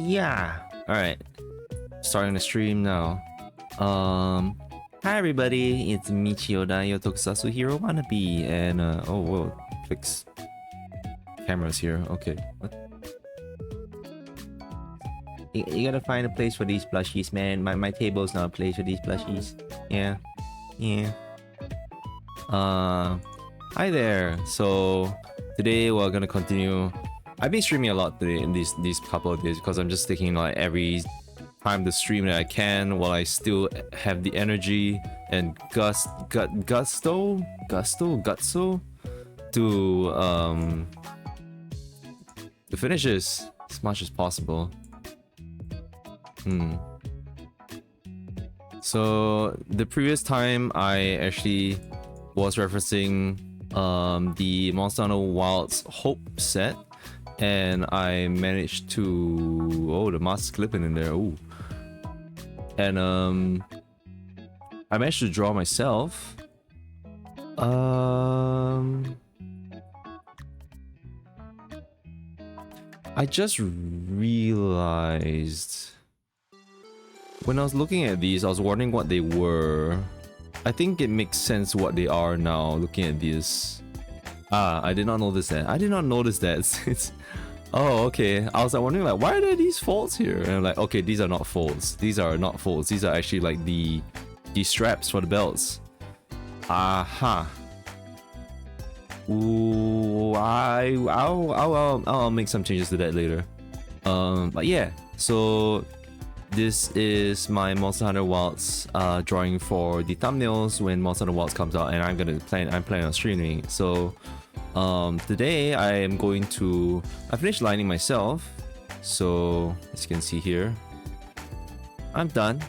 Yeah. All right. Starting the stream now. Hi everybody, it's Michioda, your Tokusatsu hero wannabe, and oh whoa, fix cameras here. Okay. What? You gotta find a place for these plushies, man. My table's not a place for these plushies. Yeah. Yeah. Hi there. So today we're gonna continue. I've been streaming a lot today in these couple of days because I'm just taking like every time to stream that I can while I still have the energy and gusto to finish this as much as possible. So the previous time I actually was referencing the Monster Hunter Wilds Hope set, and I managed to the mask clipping in there. Ooh. And I managed to draw myself I just realized when I was looking at these, I was wondering what they were. I think it makes sense what they are now looking at this. I did not notice that. I did not notice that. It's oh, okay. I was like wondering like, why are there these folds here? And I'm like, okay, these are not folds. These are not folds. These are actually like the straps for the belts. Aha. Ooh, I'll make some changes to that later. But yeah, so this is my Monster Hunter Wilds drawing for the thumbnails when Monster Hunter Wilds comes out, and I'm planning on streaming. So today I am going to I finished lining myself, so as you can see here I'm done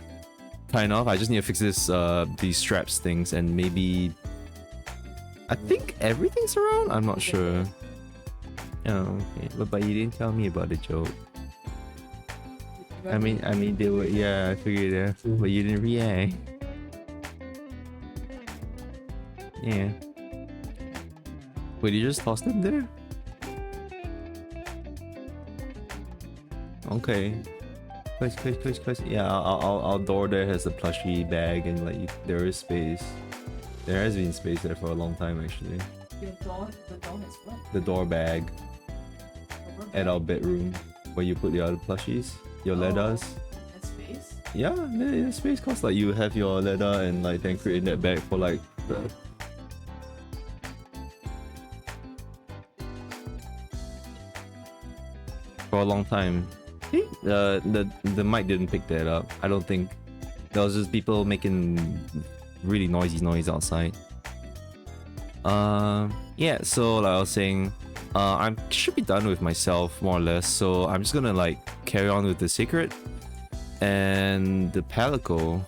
kind of. I just need to fix this these straps things, and maybe I think everything's around. I'm not sure. Oh, okay. But you didn't tell me about the joke. I mean they were, yeah, I figured that, but you didn't react. Yeah. Wait, you just tossed them there? Okay. Close. Yeah, our door there has a plushie bag, and like there is space. There has been space there for a long time actually. The door has what? The door bag at our bedroom where you put the other plushies, your leathers. And space? Yeah, there's space cause like you have your leather and like then create that bag for like for a long time. The mic didn't pick that up. I don't think. There was just people making really noisy noise outside. Yeah, so like I was saying, I should be done with myself more or less, so I'm just gonna like carry on with the seikret and the palico.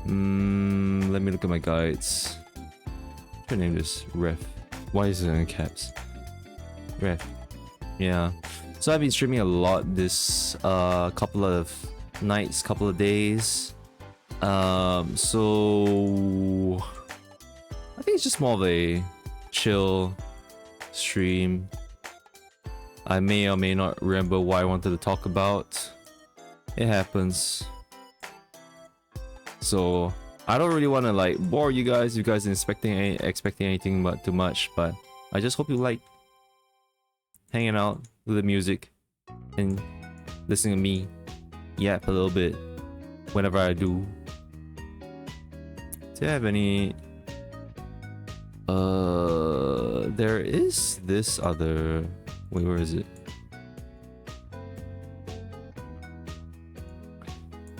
Let me look at my guides. What's your name? This ref. Why is it in caps? Ref. Yeah. So I've been streaming a lot this couple of nights, couple of days. So I think it's just more of a chill stream. I may or may not remember what I wanted to talk about. It happens. So I don't really want to like bore you guys. You guys are expecting anything but too much. But I just hope you like hanging out with the music and listening to me yap a little bit whenever I do. Do you have any? There is this other. Wait, where is it?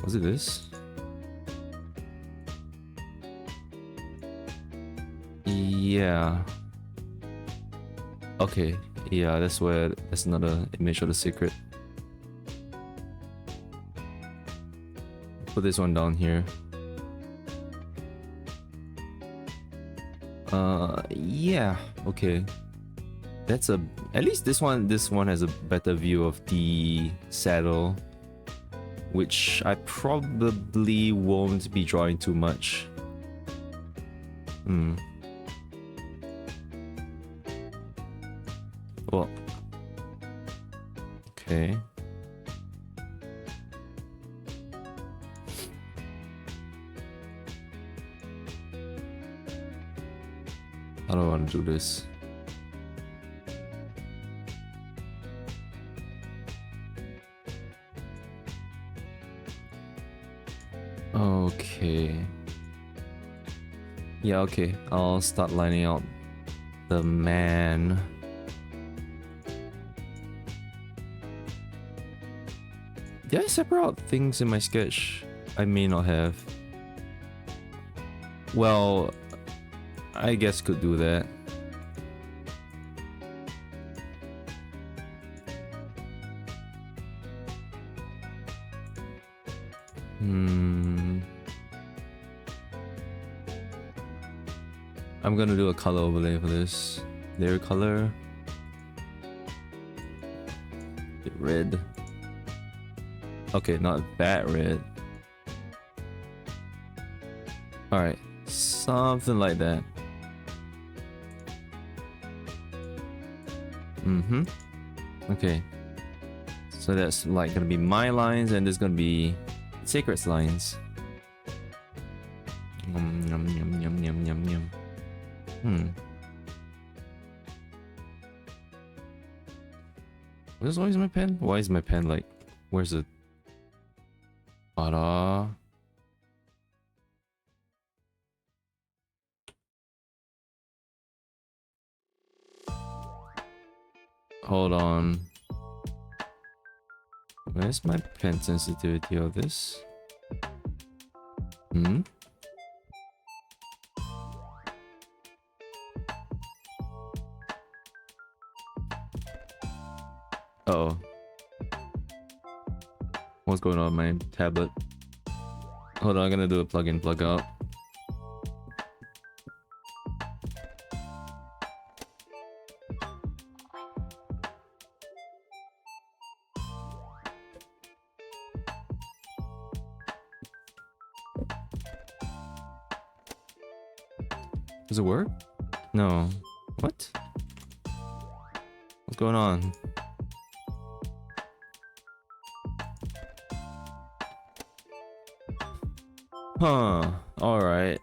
Was it this? Yeah. Okay. Yeah, that's another image of the seikret. Put this one down here. Yeah, okay. That's at least this one has a better view of the saddle, which I probably won't be drawing too much. Well, Okay. How do I want to do this? Okay. Yeah, okay. I'll start lining out the man. Did I separate out things in my sketch? I may not have. Well, I guess could do that. I'm gonna do a color overlay for this. Layer color. Get red. Okay, not that red. Alright, something like that. Okay. So that's like gonna be my lines, and there's gonna be Seikret's lines. Yum yum yum yum yum yum yum. Why is my pen? Why is my pen like? Where's it? Hold on. Where's my pen sensitivity of this? Uh-oh. What's going on with my tablet? Hold on, I'm gonna do a plug in, plug out. Does it work? No. What? What's going on? Huh. Alright.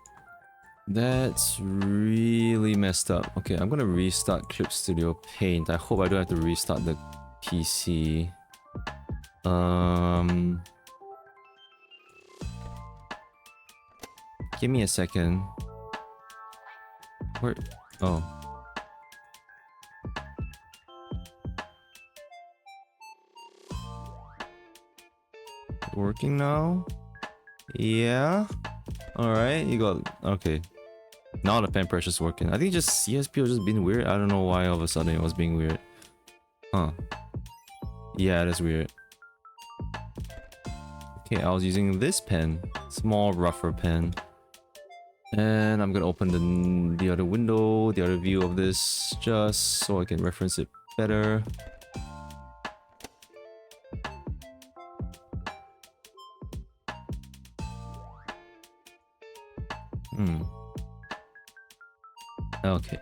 That's really messed up. Okay, I'm gonna restart Clip Studio Paint. I hope I don't have to restart the PC. Give me a second. Where? Oh. Working now? Yeah. Alright, you got... Okay. Now the pen pressure's working. I think just CSP was just being weird. I don't know why all of a sudden it was being weird. Huh. Yeah, that's weird. Okay, I was using this pen. Small, rougher pen. And I'm gonna open the other window, the other view of this, just so I can reference it better. Okay.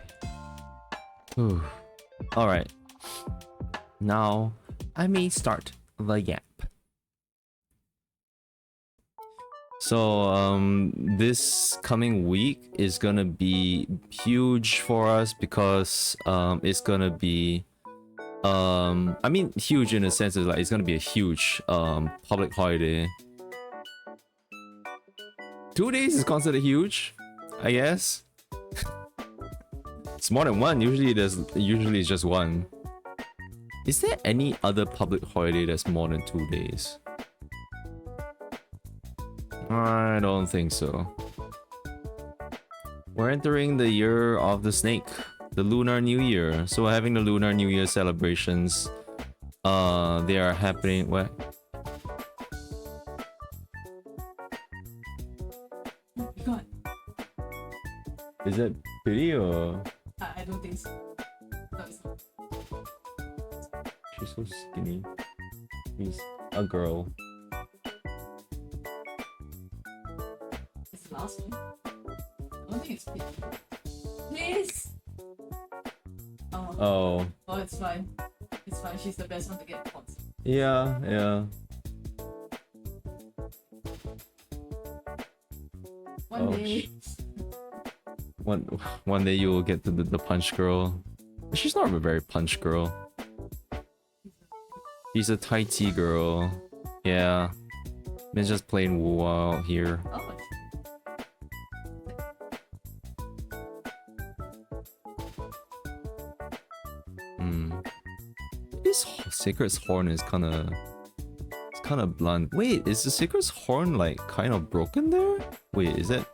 Alright. Now, I may start the yap. So, this coming week is gonna be huge for us because, it's gonna be, I mean, huge in the sense of like, it's gonna be a huge, public holiday. 2 days is considered huge, I guess. It's more than one. Usually it's just one. Is there any other public holiday that's more than 2 days? I don't think so. We're entering the year of the snake, the Lunar New Year. So we're having the Lunar New Year celebrations. They are happening. What? Oh my god. Is that pretty or? I don't think so. No, it's not. She's so skinny. She's a girl. It's the last one. I don't think it's big. Please! Oh. Oh. Oh, it's fine. It's fine. She's the best one to get pots. Yeah, yeah. One day. One day you will get to the punch girl. She's not a very punch girl. She's a Tai Chi girl. Yeah. It's just plain Wu out here. Oh. This Seikret's horn is kinda... It's kinda blunt. Wait, is the Seikret's horn like kind of broken there? Wait, is it?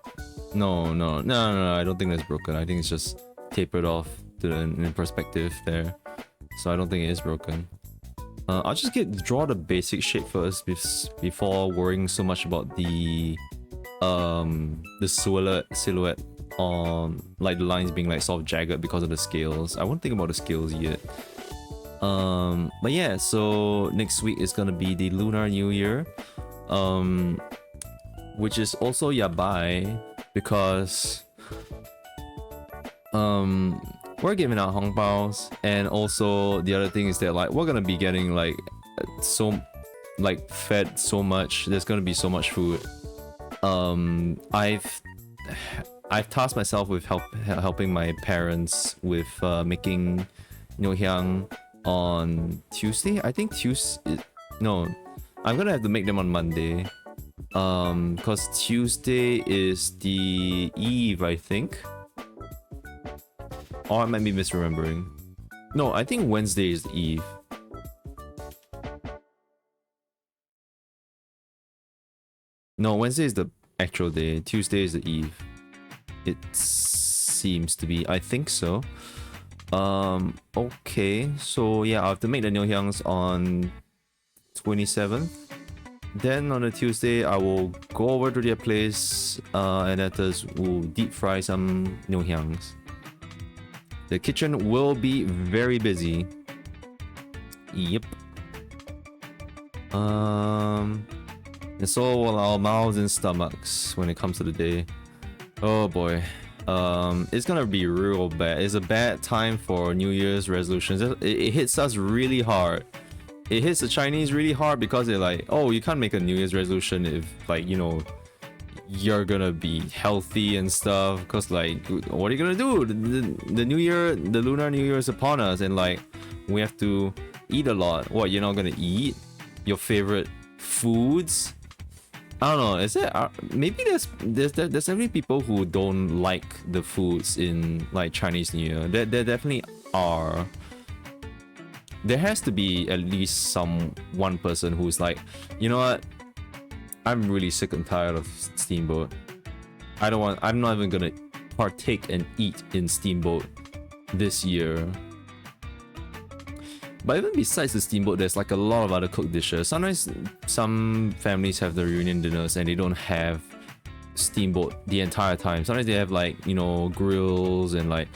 No, I don't think that's broken. I think it's just tapered off to in perspective there. So I don't think it is broken. I'll just draw the basic shape first before worrying so much about the silhouette on like the lines being like sort of jagged because of the scales. I won't think about the scales yet. But yeah, so next week is gonna be the Lunar New Year, which is also yabai because we're giving out hongbao, and also the other thing is that like we're gonna be getting like fed so much. There's gonna be so much food. I've tasked myself with helping my parents with making ngohyang on Tuesday. I think no, I'm gonna have to make them on Monday. Cause Tuesday is the eve, I think. Or I might be misremembering. No, I think Wednesday is the eve. No, Wednesday is the actual day. Tuesday is the eve. It seems to be. I think so. Okay. So yeah, I have to make the ngohyangs on 27th. Then on a Tuesday, I will go over to their place and at us will deep fry some ngohyangs. The kitchen will be very busy. Yep. And so will our mouths and stomachs when it comes to the day. Oh boy. It's gonna be real bad. It's a bad time for New Year's resolutions. It hits us really hard. It hits the Chinese really hard because they're like, oh, you can't make a New Year's resolution if, like, you know, you're gonna be healthy and stuff. Because, like, what are you gonna do? The New Year, the Lunar New Year is upon us, and, like, we have to eat a lot. What, you're not gonna eat your favorite foods? I don't know. Is it maybe there's definitely people who don't like the foods in like Chinese New Year. There definitely are. There has to be at least one person who's like, you know what? I'm really sick and tired of Steamboat. I'm not even gonna partake and eat in Steamboat this year. But even besides the Steamboat, there's like a lot of other cooked dishes. Sometimes some families have the reunion dinners and they don't have Steamboat the entire time. Sometimes they have like, you know, grills and like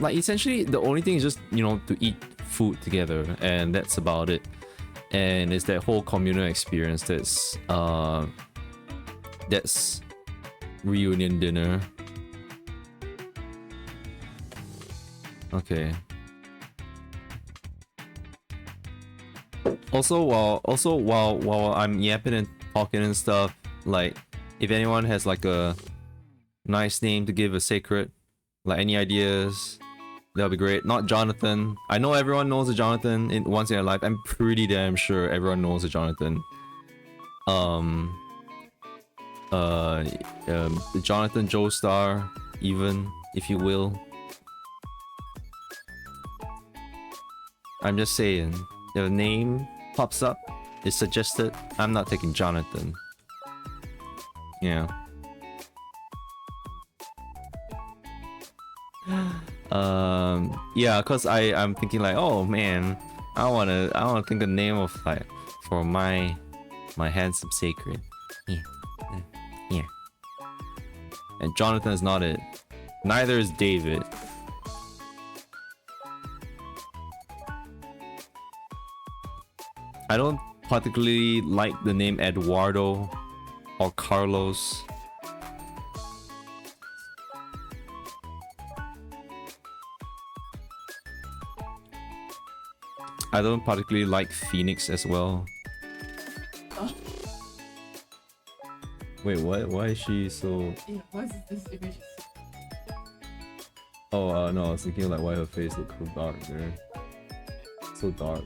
essentially the only thing is just, you know, to eat food together, and that's about it. And it's that whole communal experience that's reunion dinner. Okay. Also while I'm yapping and talking and stuff, like if anyone has like a nice name to give a seikret, like any ideas, that'll be great. Not Jonathan. I know everyone knows a Jonathan once in their life. I'm pretty damn sure everyone knows a Jonathan. Jonathan Joestar, even if you will. I'm just saying, if a name pops up, is suggested, I'm not taking Jonathan. Yeah. Yeah, cause I'm thinking like, oh man, I wanna think a name of like for my handsome seikret. Yeah. And Jonathan is not it. Neither is David. I don't particularly like the name Eduardo or Carlos. I don't particularly like Phoenix as well. Oh. Wait, what? Why is she so? Yeah, why is this image? Oh, no, I was thinking like why her face looks so dark there. So dark.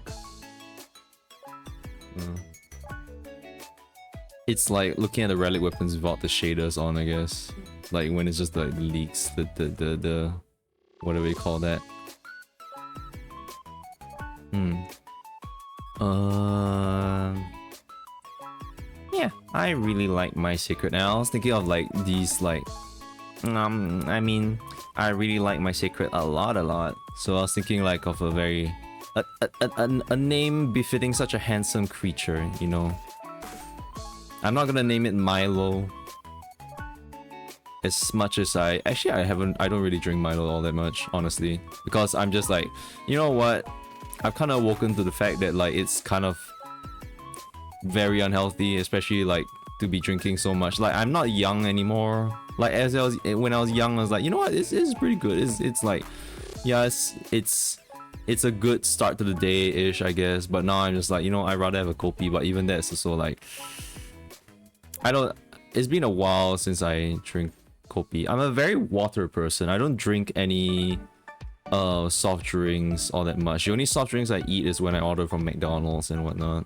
It's like looking at the relic weapons without the shaders on, I guess. Like when it's just like the leaks, the whatever you call that. Yeah, I really like my seikret. And I was thinking of like these like I mean, I really like my seikret a lot. So I was thinking like of a very a name befitting such a handsome creature, you know. I'm not gonna name it Milo. As much as I don't really drink Milo all that much, honestly, because I'm just like, you know what, I've kind of woken to the fact that like it's kind of very unhealthy, especially like to be drinking so much. Like I'm not young anymore. Like when I was young, I was like, you know what, this is pretty good. It's like, yes, it's a good start to the day ish, I guess. But now I'm just like, you know, I'd rather have a kopi. But even that's also like, it's been a while since I drink kopi. I'm a very water person. I don't drink any soft drinks all that much. The only soft drinks I eat is when I order from McDonald's and whatnot.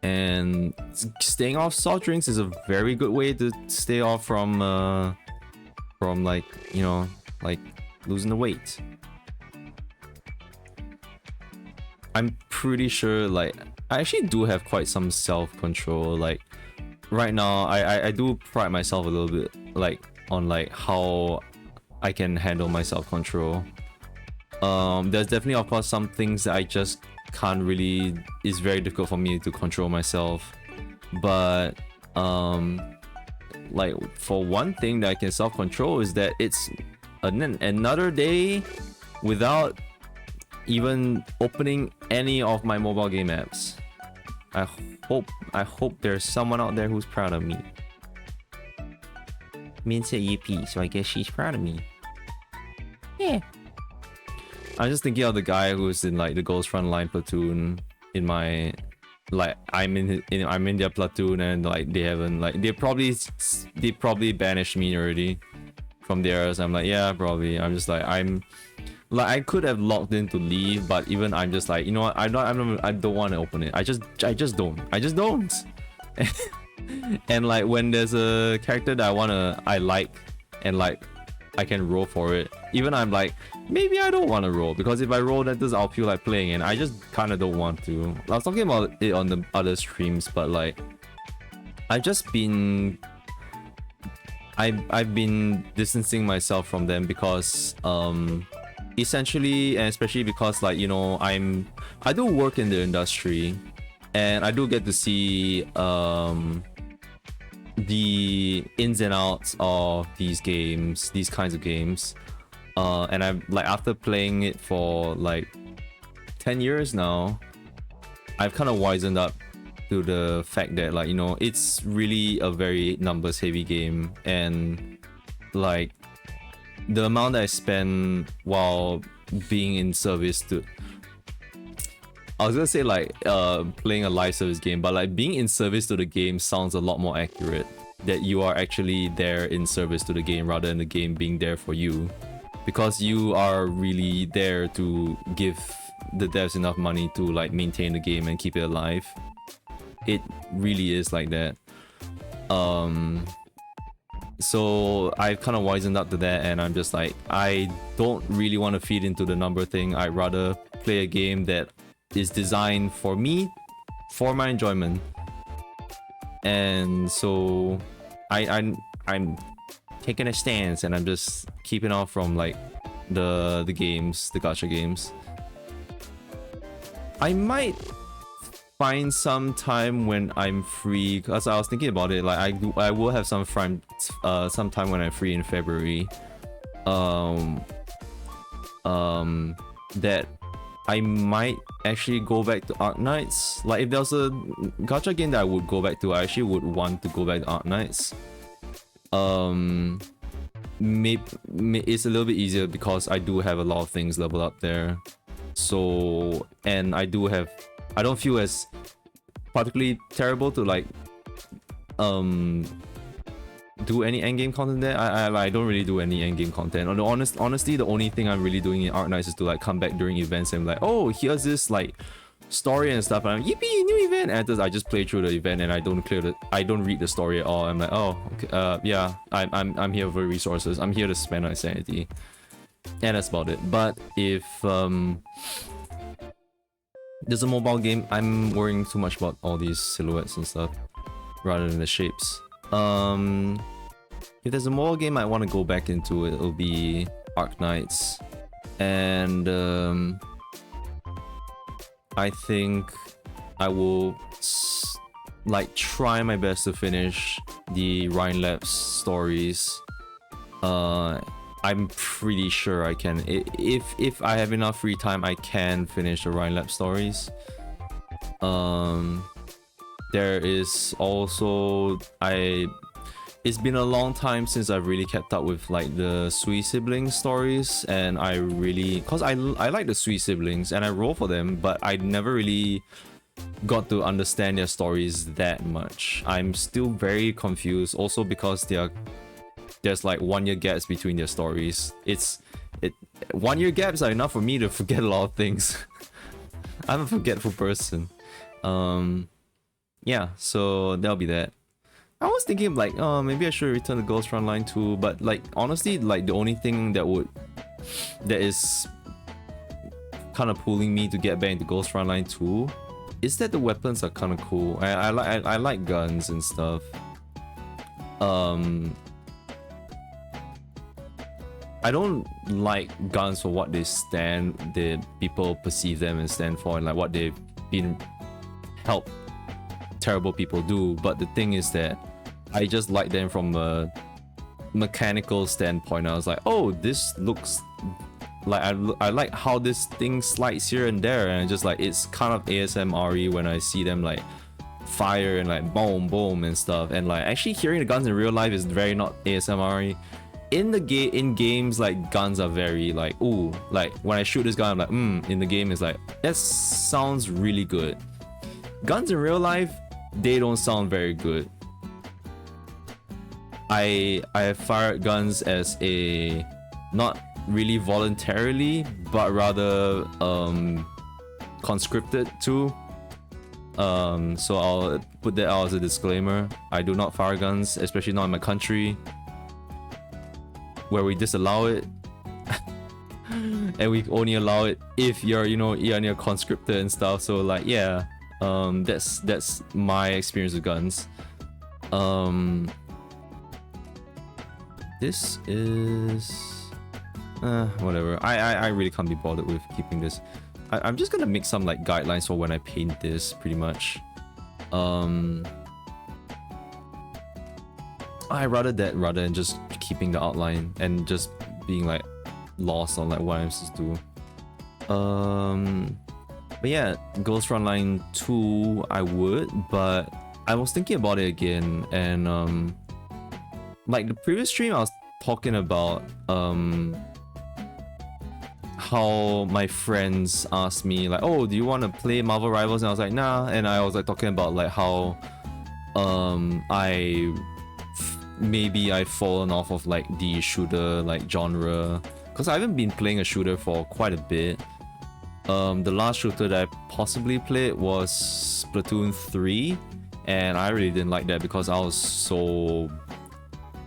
And staying off soft drinks is a very good way to stay off from like, you know, like losing the weight. I'm pretty sure like I actually do have quite some self-control. Like right now I do pride myself a little bit like on like how I can handle my self-control. There's definitely of course some things that I just can't really, it's very difficult for me to control myself. But like for one thing that I can self-control is that it's another day without even opening any of my mobile game apps. I hope there's someone out there who's proud of me. Min said yippee, so I guess she's proud of me. Yeah. I'm just thinking of the guy who's in like the Ghost Frontline platoon in my, like I'm in their platoon, and like they haven't, like they probably banished me already from theirs. I'm like, yeah, probably. I'm just like, I'm like, I could have logged in to leave, but even I'm just like, you know what, I don't want to open it. I just don't. And like when there's a character that I like and like I can roll for it, even I'm like, maybe I don't want to roll, because if I roll that does, I'll feel like playing, and I just kind of don't want to. I was talking about it on the other streams, but like I've been distancing myself from them because essentially, and especially because like, you know, I do work in the industry, and I do get to see the ins and outs of these games, these kinds of games. And I'm like, after playing it for like 10 years now, I've kind of wisened up to the fact that, like, you know, it's really a very numbers heavy game, and like the amount that I spend while being in service to, I was gonna say like playing a live service game, but like being in service to the game sounds a lot more accurate. That you are actually there in service to the game rather than the game being there for you, because you are really there to give the devs enough money to like maintain the game and keep it alive. It really is like that. So I've kind of wisened up to that, and I'm just like, I don't really want to feed into the number thing. I'd rather play a game that is designed for me, for my enjoyment. And so I'm taking a stance, and I'm just keeping off from like the games, the gacha games. I might find some time when I'm free, because I was thinking about it, like I will have some time when I'm free in February, that I might actually go back to Arknights. Like if there's a gacha game that I would go back to, I actually would want to go back to Arknights. it's a little bit easier because I do have a lot of things leveled up there. So, and I don't feel as particularly terrible to like do any endgame content there. I don't really do any endgame content. Honestly, the only thing I'm really doing in Arknights is to like come back during events and like, oh, here's this like story and stuff, and I'm yippee, new event, and I just play through the event and I don't read the story at all. I'm like, oh, okay, yeah, I'm here for resources. I'm here to spend my sanity, and that's about it. But if there's a mobile game, I'm worrying too much about all these silhouettes and stuff rather than the shapes. If there's a mobile game I want to go back into, it'll be Arknights, and I think I will like try my best to finish the Ryan Labs stories. I'm pretty sure I can. If I have enough free time, I can finish the Ryan Labs stories. There is also it's been a long time since I've really kept up with like the Sui siblings stories, and I really, cause I like the Sui siblings and I roll for them, but I never really got to understand their stories that much. I'm still very confused, also because there's like 1 year gaps between their stories. 1 year gaps are enough for me to forget a lot of things. I'm a forgetful person. Yeah, so that'll be that. I was thinking like, oh, maybe I should return to Ghost Frontline 2, but like honestly, like the only thing that is kind of pulling me to get back into Ghost Frontline 2 is that the weapons are kind of cool. I like guns and stuff. I don't like guns for what the people perceive them and stand for, and like what they've been helped terrible people do. But the thing is that I just like them from a mechanical standpoint. I was like, oh, this looks like I like how this thing slides here and there, and just like it's kind of ASMR-y when I see them like fire and like boom boom and stuff. And like actually hearing the guns in real life is very not ASMR-y. In games, like guns are very like, ooh, like when I shoot this gun, I'm like, in the game is like, that sounds really good. Guns in real life, they don't sound very good. I have fired guns as a, not really voluntarily, but rather conscripted to. So I'll put that out as a disclaimer. I do not fire guns, especially not in my country, where we disallow it. And we only allow it if you're conscripted and stuff. So like, yeah, that's my experience with guns. This is whatever. I really can't be bothered with keeping this. I'm just gonna make some like guidelines for when I paint this, pretty much. I rather than just keeping the outline and just being like lost on like what I'm supposed to do. But yeah, Ghost Frontline 2 I would, but I was thinking about it again, and like the previous stream I was talking about how my friends asked me like, oh, do you want to play Marvel Rivals? And I was like, nah. And I was like talking about like how maybe I've fallen off of like the shooter like genre, because I haven't been playing a shooter for quite a bit. The last shooter that I possibly played was Splatoon 3, and I really didn't like that because I was so...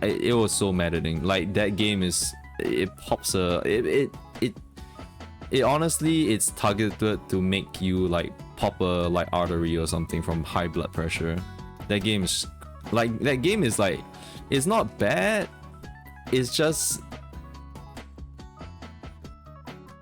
It was so maddening. Like that game is... It pops a... It honestly, it's targeted to make you like pop a like artery or something from high blood pressure. That game is... Like, that game is like... It's not bad. It's just...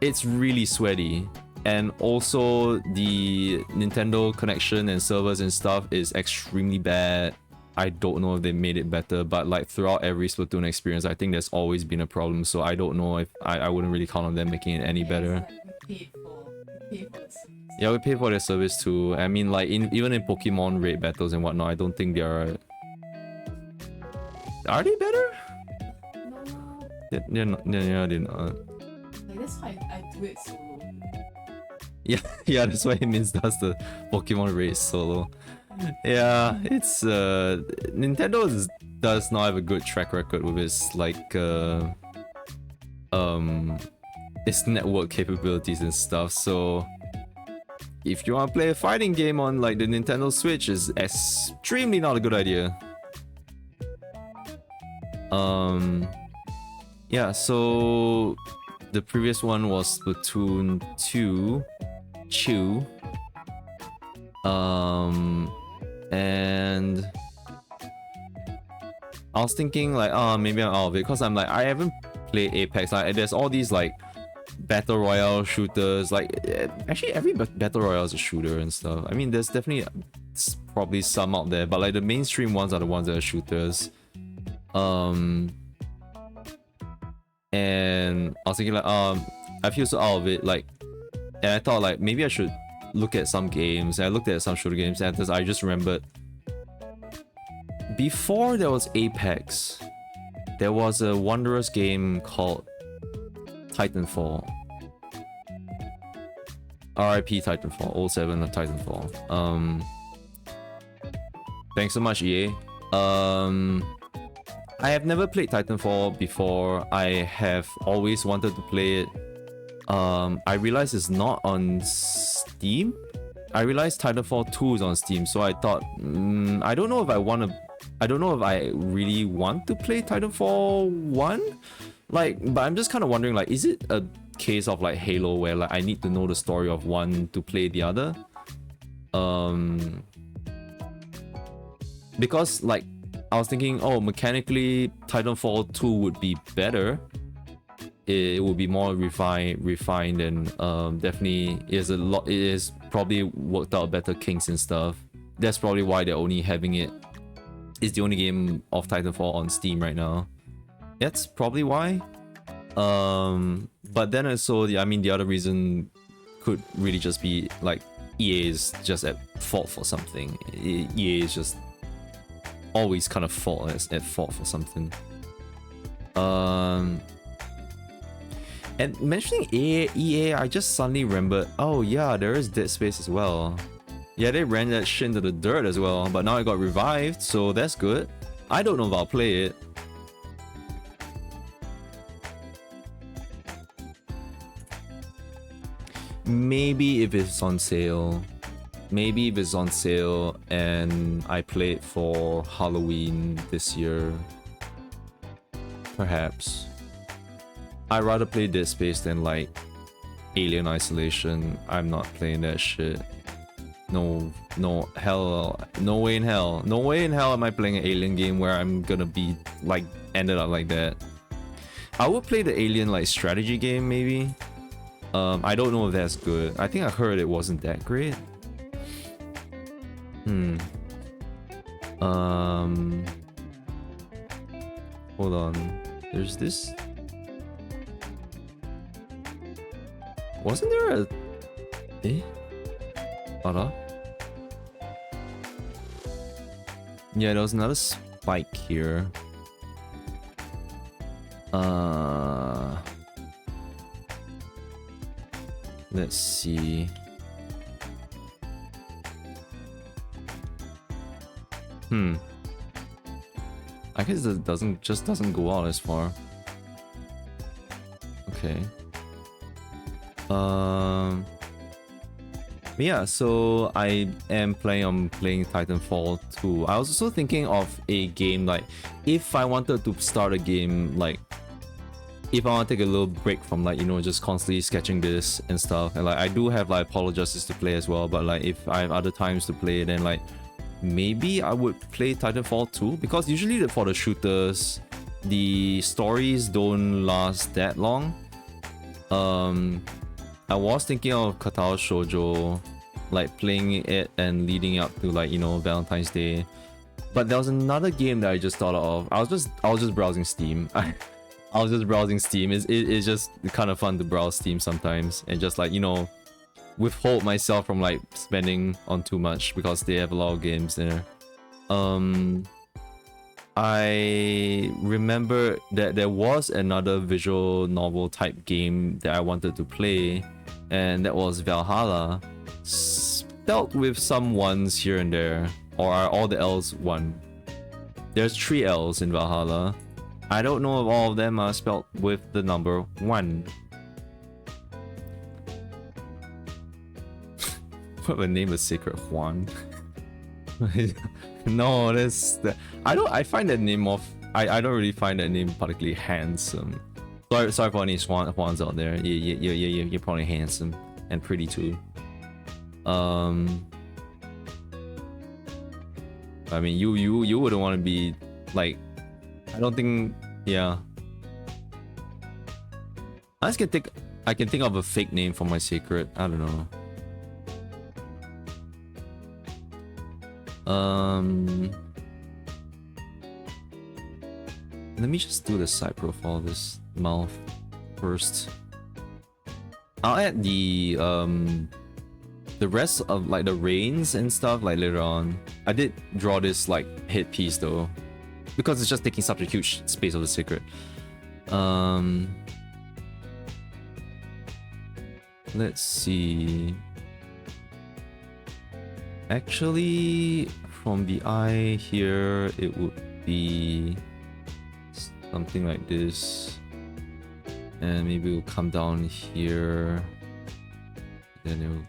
It's really sweaty. And also the Nintendo connection and servers and stuff is extremely bad. I don't know if they made it better, but like throughout every Splatoon experience, I think there's always been a problem. So I don't know if I wouldn't really count on them making it any better. Yeah, we pay for their service too. I mean, like even in Pokemon raid battles and whatnot, I don't think they are. Are they better? No, They're not. They're not. Like that's why I do it solo. Yeah, that's why Mins does the Pokemon race solo. Yeah, it's Nintendo does not have a good track record with its like its network capabilities and stuff. So if you want to play a fighting game on like the Nintendo Switch, is extremely not a good idea. Yeah, so the previous one was Splatoon 2 Chew. And I was thinking like, oh, maybe I'm out of it because I'm like, I haven't played Apex. Like, there's all these like battle royale shooters. Like, actually, every battle royale is a shooter and stuff. I mean, there's definitely probably some out there, but like the mainstream ones are the ones that are shooters. And I was thinking like, I feel so out of it. Like, and I thought like maybe I should look at some games. And I looked at some shooter games, and I just remembered before there was Apex, there was a wondrous game called Titanfall. RIP Titanfall, 07 of Titanfall. Thanks so much, EA. I have never played Titanfall before. I have always wanted to play it. I realized it's not on Steam. I realized Titanfall 2 is on Steam, so I thought, I don't know if I want to. I don't know if I really want to play Titanfall 1. Like, but I'm just kind of wondering, like, is it a case of like Halo where like I need to know the story of one to play the other? Because like I was thinking, oh, mechanically Titanfall 2 would be better. It would be more refined, and definitely is a lot. It is probably worked out better kinks and stuff. That's probably why they're only having it. It's the only game of Titanfall on Steam right now. That's probably why. But then also, I mean, the other reason could really just be like EA is just at fault for something. EA is just always kind of at fault for something. And mentioning EA, I just suddenly remembered, oh yeah, there is Dead Space as well. Yeah, they ran that shit into the dirt as well, but now it got revived, so that's good. I don't know if I'll play it. Maybe if it's on sale. Maybe if it's on sale and I play it for Halloween this year. Perhaps. I'd rather play Dead Space than like Alien Isolation. I'm not playing that shit. No hell, no way in hell. No way in hell am I playing an Alien game where I'm gonna be like ended up like that. I would play the Alien like strategy game maybe. I don't know if that's good. I think I heard it wasn't that great. Hold on. There's this. Wasn't there a... Hold. Yeah, there was another spike here. Let's see. I guess it doesn't go out as far. Okay. Yeah, so I am planning on playing Titanfall 2. I was also thinking of a game like, if I wanted to start a game, like if I want to take a little break from like, you know, just constantly sketching this and stuff, and like I do have like Apollo Justice to play as well, but like if I have other times to play, then like maybe I would play Titanfall 2, because usually for the shooters, the stories don't last that long. I was thinking of Katao Shoujo, like playing it and leading up to like, you know, Valentine's Day. But there was another game that I just thought of. I was just browsing Steam. I was just browsing Steam. It's just kind of fun to browse Steam sometimes and just like, you know, withhold myself from like spending on too much because they have a lot of games there. I remember that there was another visual novel type game that I wanted to play, and that was Valhalla, spelt with some ones here and there, or are all the L's one? There's 3 L's in Valhalla. I don't know if all of them are spelt with the number 1. What would name a secret Juan? No, I find that name I don't really find that name particularly handsome. Sorry for any Juans out there. You're probably handsome and pretty too. I mean, you wouldn't want to be like. I don't think. Yeah. I can think of a fake name for my secret. I don't know. Let me just do the side profile of this mouth first. I'll add the rest of like the reins and stuff like later on. I did draw this like headpiece though, because it's just taking such a huge space of the secret. Let's see. Actually, from the eye here, it would be something like this, and maybe we'll come down here, then it'll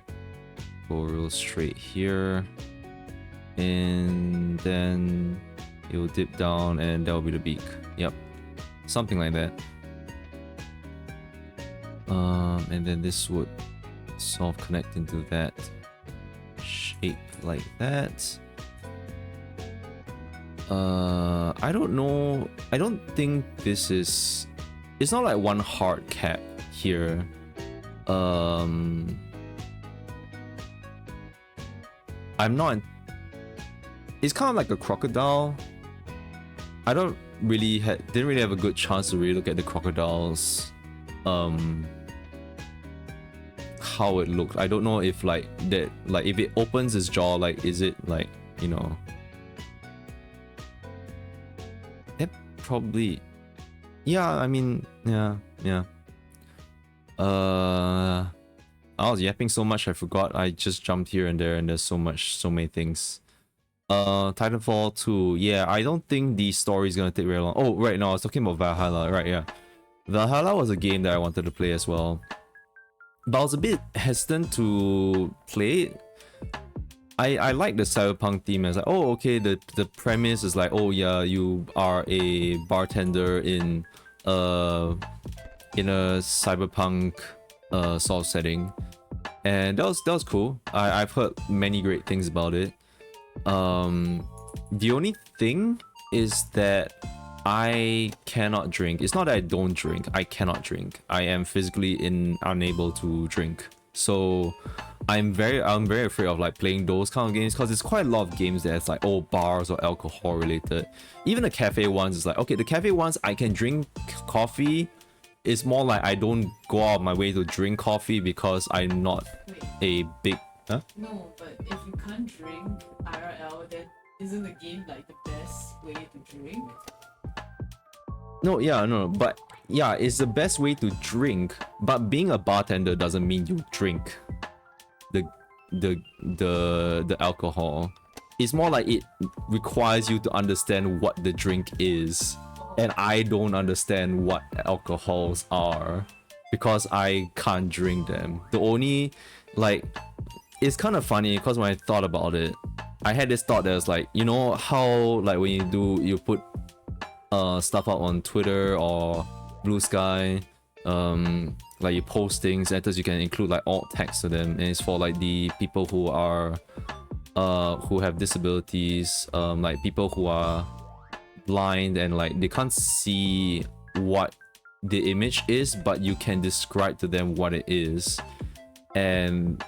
go real straight here, and then it will dip down, and that will be the beak. Yep, something like that. And then this would sort of connect into that shape like that. I don't know. I don't think this is. It's not like one hard cap here. I'm not. It's kind of like a crocodile. I didn't really have a good chance to really look at the crocodile's how it looked. I don't know if like that, like if it opens its jaw, like is it like, you know, it probably, yeah, I mean, yeah. I was yapping so much I forgot. I just jumped here and there, and there's so many things. Titanfall 2, yeah, I don't think the story is gonna take very long. Oh, right, no, I was talking about Valhalla, right? Yeah, Valhalla was a game that I wanted to play as well, but I was a bit hesitant to play it. I like the cyberpunk theme. It's like, oh, okay, the premise is like, oh yeah, you are a bartender in a cyberpunk sort of setting, and that was cool. I've heard many great things about it. The only thing is that I cannot drink. It's not that I don't drink, I cannot drink. I am physically unable to drink. So I'm very afraid of like playing those kind of games, because it's quite a lot of games that's like, oh, bars or alcohol related. Even the cafe ones is like, okay, the cafe ones I can drink coffee. It's more like I don't go out of my way to drink coffee because I'm not a big. Huh? No, but if you can't drink IRL, then isn't the game like the best way to drink? No, yeah, no, but yeah, it's the best way to drink. But being a bartender doesn't mean you drink the alcohol. It's more like it requires you to understand what the drink is, and I don't understand what alcohols are because I can't drink them. The only, like, it's kind of funny because when I thought about it, I had this thought that was like, you know how like when you put stuff out on Twitter or Blue Sky, like you post things, letters, you can include like alt text to them, and it's for like the people who are who have disabilities, like people who are blind and like they can't see what the image is, but you can describe to them what it is. And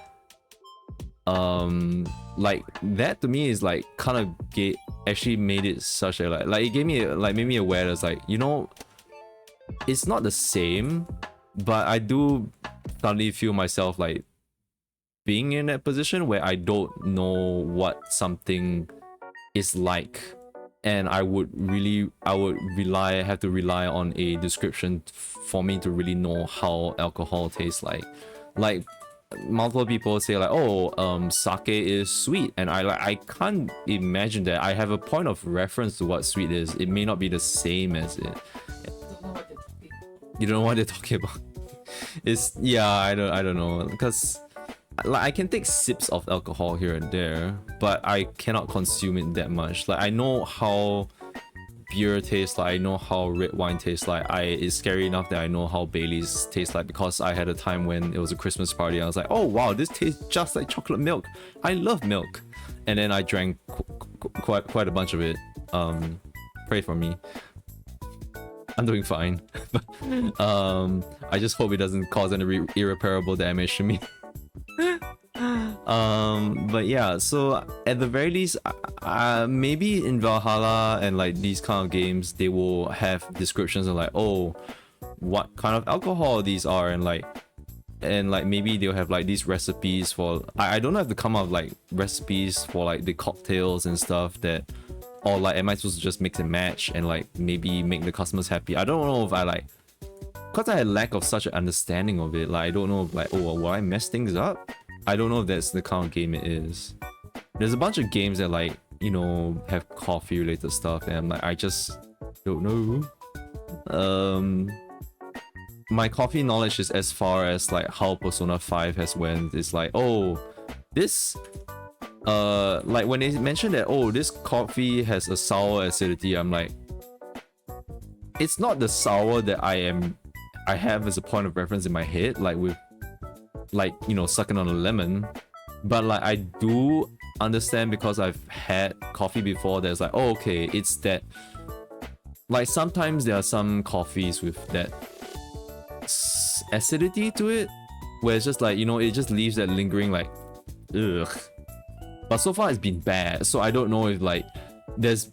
like that to me is like kind of actually made it such a like it gave me like made me aware that's like, you know, it's not the same, but I do suddenly feel myself like being in that position where I don't know what something is like, and I would have to rely on a description for me to really know how alcohol tastes like. Like multiple people say like, oh, sake is sweet, and I can't imagine that. I have a point of reference to what sweet is. It may not be the same as it. You don't know what they're talking about. It's, yeah, I don't know, because like I can take sips of alcohol here and there, but I cannot consume it that much. Like I know how beer tastes like, I know how red wine tastes like. It's scary enough that I know how Bailey's tastes like, because I had a time when it was a Christmas party. I was like, oh wow, this tastes just like chocolate milk. I love milk. And then I drank quite a bunch of it. Pray for me. I'm doing fine. I just hope it doesn't cause any irreparable damage to me. But yeah, so at the very least, maybe in Valhalla and like these kind of games, they will have descriptions of like, oh, what kind of alcohol these are, and like maybe they'll have like these recipes for, I don't have to come up with like recipes for like the cocktails and stuff that, or like am I supposed to just mix and match and like maybe make the customers happy? I don't know if I like, because I had lack of such an understanding of it, like I don't know if like, oh, will I mess things up? I don't know if that's the kind of game it is. There's a bunch of games that like, you know, have coffee related stuff, and I'm like, I just don't know. My coffee knowledge is as far as like how Persona 5 has went. It's like, oh, this like when they mentioned that, oh, this coffee has a sour acidity, I'm like, it's not the sour that I have as a point of reference in my head, like with like, you know, sucking on a lemon, but like I do understand, because I've had coffee before, there's like, oh, okay, it's that, like sometimes there are some coffees with that acidity to it, where it's just like, you know, it just leaves that lingering like, ugh. But so far it's been bad, so I don't know if like there's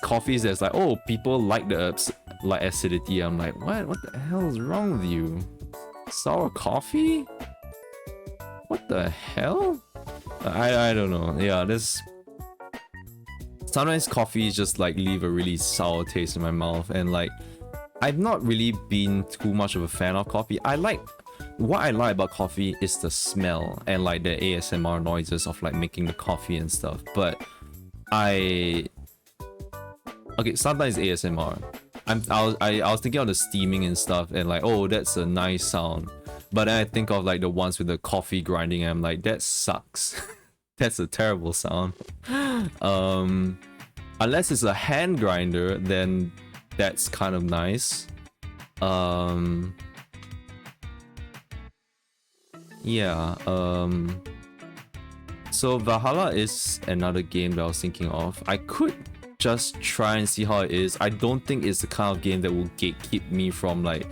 coffees that's like, oh, people like the herbs, like acidity. I'm like, what the hell is wrong with you? Sour coffee? What the hell? I don't know. Yeah, there's sometimes coffees just like leave a really sour taste in my mouth, and like I've not really been too much of a fan of coffee. What I like about coffee is the smell and like the ASMR noises of like making the coffee and stuff. But okay, sometimes ASMR. I was thinking of the steaming and stuff, and like, oh, that's a nice sound. But then I think of like the ones with the coffee grinding, and I'm like, that sucks. That's a terrible sound. Unless it's a hand grinder, then that's kind of nice. Yeah, so Valhalla is another game that I was thinking of. I could just try and see how it is. I don't think it's the kind of game that will gatekeep me from like,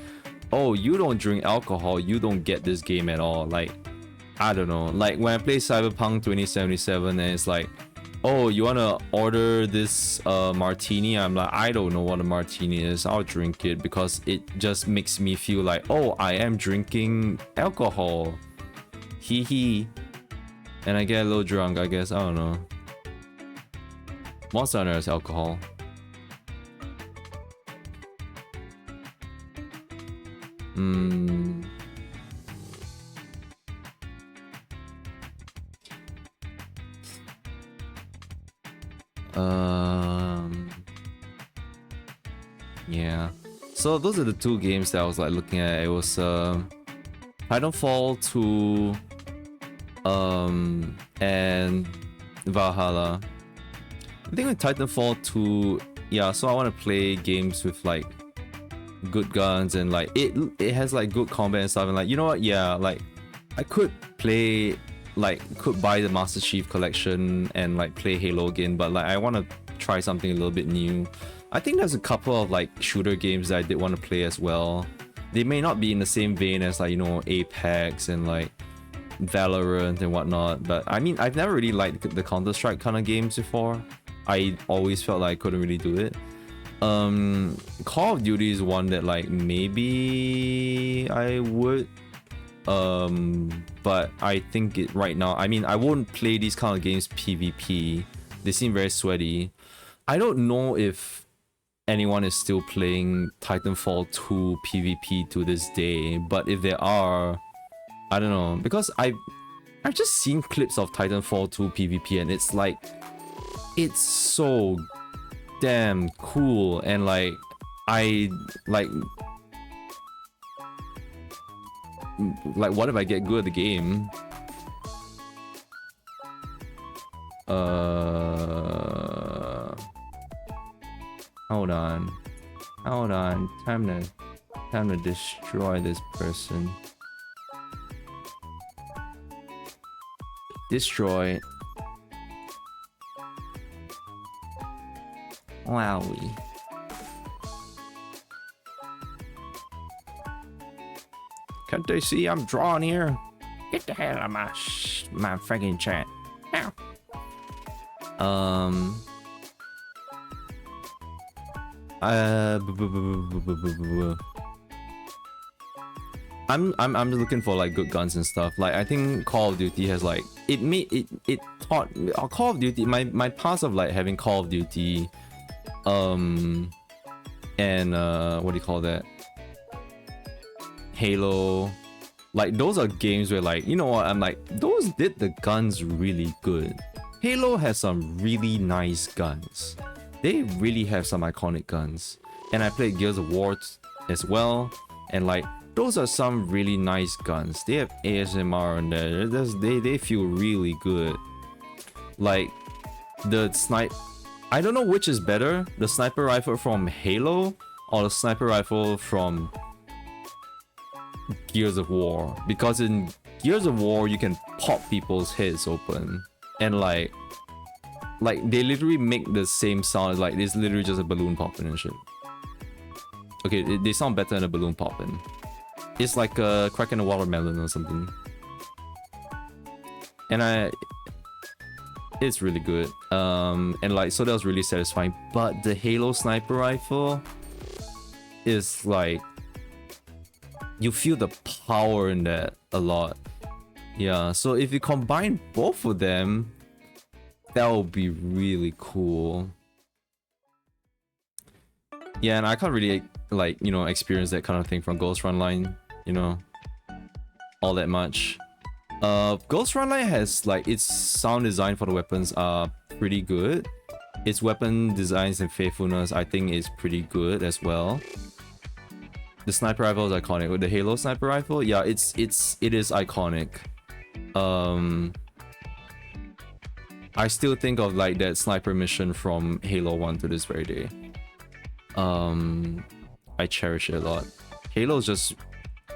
oh, you don't drink alcohol, you don't get this game at all. Like, I don't know, like when I play Cyberpunk 2077 and it's like, oh, you wanna order this martini? I'm like, I don't know what a martini is, I'll drink it, because it just makes me feel like, oh, I am drinking alcohol. Hee hee. And I get a little drunk, I guess, I don't know. Monster Hunter is alcohol. Yeah. So those are the two games that I was like looking at. It was Titanfall 2 and Valhalla. I think with Titanfall 2, yeah, so I want to play games with like good guns, and like it has like good combat and stuff, and like, you know what, yeah, like I could play, like could buy the Master Chief collection and like play Halo again, but like I want to try something a little bit new. I think there's a couple of like shooter games that I did want to play as well. They may not be in the same vein as like, you know, Apex and like Valorant and whatnot, but I mean, I've never really liked the Counter-Strike kind of games before. I always felt like I couldn't really do it. Call of Duty is one that like maybe I would, but I think it right now, I mean, I won't play these kind of games PvP. They seem very sweaty. I don't know if anyone is still playing Titanfall 2 PvP to this day, but if there are, I don't know, because I've just seen clips of Titanfall 2 PvP and it's like, it's so damn cool, and like like what if I get good at the game? Hold on. Time to destroy this person. Destroy. Wowie. Can't they see I'm drawing here? Get the hell out of my freaking chat. Ow. I'm looking for like good guns and stuff. Like I think Call of Duty has like it taught Call of Duty, my past of like having Call of Duty and what do you call that, Halo, like those are games where like, you know what, I'm like, those did the guns really good. Halo has some really nice guns. They really have some iconic guns. And I played Gears of War as well, and like those are some really nice guns. They have ASMR on there. They feel really good. Like the snipe, I don't know which is better, the sniper rifle from Halo or the sniper rifle from Gears of War, because in Gears of War you can pop people's heads open, and like they literally make the same sound. Like it's literally just a balloon popping and shit. Okay, they sound better than a balloon popping. It's like a cracking a watermelon or something. And it's really good. And like, so that was really satisfying. But the Halo sniper rifle is like, you feel the power in that a lot. Yeah, so if you combine both of them, that would be really cool. Yeah, and I can't really like, you know, experience that kind of thing from Ghost Frontline, you know, all that much. Ghost Frontline has like, its sound design for the weapons are pretty good. Its weapon designs and faithfulness, I think, is pretty good as well. The sniper rifle is iconic. With the Halo sniper rifle, yeah, it is iconic. I still think of like that sniper mission from Halo 1 to this very day. I cherish it a lot. Halo is just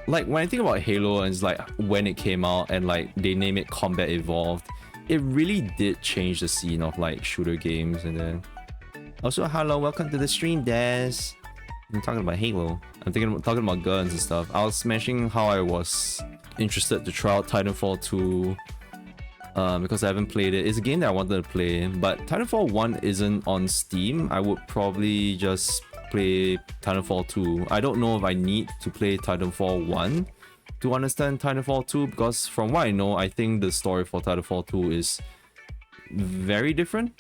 like, when I think about Halo and it's like when it came out and like they name it Combat Evolved, it really did change the scene of like shooter games. And then also, hello, welcome to the stream, Des. I'm talking about Halo. I'm talking about guns and stuff. I was mentioning how I was interested to try out Titanfall 2 because I haven't played it. It's a game that I wanted to play, but Titanfall 1 isn't on Steam. I would probably just play Titanfall 2. I don't know if I need to play Titanfall 1 to understand Titanfall 2, because from what I know, I think the story for Titanfall 2 is very different.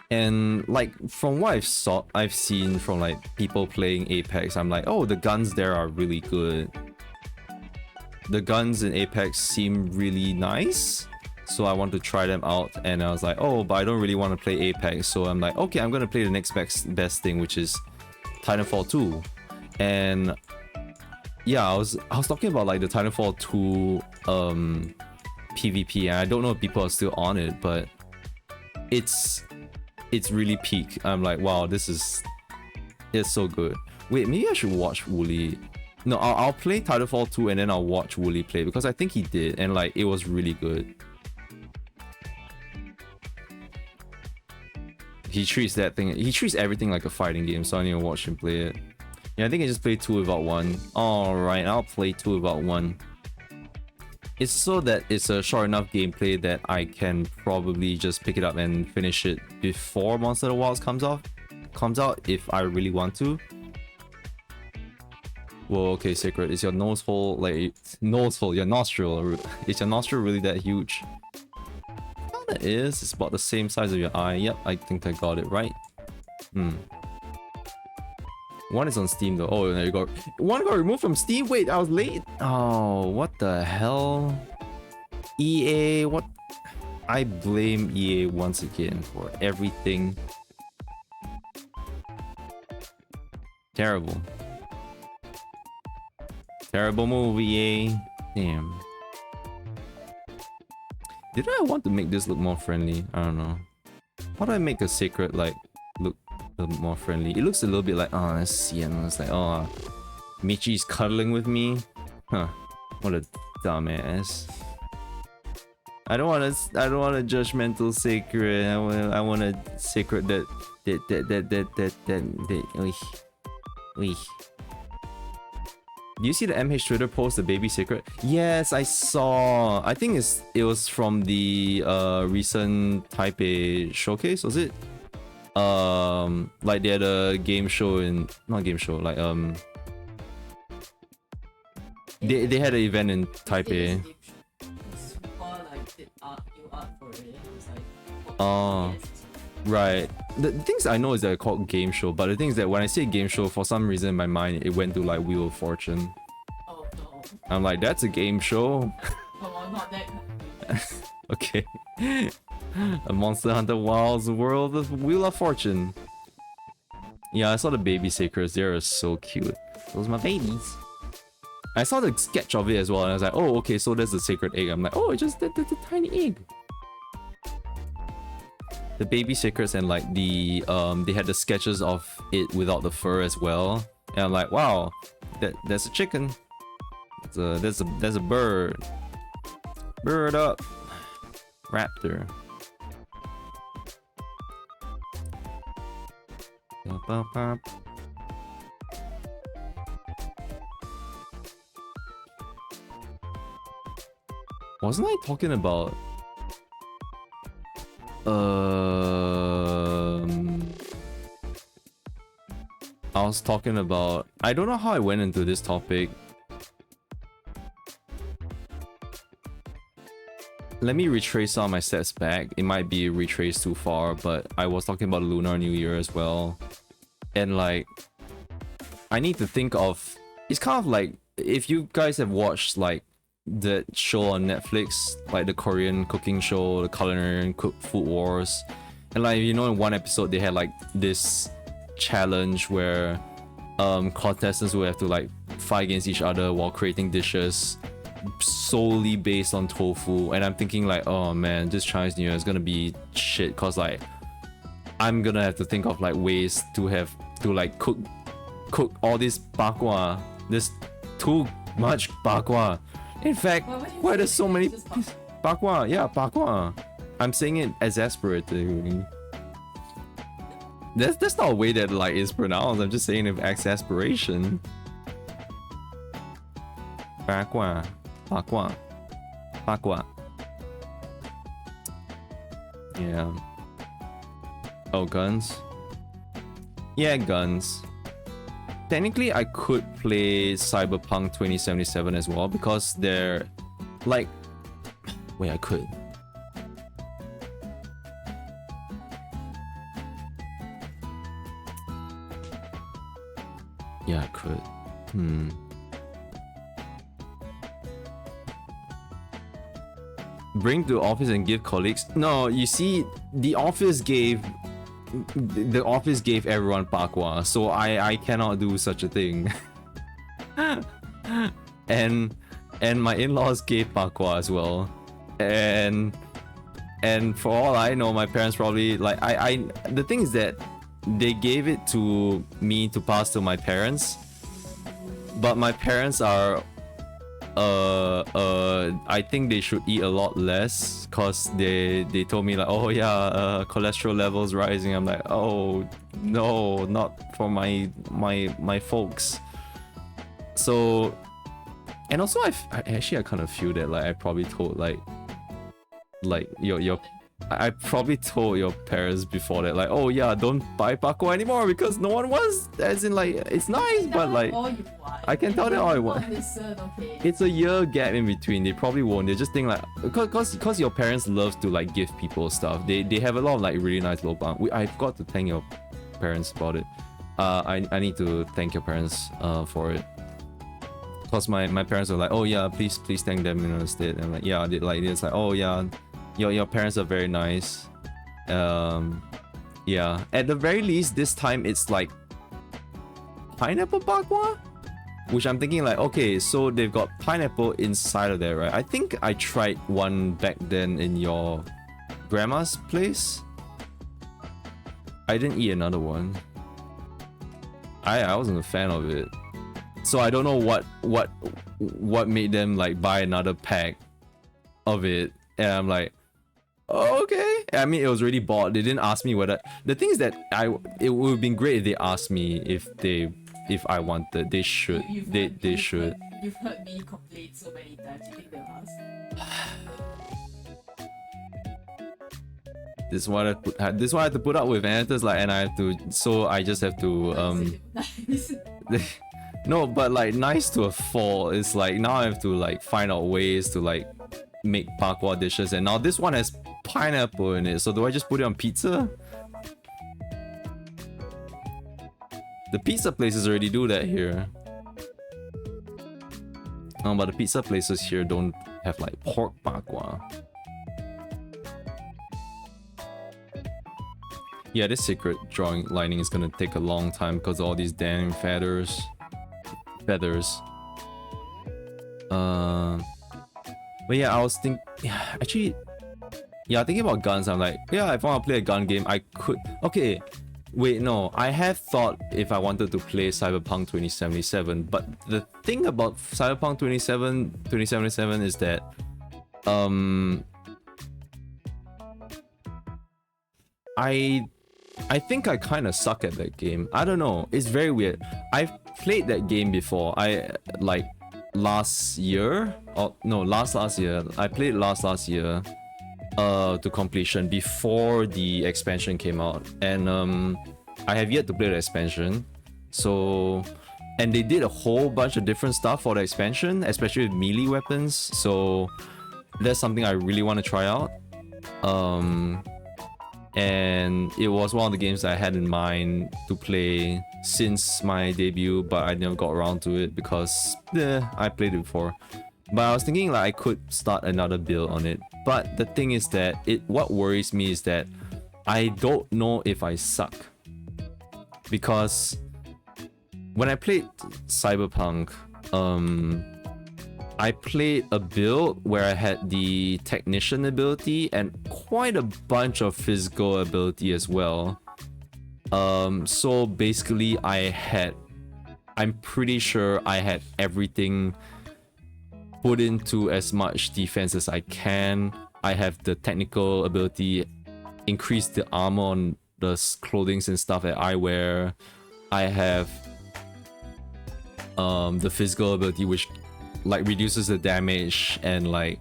And like, from what I've seen from like people playing Apex, I'm like, oh, the guns there are really good. The guns in Apex seem really nice, so I want to try them out. And I was like, oh, but I don't really want to play Apex, so I'm like, okay, I'm gonna play the next best thing, which is Titanfall 2. And yeah, I was talking about like the Titanfall 2 PvP, and I don't know if people are still on it, but it's really peak. I'm like, wow, it's so good. Wait, maybe I should watch Wooly. No, I'll play Titanfall 2 and then I'll watch Wooly play, because I think he did, and like, it was really good. He treats everything like a fighting game, so I need to watch him play it. Yeah, I think I just played 2 without 1. Alright, I'll play 2 without 1. It's so that it's a short enough gameplay that I can probably just pick it up and finish it before Monster Hunter Wilds comes out if I really want to. Whoa, okay, Seikret. Is your nose hole, like, nose hole, your nostril, is your nostril really that huge? Kinda is. It's about the same size of your eye. Yep, I think I got it right. One is on Steam though. Oh, there you go. One got removed from Steam? Wait, I was late? Oh, what the hell? EA, what? I blame EA once again for everything. Terrible. Terrible movie, EA. Damn. Did I want to make this look more friendly? I don't know. How do I make a seikret like look a little more friendly? It looks a little bit like, oh, let's see, and it's like, oh, Michi's cuddling with me. Huh? What a dumbass. I don't want a judgmental seikret. I want a seikret that. Do you see the MH Twitter post, the baby seikret? Yes, I saw. I think it was from the recent Taipei showcase, was it? Like they had a game show in, not game show, like they had an event in Taipei. Oh, right. The things I know is that they're called game show, but the thing is that when I say game show, for some reason in my mind it went to like Wheel of Fortune. Oh no. I'm like, that's a game show. Oh, not that kind of Okay. A Monster Hunter Wilds World of Wheel of Fortune. Yeah, I saw the baby sacreds. They're so cute. Those are my babies. I saw the sketch of it as well, and I was like, oh, okay, so there's the sacred egg. I'm like, oh, it's just the tiny egg. The baby secrets and like the they had the sketches of it without the fur as well, and I'm like, wow, there's a chicken, there's a bird up, raptor. Wasn't I talking about I was talking about, I don't know how I went into this topic. Let me retrace some of my steps back. It might be retraced too far, but I was talking about Lunar New Year as well. And like, I need to think of, it's kind of like, if you guys have watched like that show on Netflix, like the Korean cooking show, the Culinary Food Wars, and like, you know, in one episode they had like this challenge where contestants would have to like fight against each other while creating dishes solely based on tofu. And I'm thinking like, oh man, this Chinese New Year is gonna be shit, cause like I'm gonna have to think of like ways to have to like cook all this bakwa. There's too much bakwa. In fact, why there's so many bakwa? Yeah, bakwa. I'm saying it exasperatingly. That's not a way that like is pronounced. I'm just saying it with exasperation. Bakwa, bakwa, bakwa. Yeah. Oh, guns. Yeah, guns. Technically, I could play Cyberpunk 2077 as well, because they're like, wait, I could. Yeah, I could. Bring to office and give colleagues. No, you see, the office gave everyone bakwa, so I cannot do such a thing. and my in-laws gave bakwa as well, and for all I know, my parents probably like the thing is that they gave it to me to pass to my parents, but my parents are I think they should eat a lot less, cause they told me like, oh yeah, cholesterol levels rising. I'm like, oh no, not for my folks. So, and also I kind of feel that like I probably told like I probably told your parents before that like, oh yeah, don't buy bakwa anymore because no one wants, as in like, it's nice, but like, I can tell them all I want. Listen, okay. It's a year gap in between. They probably won't. They just think like, cause your parents love to like give people stuff. They have a lot of like really nice lobang. I forgot to thank your parents about it. I need to thank your parents for it. Cause my parents were like, oh yeah, please thank them, you know, instead. And I'm like, yeah, it's like, oh yeah, your parents are very nice. Yeah, at the very least this time it's like pineapple bakwa, which I'm thinking like, okay, so they've got pineapple inside of there, right? I think I tried one back then in your grandma's place. I didn't eat another one. I wasn't a fan of it. So I don't know what made them like buy another pack of it, and I'm like, oh, okay. I mean, it was already bought. They didn't ask me whether. The thing is that it would have been great if they asked me if I wanted. They should. They should. You've heard me complain so many times. You think they'll ask? This is what I have to put up with, and it's like, and I have to. So I just have to No, but like nice to a fault. It's like now I have to like find out ways to like make bakwa dishes, and now this one has pineapple in it. So do I just put it on pizza? The pizza places already do that here. But the pizza places here don't have like pork bakwa. Yeah, this secret drawing lining is gonna take a long time because of all these damn feathers. But yeah, I was thinking, actually, yeah, thinking about guns. I'm like, yeah, if I want to play a gun game, I could. Okay, wait, no, I have thought if I wanted to play Cyberpunk 2077, but the thing about Cyberpunk 2077 is that, I think I kind of suck at that game. I don't know. It's very weird. I've played that game before. I like last year. Oh no, last year. I played last year. To completion before the expansion came out, and I have yet to play the expansion. So, and they did a whole bunch of different stuff for the expansion, especially with melee weapons. So that's something I really want to try out. And it was one of the games that I had in mind to play since my debut, but I never got around to it because I played it before. But I was thinking like I could start another build on it. But the thing is that what worries me is that I don't know if I suck. Because when I played Cyberpunk, I played a build where I had the technician ability and quite a bunch of physical ability as well. So basically I'm pretty sure I had everything put into as much defense as I can. I have the technical ability, increase the armor on the clothings and stuff that I wear. I have the physical ability, which like reduces the damage and like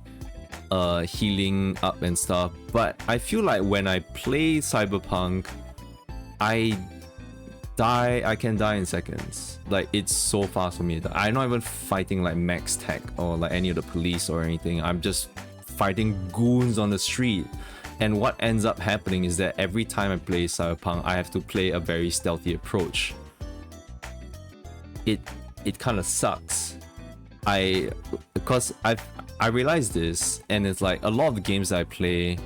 healing up and stuff. But I feel like when I play Cyberpunk, I can die in seconds. Like it's so fast for me. I'm not even fighting like max tech or like any of the police or anything. I'm just fighting goons on the street. And what ends up happening is that every time I play Cyberpunk, I have to play a very stealthy approach. It kind of sucks. Because I realized this, and it's like a lot of the games that I play,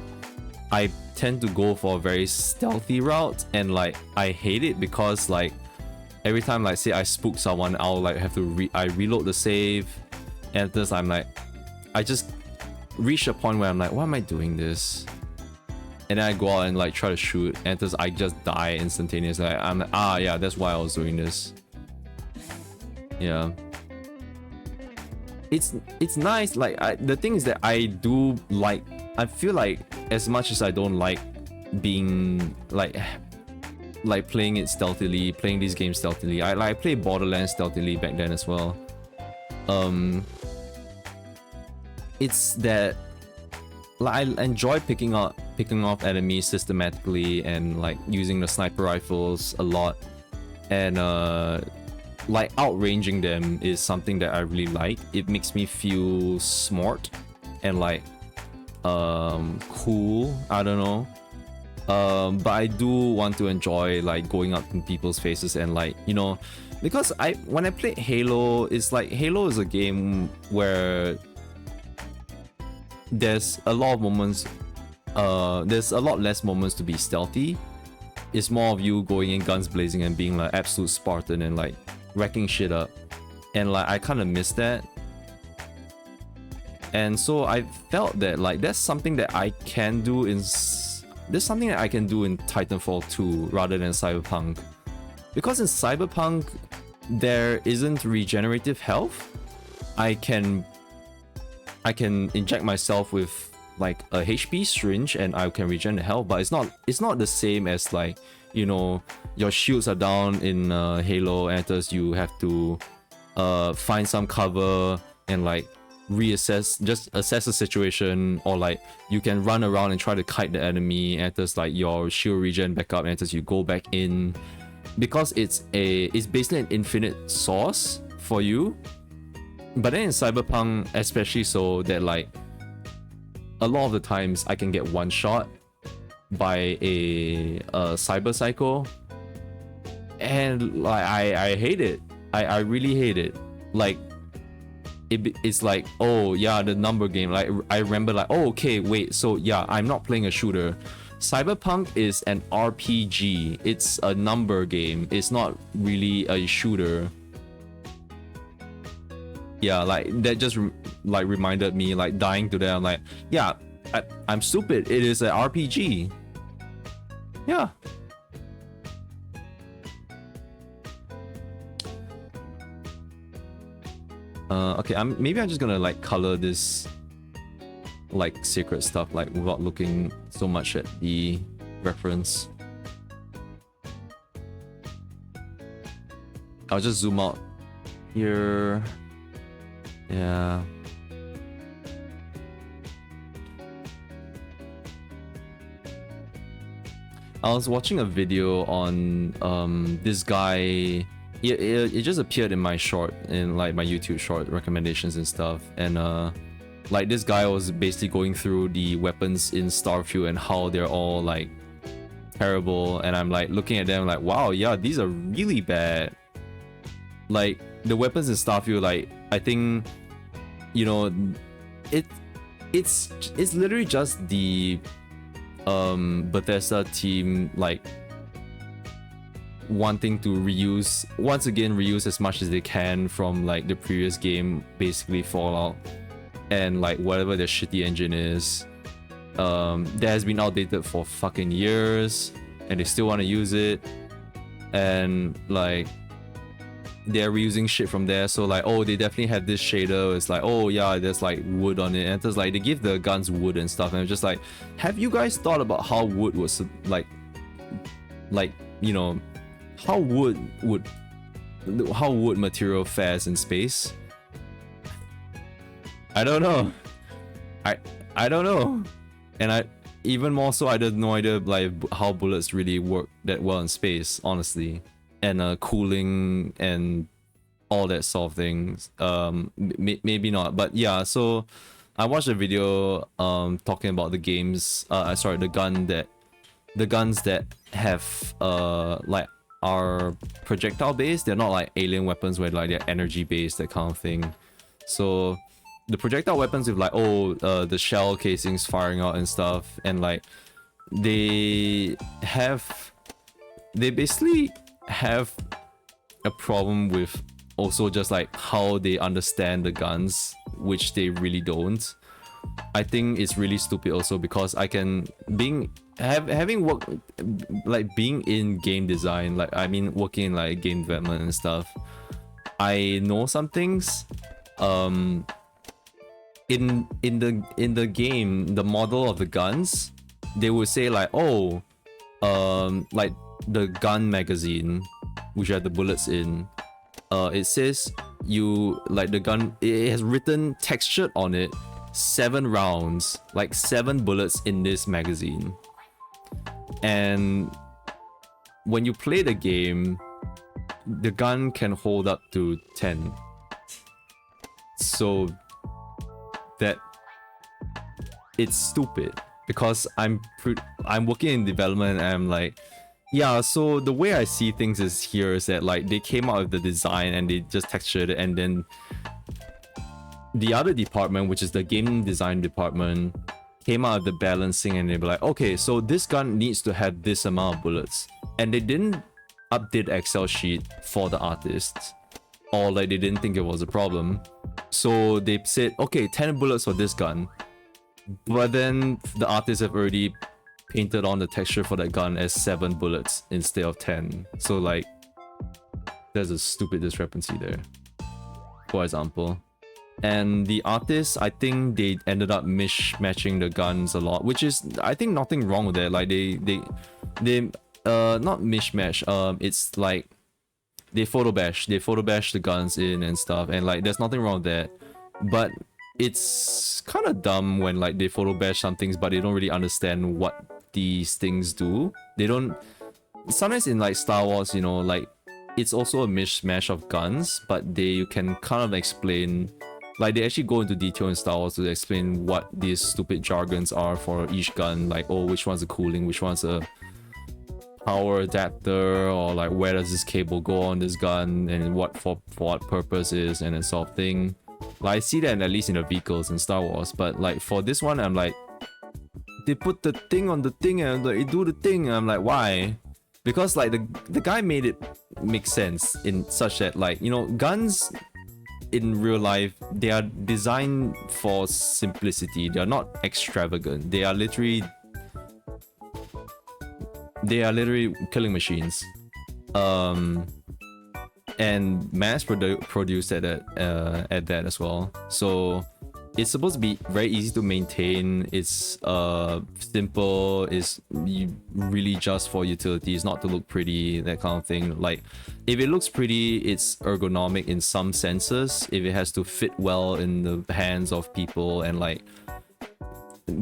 I tend to go for a very stealthy route, and like I hate it because like every time like say I spook someone, I'll like have to reload the save, and thus I'm like, I just reach a point where I'm like, why am I doing this? And then I go out and like try to shoot, and thus I just die instantaneously. I'm like, yeah, that's why I was doing this. Yeah. It's nice. Like the thing is that I do like. I feel like as much as I don't like being like playing it stealthily, playing these games stealthily. I played Borderlands stealthily back then as well. It's that like I enjoy picking off enemies systematically and like using the sniper rifles a lot, and like outranging them is something that I really like. It makes me feel smart and like cool. I don't know. But I do want to enjoy like going up in people's faces and like, you know, because when I play Halo, it's like Halo is a game where there's a lot of moments, there's a lot less moments to be stealthy. It's more of you going in guns blazing and being like absolute Spartan and like wrecking shit up. And like I kind of miss that. And so I felt that like that's something that I can do in there's something that I can do in Titanfall 2 rather than Cyberpunk. Because in Cyberpunk there isn't regenerative health. I can inject myself with like a HP syringe and I can regen the health, but it's not the same as like, you know, your shields are down in Halo and thus you have to find some cover and like just assess the situation, or like you can run around and try to kite the enemy and thus like your shield regen back up and thus you go back in, because it's basically an infinite source for you. But then in Cyberpunk especially, so that like a lot of the times I can get one shot by a cyber psycho, and like I hate it. I really hate it. Like it's like, oh yeah, the number game. Like I remember like, oh okay, wait, so yeah, I'm not playing a shooter. Cyberpunk is an RPG. It's a number game. It's not really a shooter. Yeah, like that just like reminded me, like dying to that. I'm like, yeah, I'm stupid. It is an RPG. Yeah. Okay, maybe I'm just gonna like color this like secret stuff like without looking so much at the reference. I'll just zoom out here. Yeah. I was watching a video on this guy. It just appeared in my short, in like my YouTube short recommendations and stuff, and like this guy was basically going through the weapons in Starfield and how they're all like terrible, and I'm like looking at them like, wow, yeah, these are really bad. Like the weapons in Starfield, like I think, you know, it's literally just the Bethesda team like wanting to reuse as much as they can from like the previous game, basically Fallout, and like whatever their shitty engine is that has been outdated for fucking years, and they still want to use it, and like they're reusing shit from there. So like, oh, they definitely have this shader, it's like, oh yeah, there's like wood on it, and it's like they give the guns wood and stuff, and it's just like, have you guys thought about how wood was like you know, how wood material fares in space? I don't know. I don't know. And I even more so, I had no idea like how bullets really work that well in space, honestly, and cooling and all that sort of things. Maybe not, but yeah. So I watched a video talking about the games. Sorry, the guns that have like are projectile based. They're not like alien weapons where like they're energy based, that kind of thing. So the projectile weapons with like, oh, the shell casings firing out and stuff, and like they basically have a problem with also just like how they understand the guns, which they really don't. I think it's really stupid also, because I can having worked like being in game design, like I mean working in like game development and stuff, I know some things. In the game, the model of the guns, they would say like, oh, like the gun magazine, which have the bullets in, it says you like the gun, it has written textured on it 7 rounds, like 7 bullets in this magazine. And when you play the game, the gun can hold up to 10. So that it's stupid because I'm working in development and I'm like, yeah, so the way I see things is here is that like they came out with the design and they just textured it, and then the other department, which is the game design department, came out of the balancing and they were like, okay, so this gun needs to have this amount of bullets, and they didn't update the Excel sheet for the artists, or like they didn't think it was a problem, so they said, okay, 10 bullets for this gun, but then the artists have already painted on the texture for that gun as 7 bullets instead of 10. So like there's a stupid discrepancy there, for example. And the artists, I think they ended up mismatching the guns a lot, which is, I think, nothing wrong with that. Like they not mishmash, it's like they photo bash the guns in and stuff, and like there's nothing wrong with that. But it's kind of dumb when like they photo bash some things but they don't really understand what these things do. They don't, sometimes in like Star Wars, you know, like it's also a mishmash of guns, but they can kind of explain, like they actually go into detail in Star Wars to explain what these stupid jargons are for each gun, like, oh, which one's a cooling, which one's a power adapter, or like where does this cable go on this gun and what for what purpose is, and that sort of thing. Like I see that at least in the vehicles in Star Wars, but like for this one I'm like, they put the thing on the thing and like, it do the thing, and I'm like, why? Because like the guy made it make sense in such that, like, you know, guns in real life, they are designed for simplicity. They are not extravagant. They are literally killing machines, and mass produced at that as well. So it's supposed to be very easy to maintain. It's simple. It's really just for utilities, not to look pretty, that kind of thing. Like if it looks pretty, it's ergonomic in some senses. If it has to fit well in the hands of people and like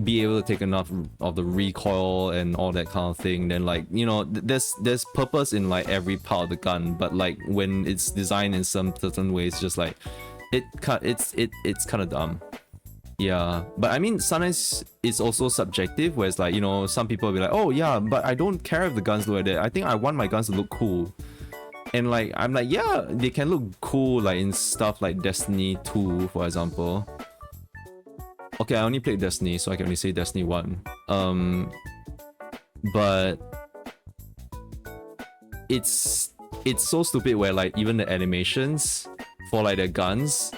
be able to take enough of the recoil and all that kind of thing, then like, you know, there's purpose in like every part of the gun. But like when it's designed in some certain ways, just like it's kind of dumb. Yeah, but I mean, sometimes it's also subjective, where it's like, you know, some people will be like, oh yeah, but I don't care if the guns look like that. I think I want my guns to look cool. And like, I'm like, yeah, they can look cool like in stuff like Destiny 2, for example. Okay, I only played Destiny, so I can only say Destiny 1. But it's so stupid where like even the animations for like the guns,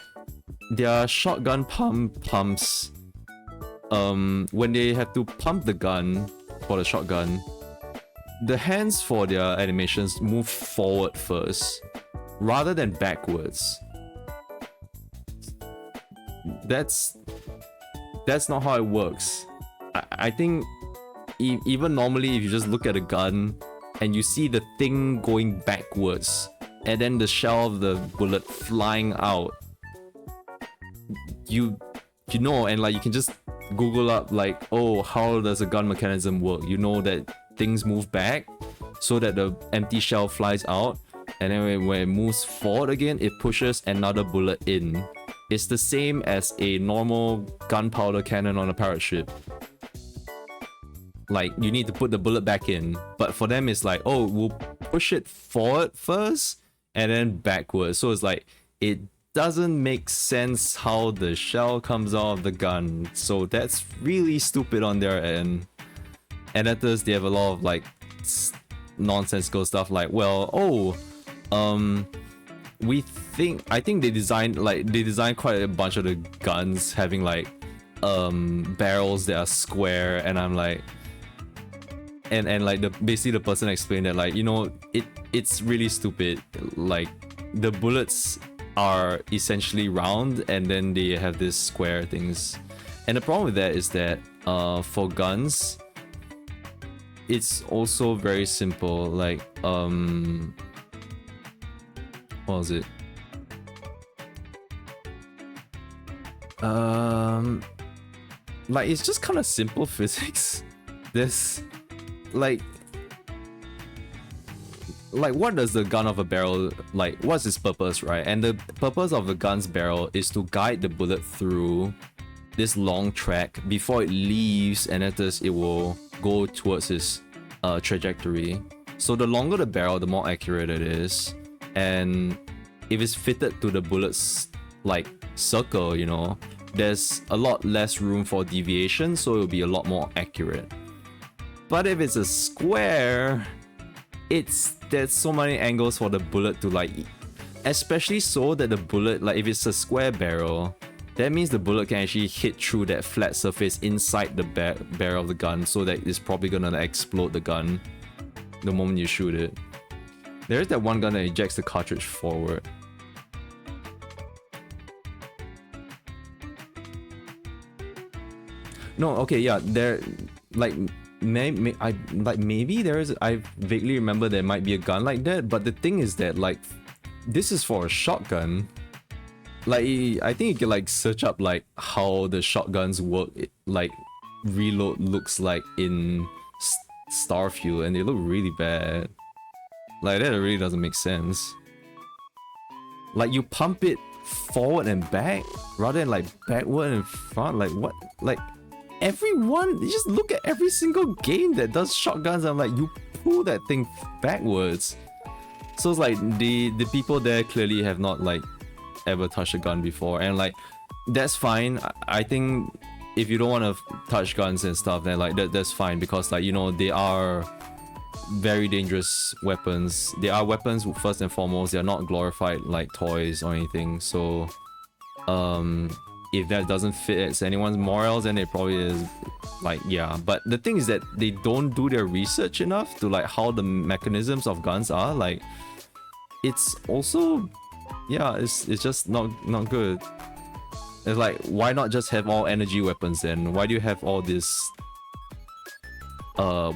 their shotgun pumps, when they have to pump the gun for the shotgun, the hands for their animations move forward first rather than backwards. That's not how it works. I think even normally, if you just look at a gun and you see the thing going backwards and then the shell of the bullet flying out, you know, and like you can just Google up like, oh, how does a gun mechanism work? You know that things move back so that the empty shell flies out, and then when it moves forward again, it pushes another bullet in. It's the same as a normal gunpowder cannon on a pirate ship. Like, you need to put the bullet back in, but for them it's like, oh, we'll push it forward first and then backwards. So it's like, it doesn't make sense how the shell comes out of the gun. So that's really stupid on their end. Editors, they have a lot of like nonsensical stuff like, well, oh, I think they designed quite a bunch of the guns having like barrels that are square, and I'm like, and like basically the person explained that, like, you know, it's really stupid. Like the bullets are essentially round and then they have this square things, and the problem with that is that for guns it's also very simple. Like what was it? Like it's just kind of simple physics. There's like like what does the gun of a barrel, like what's its purpose, right? And the purpose of the gun's barrel is to guide the bullet through this long track before it leaves, and after this it will go towards its trajectory. So the longer the barrel, the more accurate it is, and if it's fitted to the bullet's like circle, you know, there's a lot less room for deviation, so it'll be a lot more accurate. But if it's a square, there's so many angles for the bullet to like, especially so that the bullet, like if it's a square barrel, that means the bullet can actually hit through that flat surface inside the barrel of the gun, so that it's probably gonna like, explode the gun the moment you shoot it. There is that one gun that ejects the cartridge forward. No, okay, yeah, there, like, maybe there is. I vaguely remember there might be a gun like that, but the thing is that like, this is for a shotgun. Like, I think you can like search up like how the shotguns work, like reload looks like in Starfield, and they look really bad. Like that really doesn't make sense. Like you pump it forward and back rather than like backward and front. Like what? Like everyone, you just look at every single game that does shotguns. I'm like, you pull that thing backwards. So it's like the people there clearly have not like ever touched a gun before, and like that's fine. I think if you don't want to touch guns and stuff, then like that's fine, because like, you know, they are very dangerous weapons. They are weapons first and foremost. They're not glorified like toys or anything. So if that doesn't fit anyone's morals, then it probably is like, yeah. But the thing is that they don't do their research enough to like how the mechanisms of guns are. Like it's also, yeah, it's just not good. It's like, why not just have all energy weapons then? Why do you have all these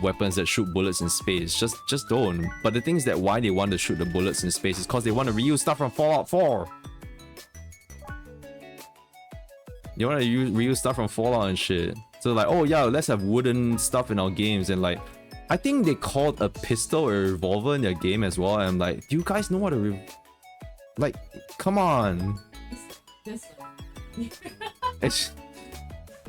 weapons that shoot bullets in space? Just don't. But the thing is that why they want to shoot the bullets in space is because they want to reuse stuff from Fallout 4. They want to reuse stuff from Fallout and shit. So like, oh yeah, let's have wooden stuff in our games. And like, I think they called a pistol a revolver in their game as well. And I'm like, do you guys know what a like, come on.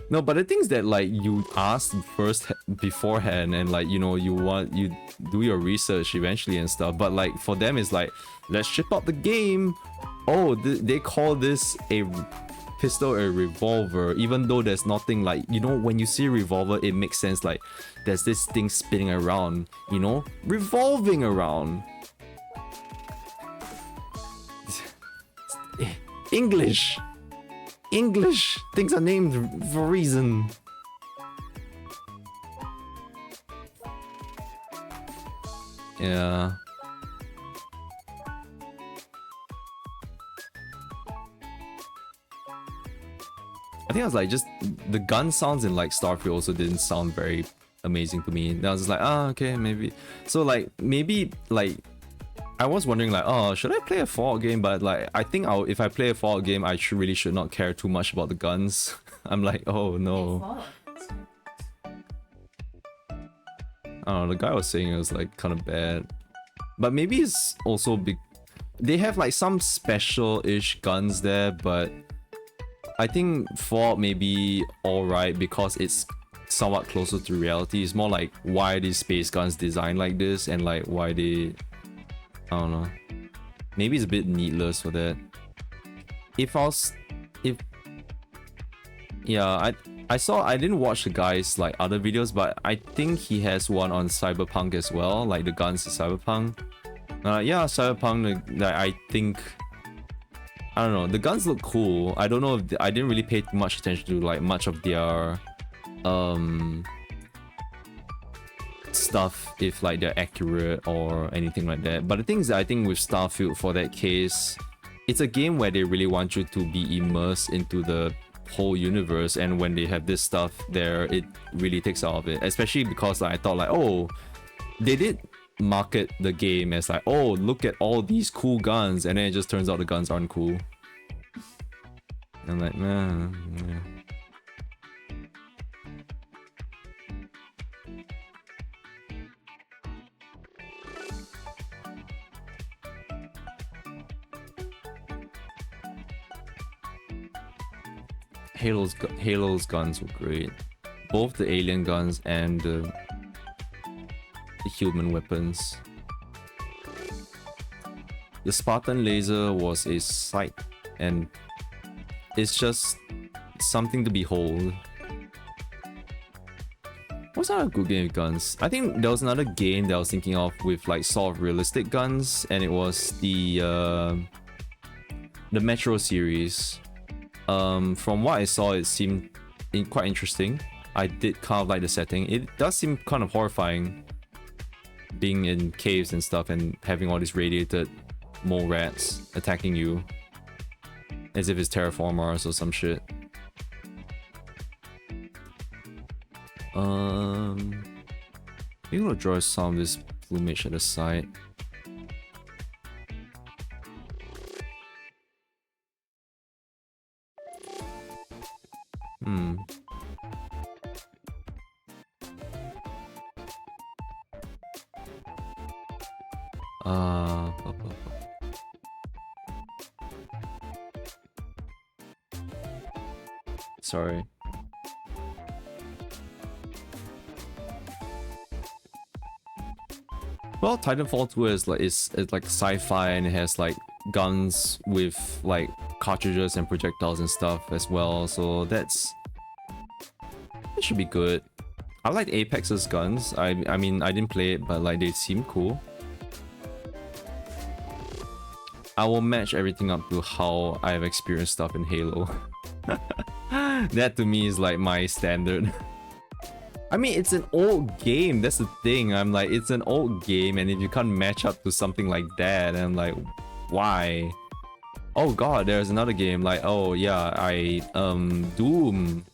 No, but the things that like you ask first beforehand, and like, you know, you do your research eventually and stuff. But like for them, it's like, let's ship out the game. Oh, they call this a pistol a revolver, even though there's nothing like, you know, when you see a revolver, it makes sense. Like there's this thing spinning around, you know, revolving around. English things are named for a reason. Yeah. I think I was like, just the gun sounds in like Starfield also didn't sound very amazing to me. And I was just like, ah, okay, maybe. So like, maybe like, I was wondering like, oh, should I play a Fallout game? But like, I think if I play a Fallout game, I really should not care too much about the guns. I'm like, oh no. I don't know, the guy was saying it was like kind of bad. But maybe it's also they have like some special-ish guns there, but I think Fallout may be alright because it's somewhat closer to reality. It's more like, why are these space guns designed like this, and like why they, I don't know. Maybe it's a bit needless for that. Yeah, I didn't watch the guy's like other videos, but I think he has one on Cyberpunk as well, like the guns of Cyberpunk. Yeah, Cyberpunk, I think, I don't know, the guns look cool. I don't know if I didn't really pay much attention to like much of their stuff, if like they're accurate or anything like that. But the thing is that I think with Starfield, for that case, it's a game where they really want you to be immersed into the whole universe, and when they have this stuff there, it really takes out of it. Especially because like, I thought like, oh, they did market the game as like, oh, look at all these cool guns, and then it just turns out the guns aren't cool. I'm like, man, yeah. Halo's guns were great. Both the alien guns and the human weapons. The Spartan laser was a sight, and it's just something to behold. What's another good game with guns? I think there was another game that I was thinking of with like sort of realistic guns, and it was the Metro series. From what I saw, it seemed quite interesting. I did kind of like the setting. It does seem kind of horrifying, being in caves and stuff and having all these radiated mole rats attacking you as if it's terraformers or some shit. Maybe we'll draw some of this plumage at the side. Sorry. Well, Titanfall 2 is like it's like sci-fi, and it has like guns with like cartridges and projectiles and stuff as well. So it should be good. I like Apex's guns. I mean I didn't play it, but like they seem cool. I will match everything up to how I've experienced stuff in Halo. That to me is like my standard. I mean, it's an old game, that's the thing. I'm like, it's an old game, and if you can't match up to something like that, I'm like, why? Oh god, there's another game, like, oh yeah, Doom.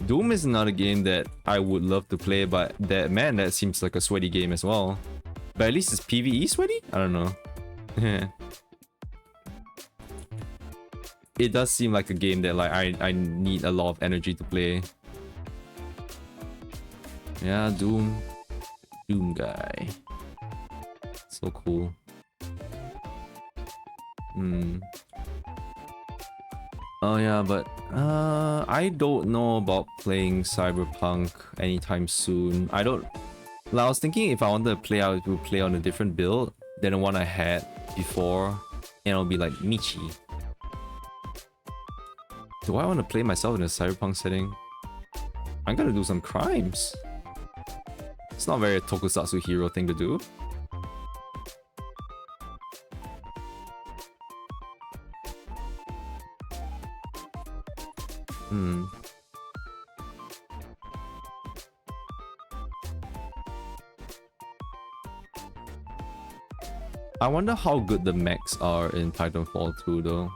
Doom is another game that I would love to play, but that seems like a sweaty game as well. But at least it's PvE sweaty? I don't know. It does seem like a game that like I need a lot of energy to play. Yeah, Doom guy. So cool. Oh yeah, but I don't know about playing Cyberpunk anytime soon. I was thinking if I wanted to play, I would play on a different build than the one I had before, and I'll be like Michi. Do I want to play myself in a Cyberpunk setting? I'm gonna do some crimes. It's not very a tokusatsu hero thing to do. I wonder how good the mechs are in Titanfall 2 though.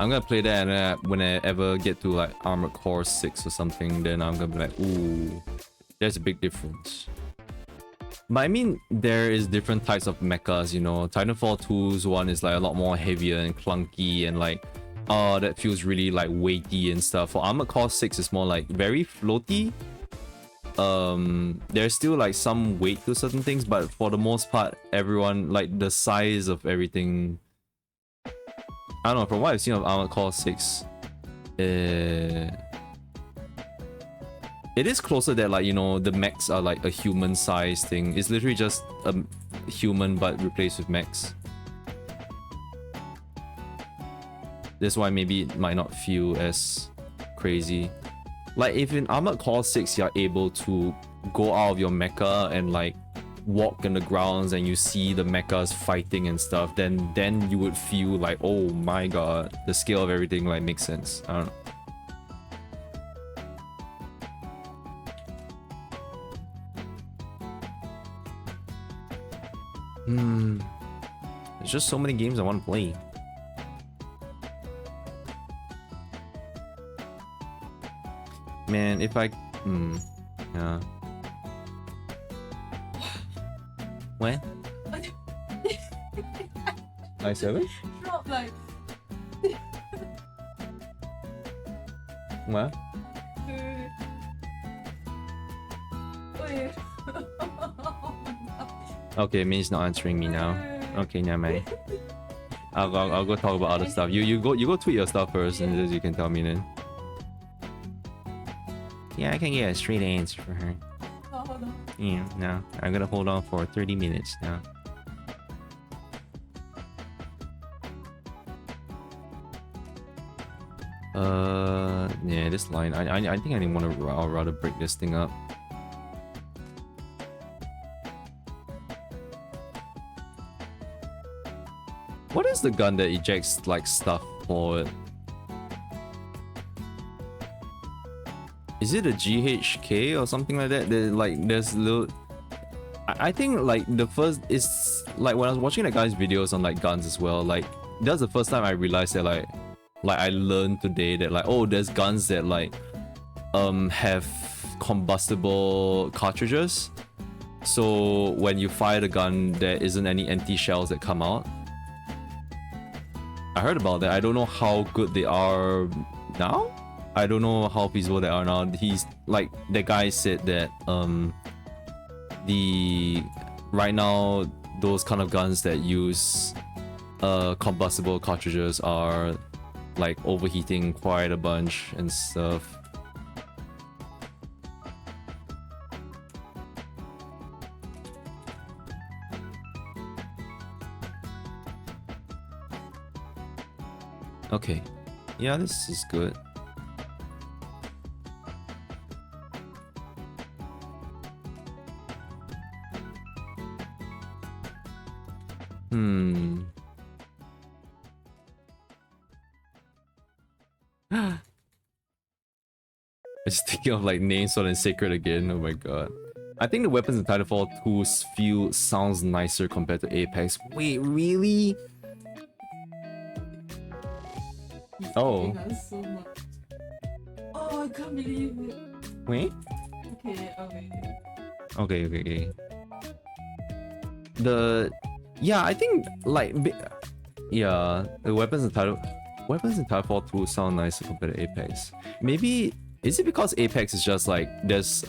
I'm gonna play that, and when I ever get to like Armored Core 6 or something, then I'm gonna be like, ooh, there's a big difference. But I mean, there is different types of mechas, you know. Titanfall 2's one is like a lot more heavier and clunky, and like, oh, that feels really like weighty and stuff. For Armored Core 6, it's more like very floaty. There's still like some weight to certain things, but for the most part, everyone, like the size of everything, I don't know, from what I've seen of Armored Core 6, it is closer that, like, you know, the mechs are like a human size thing. It's literally just a human but replaced with mechs. That's why maybe it might not feel as crazy. Like, if in Armored Core 6 you're able to go out of your mecha and like walk in the grounds and you see the mechas fighting and stuff, then you would feel like, oh my god, the scale of everything like makes sense. I don't know. There's just so many games I want to play. Man, if I yeah. When? Like 7? Drop like. What? Okay, Min's not answering me now. Okay, never mind. I'll go talk about other stuff. You go tweet your stuff first, and then you can tell me then. Yeah, I can get a straight answer for her. Oh, hold on. Yeah, no, I'm gonna hold on for 30 minutes now. Yeah, this line. I think I didn't want to. I'll rather break this thing up. What is the gun that ejects like stuff forward? Is it a GHK or something like that? There's little. I think like the first is like when I was watching that guy's videos on like guns as well. Like that's the first time I realized that like I learned today that like, oh, there's guns that like have combustible cartridges. So when you fire the gun, there isn't any empty shells that come out. I heard about that. I don't know how good they are now. I don't know how feasible they are now. He's like, the guy said that right now those kind of guns that use combustible cartridges are like overheating quite a bunch and stuff. Okay, yeah, this is good. I just thinking of like names on and seikret again. Oh my god. I think the weapons in Titanfall 2 sounds nicer compared to Apex. Wait, really? Oh. So much. Oh, I can't believe it. Wait. Okay, Okay. I think like the weapons in Titanfall 2 sound nicer compared to Apex. Maybe is it because Apex is just like there's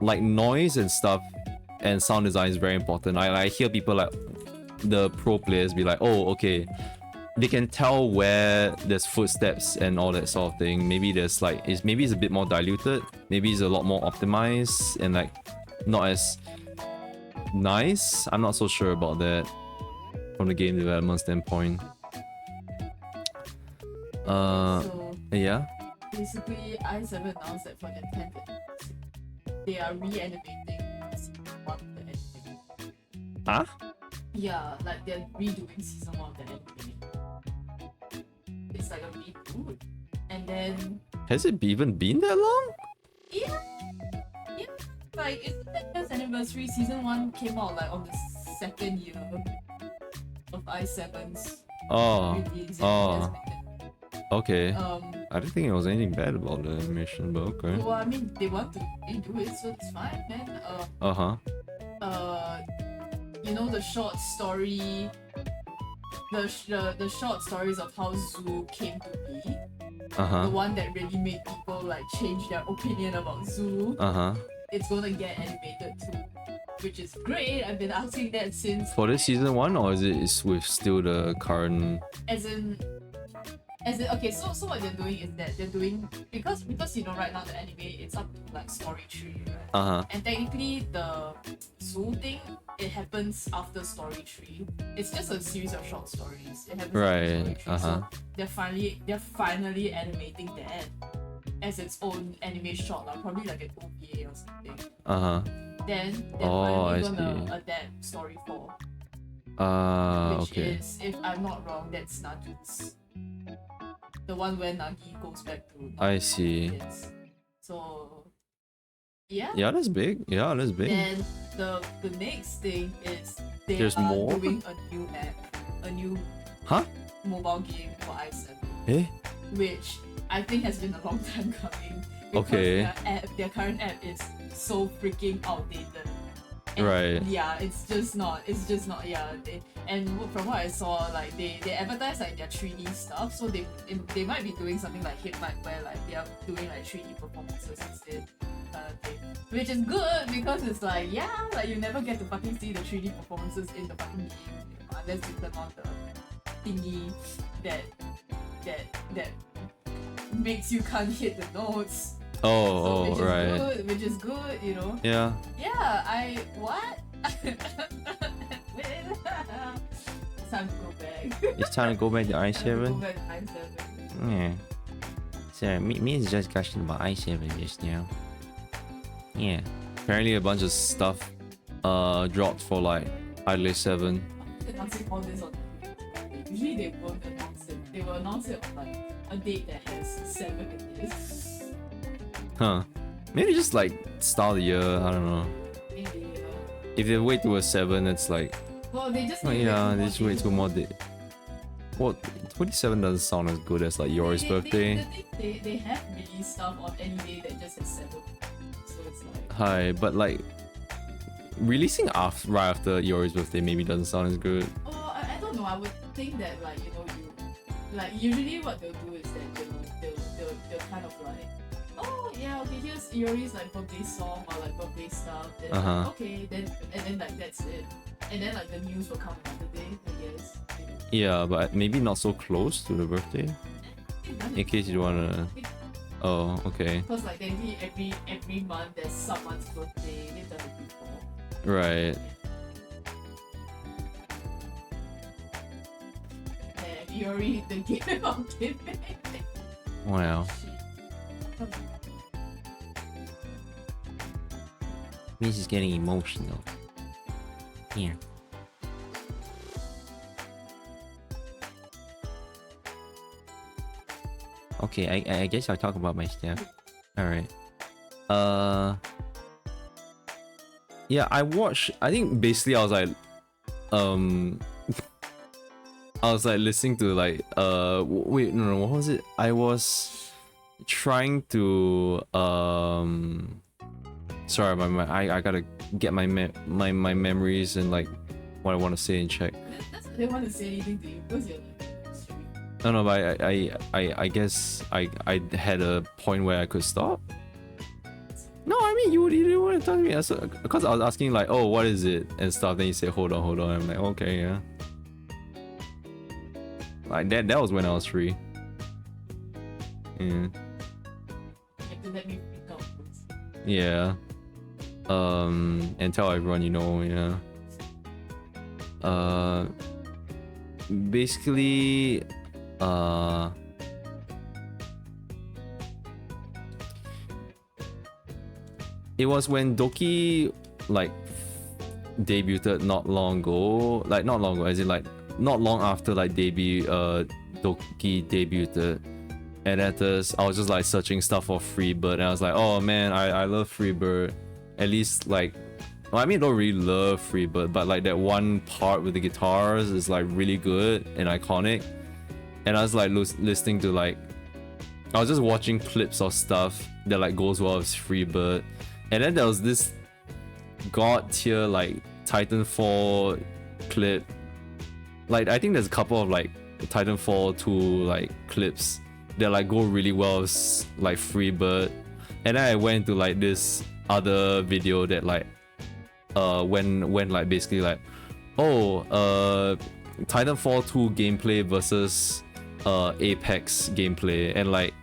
like noise and stuff, and sound design is very important. I hear people like the pro players be like, oh, okay, they can tell where there's footsteps and all that sort of thing. Maybe there's like maybe it's a bit more diluted. Maybe it's a lot more optimized and like not as nice. I'm not so sure about that from the game development standpoint. Yeah. Basically, i7 announced that for their 10th anniversary, they are re-animating season 1 of the anime. Huh? Yeah, like they're redoing season 1 of the anime. It's like a reboot. And then... Has it even been that long? Yeah. Like, it's the 10th anniversary. Season 1 came out like on the 2nd year of i7's release. Okay. I didn't think it was anything bad about the animation, but okay. Well, I mean, they want to redo it, so it's fine, man. You know the short story, the short stories of how Zoo came to be. The one that really made people like change their opinion about Zoo. It's gonna get animated too, which is great. I've been asking that since. For this season 1, or is it with still the current? As in, okay, so what they're doing is that they're doing because you know right now the anime it's up to like story 3, right? And technically the Zoo thing, it happens after story 3. It's just a series of short stories. It happens after story 3. So they're finally animating that as its own anime short, like probably like an OVA or something. Then they're finally gonna adapt story 4. Which is, if I'm not wrong, that's Nagi's. The one where Nagi goes back to I see. Kids. So yeah. Yeah, that's big. Then the next thing is they're doing a new app. A new mobile game for i7. Which I think has been a long time coming. Because their current app is so freaking outdated. And yeah, it's just not, yeah. And from what I saw, like they advertise like their 3D stuff, so they might be doing something like Hitman where like they are doing like 3D performances instead, which is good because it's like, yeah, like you never get to fucking see the 3D performances in the fucking game unless you turn on thingy that makes you can't hit the notes. Which is good, you know. Yeah. Yeah, what? It's time to go back. It's time to go back to i7? Go back to i7. Yeah. So, me is just gushing about i7 just now. Yeah. Apparently a bunch of stuff dropped for like idle 7. Announcing all this on usually they won't announce it. They will announce it on like a date that has 7 in this. Huh. Maybe just like start of the year, I don't know. Maybe, if they wait to a 7, it's like... Well, they just they just wait 2 more days. Well, 27 doesn't sound as good as like Yori's birthday. They have released stuff on any day that just has 7. So it's like... Hi, but like... Releasing right after Yori's birthday maybe doesn't sound as good. Oh, I don't know. I would think that like, you know, usually what they'll do is that they'll kind of like, oh yeah, okay, here's Yori's like birthday song or like birthday stuff. Then like, okay, then and then like that's it. And then like the news will come another day, I guess. Yeah, but maybe not so close to the birthday. In case you wanna... Oh, okay. Because like every month there's someone's birthday. They've done it before. Right. And Yori, the game of game. Wow. This is getting emotional. Here. Okay, I guess I'll talk about my stuff. Alright. Yeah, I think basically I was like I was like listening to like wait, no, what was it? I was trying to sorry, I gotta get my memories and like what I want to say in check. I didn't want to say anything to you because you're No, but I guess I had a point where I could stop. No, I mean you didn't want to tell me because I was asking like, oh, what is it and stuff. Then you say, hold on. I'm like, okay, yeah. Like that was when I was free. Yeah. You have to let me freak out first. Yeah. And tell everyone you know, yeah. Basically, it was when Doki like debuted not long ago, as in like not long after like Doki debuted, and at this I was just like searching stuff for Freebird, and I was like, oh man, I love Freebird. At least like, well, I mean, I don't really love Freebird, but like that one part with the guitars is like really good and iconic. And I was like listening to like, I was just watching clips of stuff that like goes well with Freebird. And then there was this god tier like Titanfall clip. Like I think there's a couple of like Titanfall 2 like clips that like go really well with like Freebird. And then I went to like this other video that like when like basically like, oh, Titanfall 2 gameplay versus Apex gameplay, and like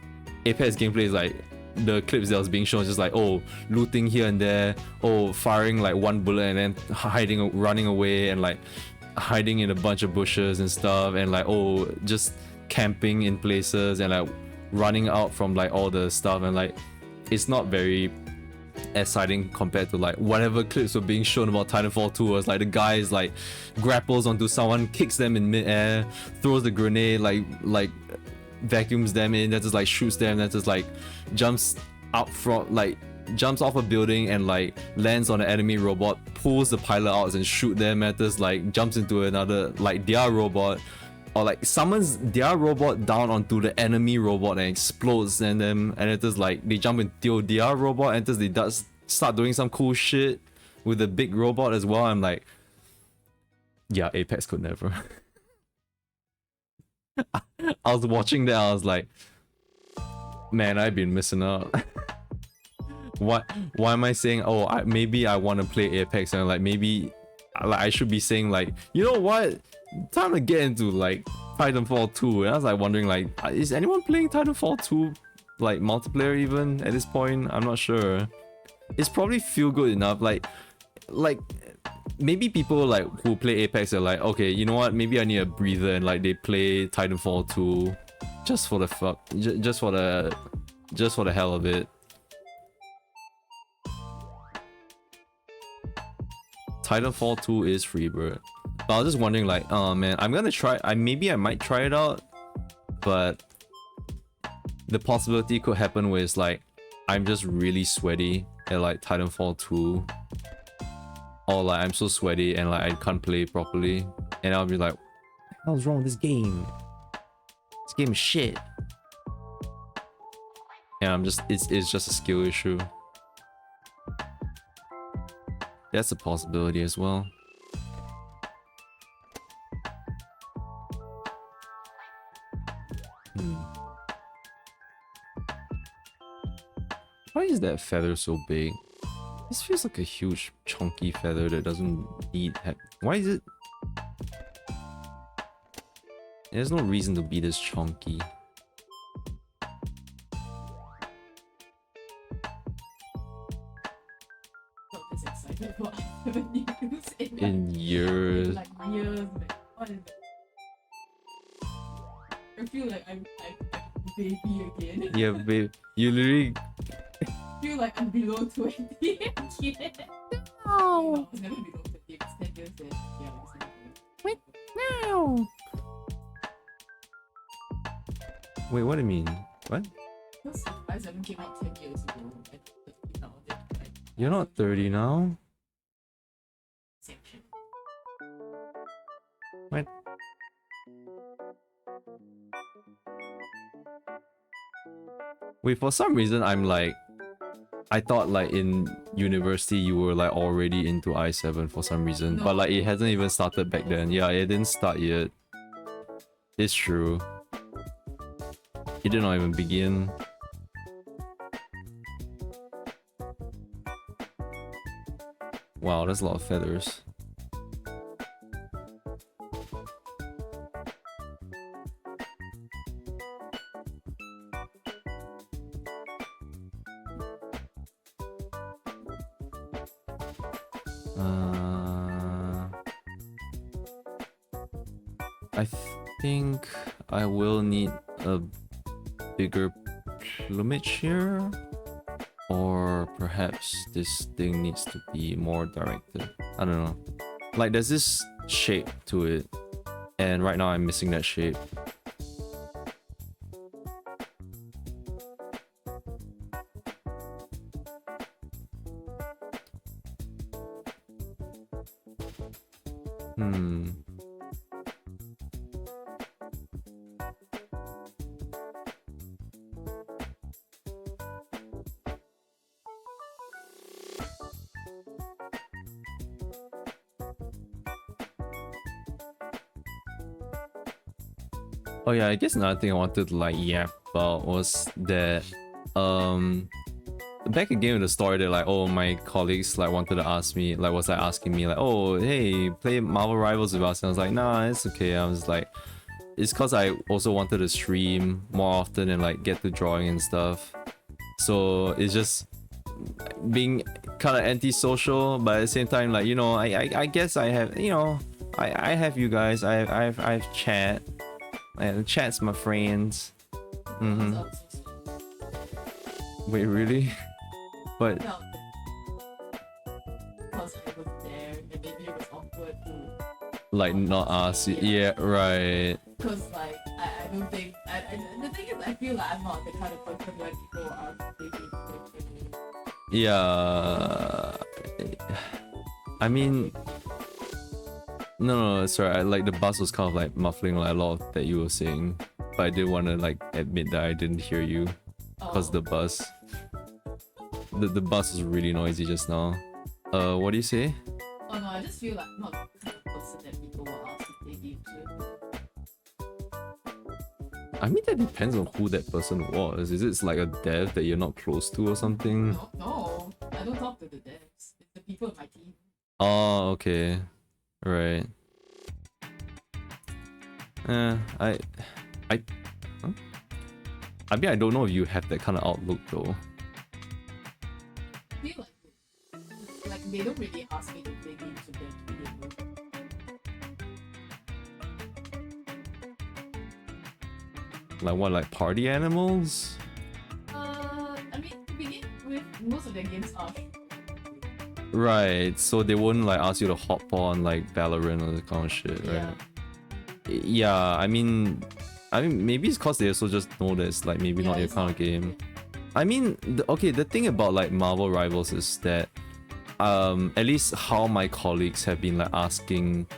Apex gameplay is like the clips that was being shown is just like, oh, looting here and there, oh, firing like one bullet and then running away and like hiding in a bunch of bushes and stuff, and like, oh, just camping in places and like running out from like all the stuff, and like it's not very exciting compared to like whatever clips were being shown about Titanfall 2. Was like the guy is like grapples onto someone, kicks them in midair, throws the grenade, like vacuums them in, that just like shoots them, that just like jumps out front, like jumps off a building and like lands on an enemy robot, pulls the pilot out and shoot them, and just like jumps into another like their robot, or like summons their robot down onto the enemy robot and explodes and them, and it just like they jump into their robot and just they start doing some cool shit with the big robot as well. I'm like, yeah, Apex could never. I was watching that, I was like, man, I've been missing out. Why am I saying, oh, maybe I want to play Apex, and like maybe like I should be saying like, you know what, time to get into like Titanfall 2, and I was like wondering like, is anyone playing Titanfall 2 like multiplayer even at this point? I'm not sure. It's probably feel good enough. Like maybe people like who play Apex are like, okay, you know what? Maybe I need a breather, and like they play Titanfall 2 just for the fuck, just for the hell of it. Titanfall 2 is free, bro. But I was just wondering, like, oh man, I'm gonna try. Maybe I might try it out, but the possibility could happen where it's like I'm just really sweaty at like Titanfall 2, or like I'm so sweaty and like I can't play properly, and I'll be like, what the hell's wrong with this game? This game is shit. And I'm just, it's just a skill issue. That's a possibility as well. Why is that feather so big? This feels like a huge chunky feather that doesn't need... Why is it... There's no reason to be this chunky. In years. Like years, man. What is it? I feel like I'm baby again. Yeah, babe. You literally... I feel like I'm below 20 again. No! I was never below 20. It's 10 years then. Yeah, I was never below. Wait, no! Wait, what do you mean? What? Because I7 came out 10 years ago. You're not 30 now? Same shit. What? Wait, for some reason I'm like... I thought like in university you were like already into i7 for some reason. No. But like it hasn't even started back then. Yeah, it didn't start yet. It's true. It did not even begin. Wow, that's a lot of feathers. I think I will need a bigger plumage here, or perhaps this thing needs to be more directed. I don't know. Like there's this shape to it, and right now I'm missing that shape. Oh yeah, I guess another thing I wanted to like yap about was that back again with the story that like, oh, my colleagues like wanted to ask me, like was like asking me like, oh hey, play Marvel Rivals with us, and I was like, nah, it's okay. I was like, it's cause I also wanted to stream more often and like get to drawing and stuff, so it's just being kind of antisocial, but at the same time, like, you know, I guess I have, you know, I have you guys, I have chat. Chat's my friends. Wait, really? But because I was there, and maybe it was awkward to like not ask you. Yeah, right. Because like I don't think the thing is I feel like I'm not the kind of person where people are thinking. Yeah. I mean, no, sorry. Like the bus was kind of like muffling like a lot of that you were saying, but I did want to like admit that I didn't hear you because the bus was really noisy just now. What do you say? Oh no, I just feel like I'm not the kind of person that people will ask to play games with. I mean, that depends on who that person was. Is it like a dev that you're not close to or something? No, I don't talk to the devs. It's the people in my team. Oh, okay. Right. I, huh? I mean, I don't know if you have that kind of outlook though. I feel like they don't really ask me to play games with them to begin with. Like what, like party animals? I mean, to begin with, most of their games are. Right, so they wouldn't like ask you to hop on like Valorant or that kind of shit, right? Yeah, I mean maybe it's cause they also just know that it's like maybe not your kind of game. I mean, the thing about like Marvel Rivals is that at least how my colleagues have been like asking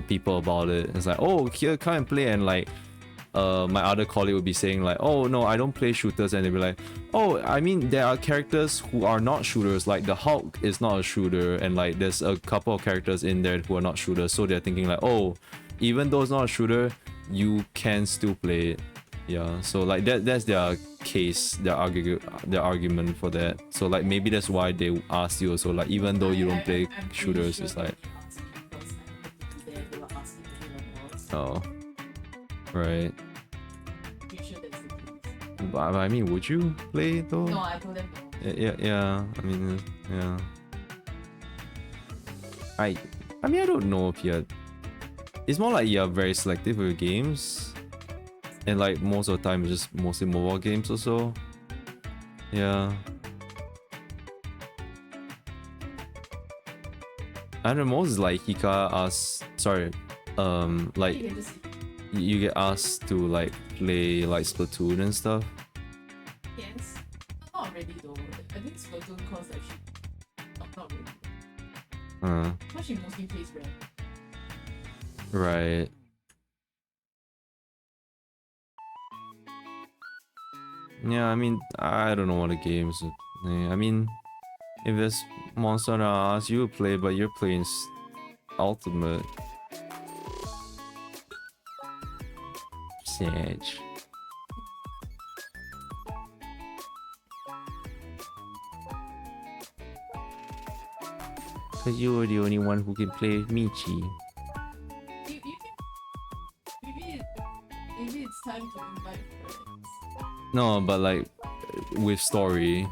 people about it. It's like, oh, here, come and play, and like my other colleague would be saying like, oh no, I don't play shooters, and they'd be like, oh, I mean, there are characters who are not shooters, like the Hulk is not a shooter, and like there's a couple of characters in there who are not shooters, so they're thinking like, oh, even though it's not a shooter, you can still play it. Yeah, so like that's their case, their argument for that. So like maybe that's why they asked you also, like even though you don't play shooters, sure it's like, oh, right. But I mean, would you play though? No, I told them no. Yeah. I mean, yeah. I mean, I don't know if you're. It's more like you're very selective with your games, and like most of the time it's just mostly mobile games also. Yeah. I don't know, most is like Hika asks, sorry, like you get asked to like play like Splatoon and stuff. Yes, not really though. I think Splatoon cause actually not really. But she mostly plays Red. Right. Yeah, I mean, I don't know what the games. I mean, if there's Monster Hunter asks you to play, but you're playing Ultimate. Sage. Cause you're the only one who can play Michi. Maybe it's time to invite friends. No, but like with story.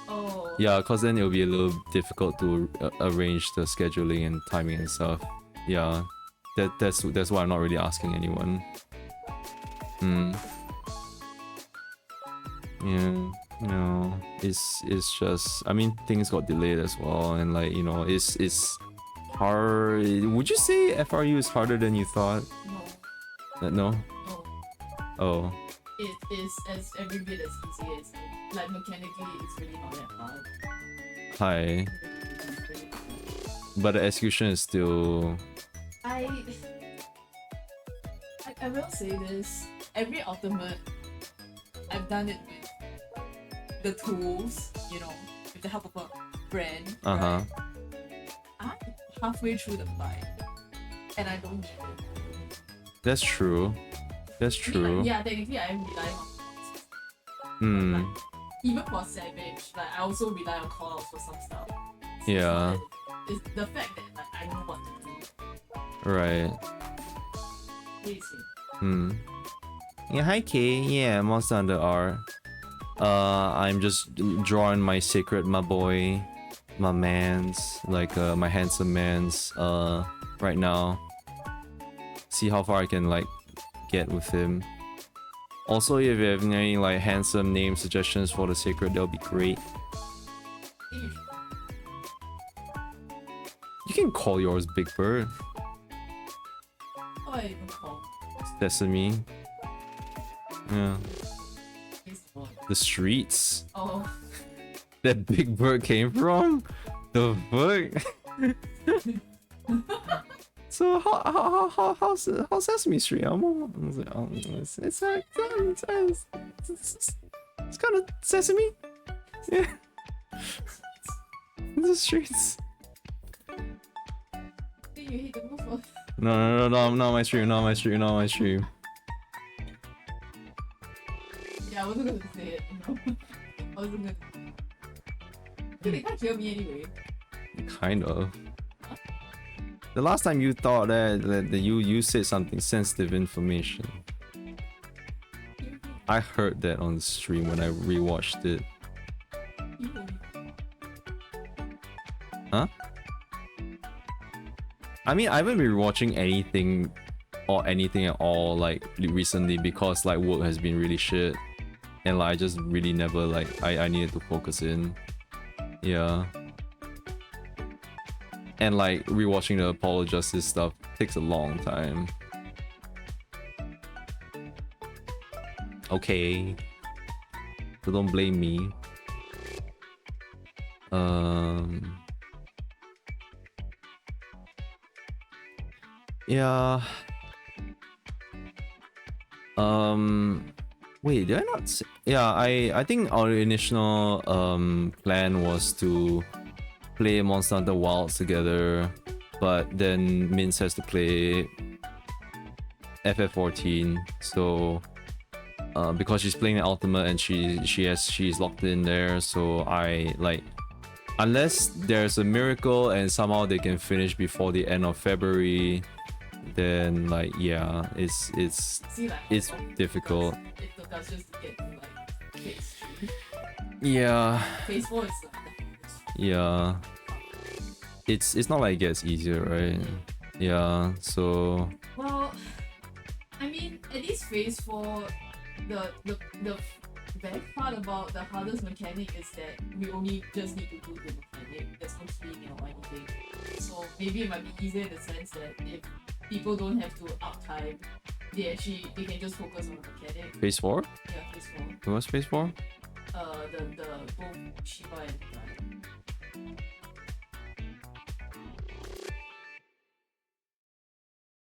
Oh. Yeah, cause then it'll be a little difficult to arrange the scheduling and timing and stuff. Yeah, that's why I'm not really asking anyone. Yeah, no, it's just, I mean, things got delayed as well, and like, you know, it's hard. Would you say FRU is harder than you thought? No. No? No. Oh. It is as every bit as easy as like mechanically it's really not that hard. Hi. But the execution is still. I will say this. Every ultimate I've done it with the tools, you know, with the help of a friend. Right? I'm halfway through the fight. And I don't need it. That's true. That's true. I mean, like, yeah, technically I am relying on like, even for Savage, like I also rely on callouts for some stuff. So yeah. It's the fact that like I know what to do. Right. Yeah, hi Kay. Yeah, Monster Hunter R. I'm just drawing my seikret, my boy, my mans, like my handsome mans, right now. See how far I can like get with him. Also, if you have any like handsome name suggestions for the seikret, that'll be great. You can call yours Big Bird. Oh, I even call Sesame. Yeah. The streets. Oh. That Big Bird came from? The fuck? So how's Sesame Street? It's kind of Sesame. Yeah. The streets. You hate the move. No, not my stream, not my stream. Yeah, I wasn't gonna say it, you know. I wasn't gonna. They can't hear me anyway. Kind of. Huh? The last time you thought that you said something sensitive information. I heard that on the stream when I rewatched it. Huh? I mean, I haven't been rewatching anything at all like recently because like work has been really shit, and like I just really never like I needed to focus in. Yeah. And like rewatching the Apollo Justice stuff takes a long time. Okay. So don't blame me. Yeah. Wait, did I not say? Yeah, I think our initial plan was to play Monster Hunter Wilds together, but then Mince has to play FF14, so because she's playing the Ultimate and she's locked in there, so I like, unless there's a miracle and somehow they can finish before the end of February, then like yeah, it's difficult. It took us just to get to like phase 3. Yeah. Phase 4 is yeah. It's not like it gets easier, right? Yeah, so well, I mean, at least phase 4, the bad part about the hardest mechanic is that we only just need to do the mechanic. There's no streaming or anything. So maybe it might be easier in the sense that if people don't have to uptime, they can just focus on the mechanic. Phase 4? Yeah, phase 4. What's phase 4? The both Shiba and Guy.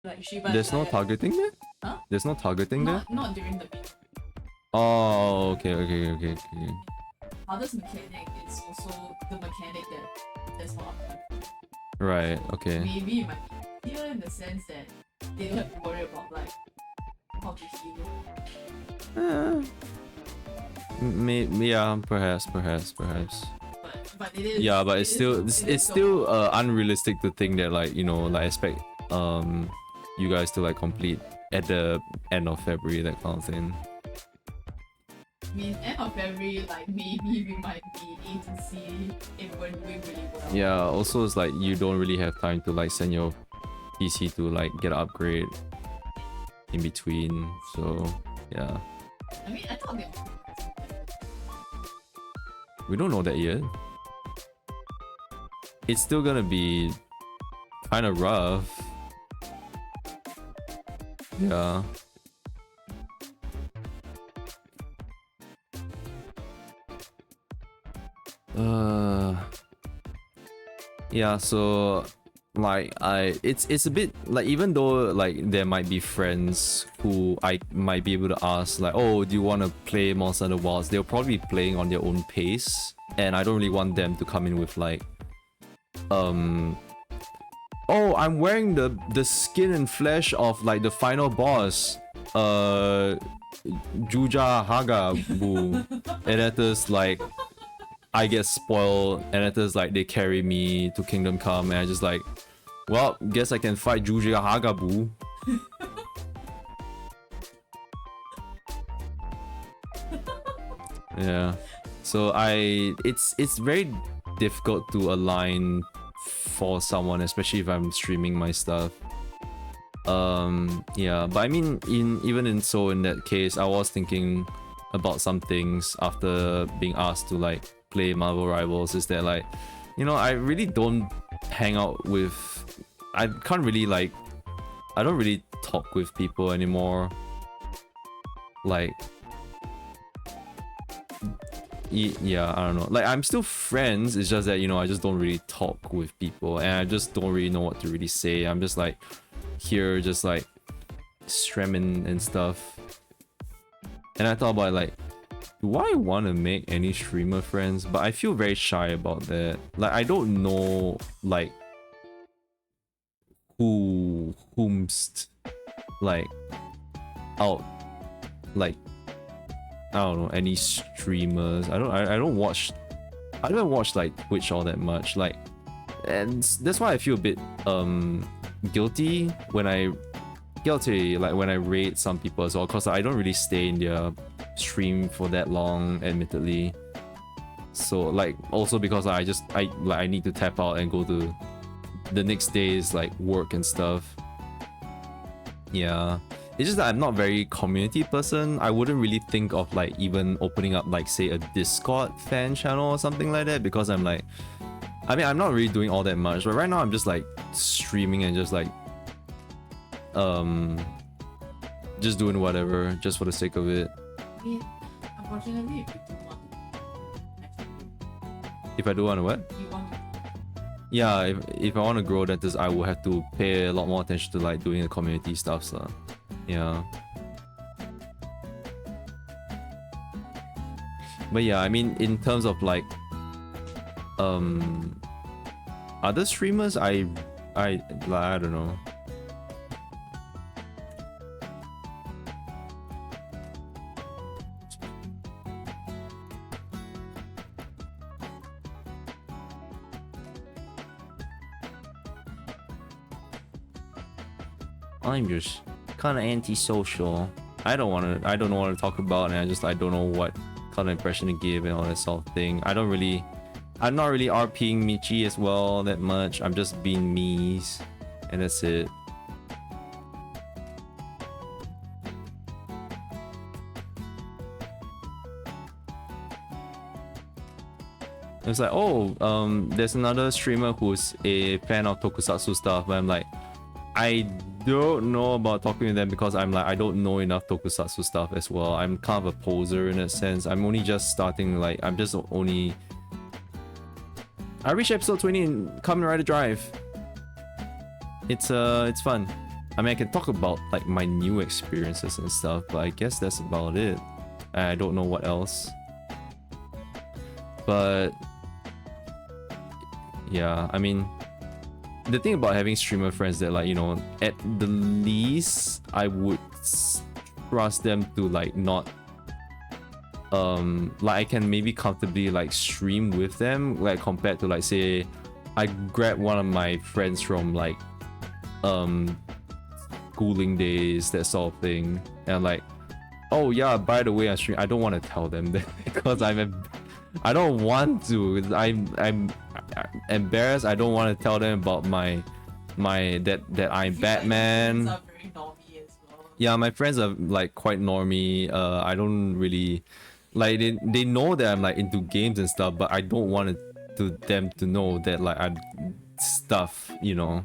Like Shiba. There's no targeting there? Huh? There's no targeting there? Not during the beat. Oh, okay. Hardest mechanic is also the mechanic that's for uptime. Right, okay. Maybe it might be easier in the sense that they don't have to worry about like how to heal. Yeah, perhaps. But it is. Yeah, but it's still unrealistic to think that like, you know, like expect you guys to like complete at the end of February, that kind of thing. I mean, end of February, like maybe we might be A to C if we're doing really well. Yeah, also it's like you don't really have time to like send your PC to like get an upgrade in between, so yeah. I mean, I thought We don't know that yet. It's still gonna be kind of rough. Yeah. Yeah, so like it's a bit like, even though like there might be friends who I might be able to ask like, oh, do you want to play Monster Hunter Wilds, they'll probably be playing on their own pace, and I don't really want them to come in with like oh, I'm wearing the skin and flesh of like the final boss, Juja Haga Boo, and that is like I get spoiled, and it is like they carry me to Kingdom Come, and I just like, well, guess I can fight Juja Hagabu. Yeah, so it's very difficult to align for someone, especially if I'm streaming my stuff. Yeah, but I mean, even in that case, I was thinking about some things after being asked to like play Marvel Rivals, is that like, you know, I really don't hang out with, I don't really talk with people anymore. Like, yeah, I don't know, like I'm still friends, it's just that, you know, I just don't really talk with people, and I just don't really know what to really say. I'm just like here just like streaming and stuff, and I thought about like, do I want to make any streamer friends? But I feel very shy about that. Like, I don't know like whomst like out, like I don't know any streamers. I don't watch like Twitch all that much. Like and that's why I feel a bit guilty when I rate some people as well, because I don't really stay in their stream for that long, admittedly. So like also because I need to tap out and go to the next day's like work and stuff. Yeah, it's just that I'm not very community person. I wouldn't really think of like even opening up like say a Discord fan channel or something like that, because I'm like, I mean, I'm not really doing all that much, but right now I'm just like streaming and just like just doing whatever just for the sake of it. Yeah, unfortunately, if I do want to what? You want to. Yeah, if I want to grow that, I will have to pay a lot more attention to like doing the community stuff, so yeah. But yeah, I mean, in terms of like other streamers, I don't know. I'm just kind of antisocial. I don't know what to talk about, and I don't know what kind of impression to give and all that sort of thing. I'm not really RPing Michi as well that much. I'm just being me's, and that's it. It's like, oh, there's another streamer who's a fan of tokusatsu stuff, but I'm like, I don't know about talking to them because I'm like, I don't know enough tokusatsu stuff as well. I'm kind of a poser in a sense. I'm only just starting, like, I reached episode 20 in Kamen Rider Drive. It's fun. I mean, I can talk about like my new experiences and stuff, but I guess that's about it. I don't know what else. But yeah, I mean, the thing about having streamer friends that, like, you know, at the least I would trust them to like not like I can maybe comfortably like stream with them, like compared to like say I grab one of my friends from like schooling days, that sort of thing, and like, oh yeah, by the way I stream. I don't want to tell them that because I don't want to. I'm embarrassed. I don't want to tell them about my that I'm Batman. Are very normie as well. Yeah, my friends are like quite normie. I don't really like, they know that I'm like into games and stuff, but I don't want them to know that like I'm stuff, you know.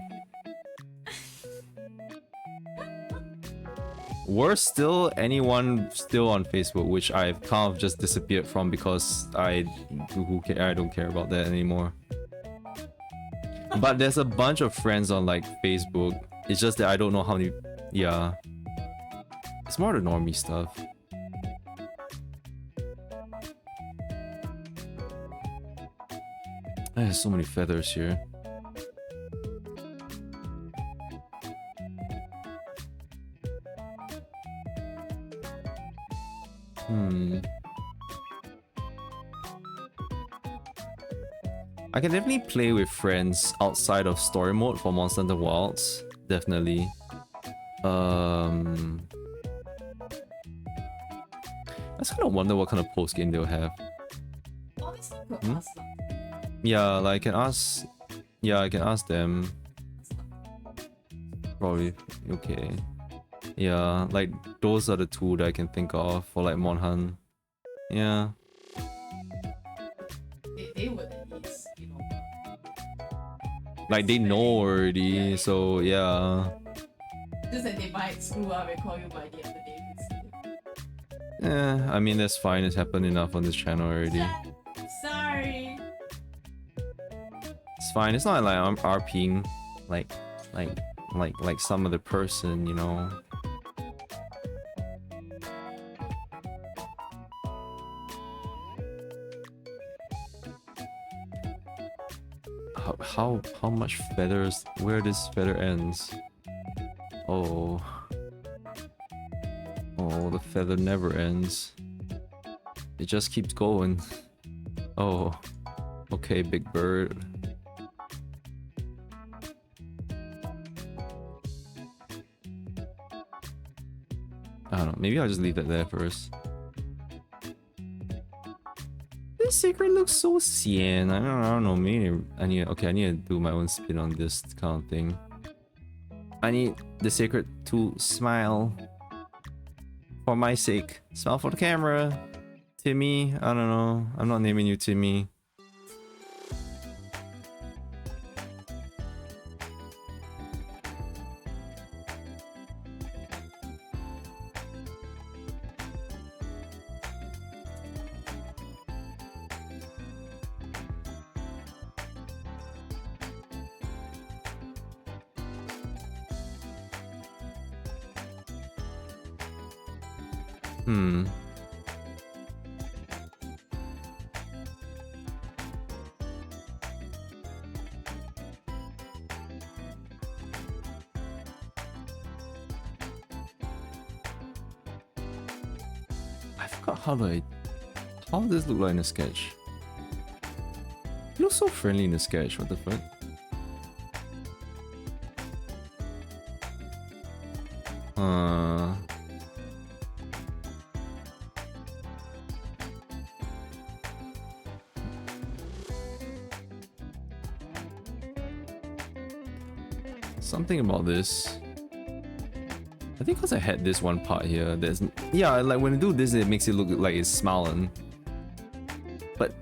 Worse still, anyone still on Facebook, which I've kind of just disappeared from because I don't care about that anymore. But there's a bunch of friends on like Facebook. It's just that I don't know how many. Yeah, it's more the normie stuff. There's so many feathers here. I can definitely play with friends outside of story mode for Monster Hunter Wilds. Definitely. I just kind of wonder what kind of post game they'll have. Honestly, could ask them. Yeah, like I can ask. Yeah, I can ask them. Probably okay. Yeah, like those are the two that I can think of for like Monhan. Yeah. They would at least, you know. Like they know already, yeah, so yeah. Just that they might screw up and call you by the end of the day. I mean that's fine. It's happened enough on this channel already. Sorry. It's fine. It's not like I'm RPing like some other person, you know. How much feathers? Where this feather ends? Oh, the feather never ends. It just keeps going. Oh, okay, big bird. I don't know. Maybe I'll just leave that there first. This secret looks so cyan. I don't know. Maybe I need to do my own spin on this kind of thing. I need the secret to smile. For my sake. Smile for the camera. Timmy. I don't know. I'm not naming you Timmy. I forgot how does this look like in a sketch? It looks so friendly in the sketch, what the fuck? Something about this. I think because I had this one part here, there's... Yeah, like when I do this, it makes it look like it's smiling. But...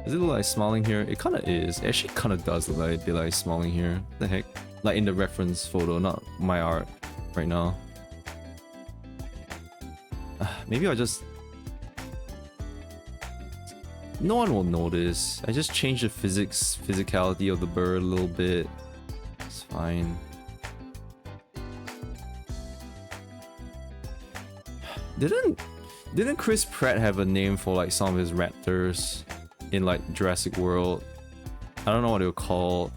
Does it look like smiling here? It kind of is. It actually kind of does look like a bit like smiling here. What the heck? Like in the reference photo, not my art right now. Maybe I'll just... No one will notice. I just changed the physicality of the bird a little bit. It's fine. Didn't Chris Pratt have a name for like some of his raptors in like Jurassic World? I don't know what they were called,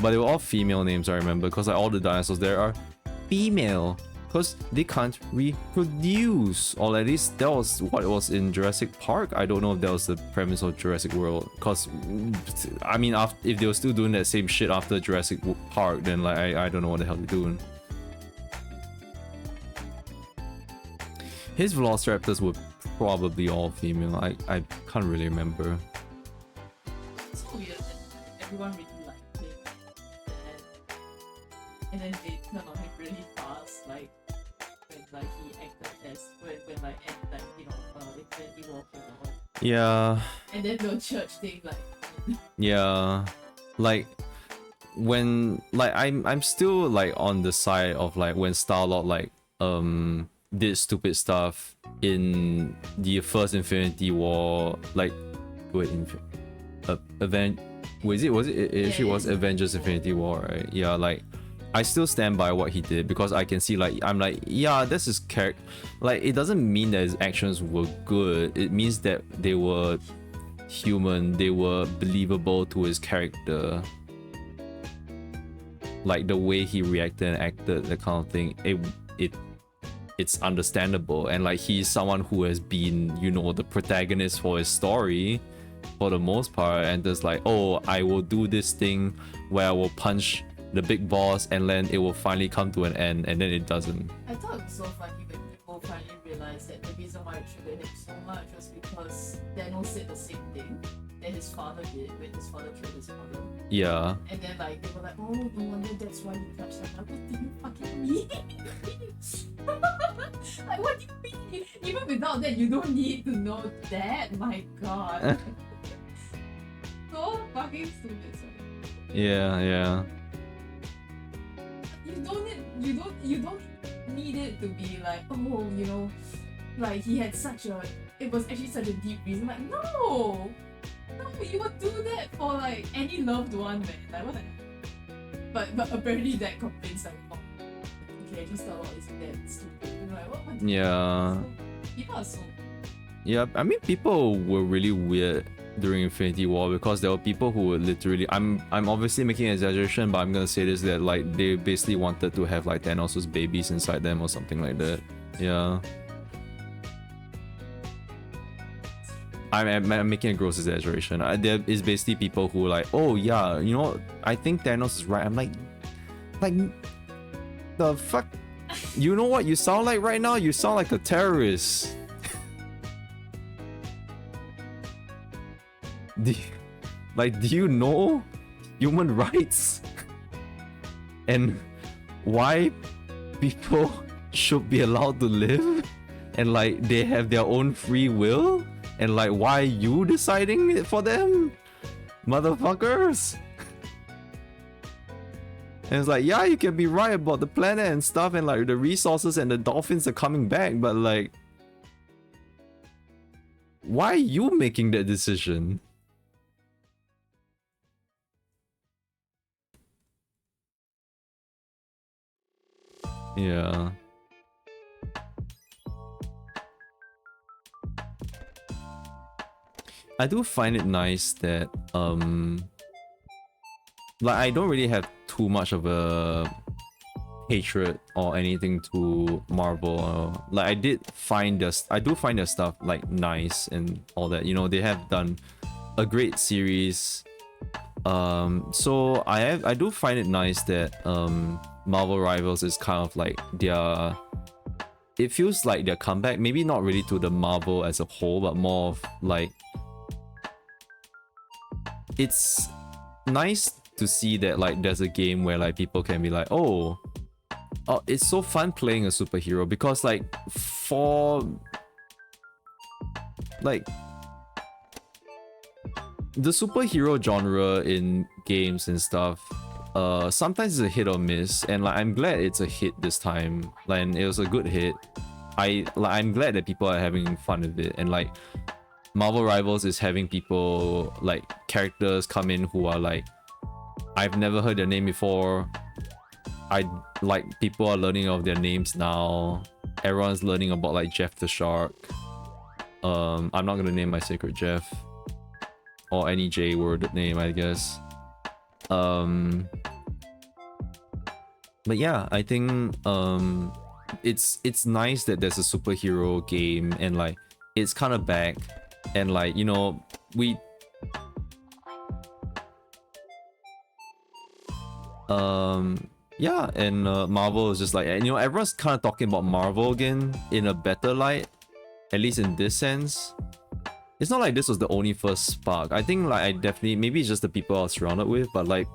but they were all female names. I remember because like all the dinosaurs there are female because they can't reproduce, or at least that was what it was in Jurassic Park. I don't know if that was the premise of Jurassic World, because I mean, if they were still doing that same shit after Jurassic Park, then like I don't know what the hell they're doing. His velociraptors were probably all female. I can't really remember. It's so weird that everyone really liked it, and then they turned on him really fast, like when like he acted as when like you know Infinity War came out. Yeah. And then the church thing, like. Yeah, like when like I'm still like on the side of like when Star-Lord like did stupid stuff in the first Infinity War, like wait, it actually was Avengers Infinity War, right? Yeah, like I still stand by what he did because I can see like I'm like, yeah, this is character. Like it doesn't mean that his actions were good. It means that they were human. They were believable to his character. Like the way he reacted and acted, that kind of thing. It's understandable, and like he's someone who has been, you know, the protagonist for his story for the most part, and just like, oh, I will do this thing where I will punch the big boss and then it will finally come to an end, and then it doesn't. I thought it was so funny when people finally realized that the reason why it triggered him so much was because Thanos said the same thing that his father did when his father killed his mother. Yeah. And then like they were like, oh, no wonder that's why you touched her. Like, what do you fucking mean? Like, what do you mean? Even without that, you don't need to know that. My god. So fucking stupid. Sorry. Yeah. You don't need it to be like, oh, you know, like he had it was actually such a deep reason. Like, no, you would do that for like any loved one, man. Like, what the heck? But apparently that convinced like, oh, okay, just thought it's that stupid. You know, like, what yeah. People are so. Yeah, I mean, people were really weird during Infinity War because there were people who were literally, I'm obviously making an exaggeration, but I'm gonna say this, that like they basically wanted to have like Thanos' babies inside them or something like that. Yeah. I'm making a gross exaggeration. There is basically people who are like, oh yeah, you know, I think Thanos is right. I'm like The fuck? You know what you sound like right now? You sound like a terrorist. do you know human rights? And why people should be allowed to live? And like they have their own free will? And like why are you deciding it for them? Motherfuckers! And it's like, yeah, you can be right about the planet and stuff, and like the resources and the dolphins are coming back, but like, why are you making that decision? Yeah. I do find it nice that like I don't really have too much of a hatred or anything to Marvel. Like I do find their stuff like nice and all that. You know, they have done a great series. So I do find it nice that Marvel Rivals is kind of like their, it feels like their comeback, maybe not really to the Marvel as a whole, but more of like, it's nice to see that like there's a game where like people can be like, oh, it's so fun playing a superhero, because like for like the superhero genre in games and stuff, sometimes it's a hit or miss, and like I'm glad it's a hit this time. Like, and it was a good hit. I'm glad that people are having fun with it, and like Marvel Rivals is having people, like characters come in who are like, I've never heard their name before. People are learning of their names now. Everyone's learning about like Jeff the Shark. I'm not gonna name my Sacred Jeff or any J word name, I guess. But yeah, I think it's nice that there's a superhero game, and like it's kind of back, and like, you know, yeah, and Marvel is just like, you know, everyone's kind of talking about Marvel again in a better light, at least in this sense. It's not like this was the only first spark. I think like I definitely, maybe it's just the people I was surrounded with, but like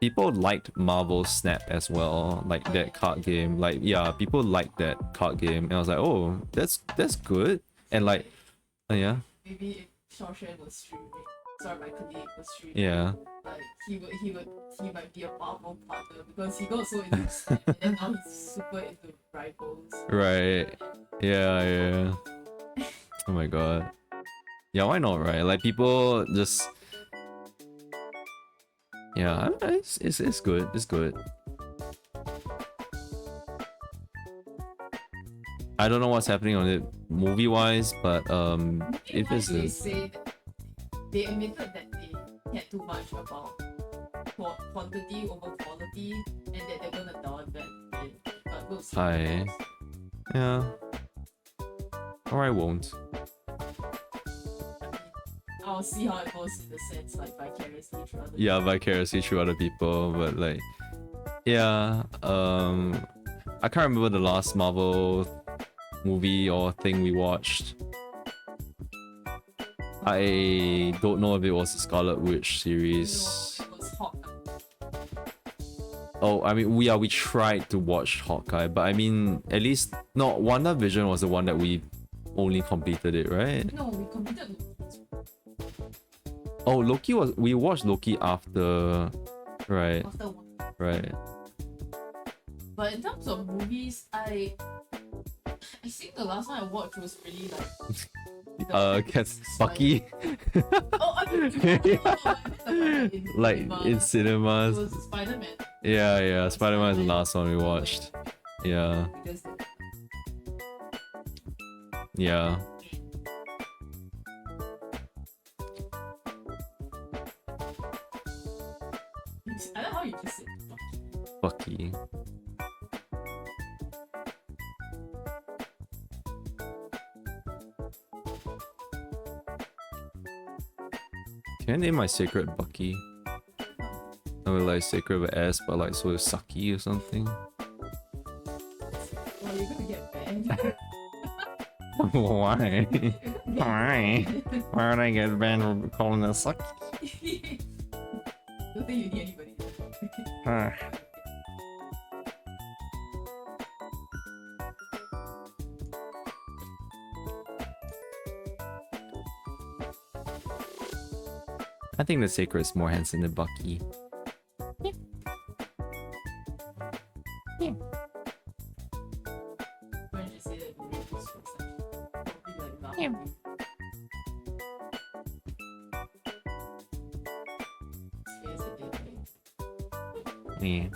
people liked Marvel Snap as well, like that card game. Like, yeah, people liked that card game, and I was like, oh, that's good. And like, yeah, maybe if Shaoshan was streaming, sorry, my colleague was streaming, yeah, like he might be a Marvel partner, because he got so into Snap, and then now he's super into Rivals. right, yeah. Oh my god. Yeah, why not, right? Like people just, yeah, it's good. It's good. I don't know what's happening on it movie-wise, but if it's they say that they admitted that they cared too much about quantity over quality, and that they're gonna down that. But we'll see. Hi. Yeah. Or I won't. I'll see how it goes in the sense like vicariously through other Yeah, vicariously through other people, but like, yeah, I can't remember the last Marvel movie or thing we watched. I don't know if it was the Scarlet Witch series. No, it was Hawkeye. Oh, I mean, we tried to watch Hawkeye, but I mean, at least, no, WandaVision was the one that we only completed it, right? No, we completed Loki. Oh, we watched Loki after, right? After one. Right. But in terms of movies, I think the last one I watched was really like Bucky. Oh, I mean, in like cinema. in cinemas. It was Spider-Man. Yeah, Spider-Man is the last one we watched. Yeah. Yeah. I don't know how you just said Bucky. Can I name my sacred Bucky? I would like sacred with S, but like so sucky or something. Why? Why? Why would I get banned for calling that suck? Don't think you need anybody. I think the seikret is more handsome than Bucky. When you say that, you really just feel probably like laughing. Yes, it did, right? Yeah.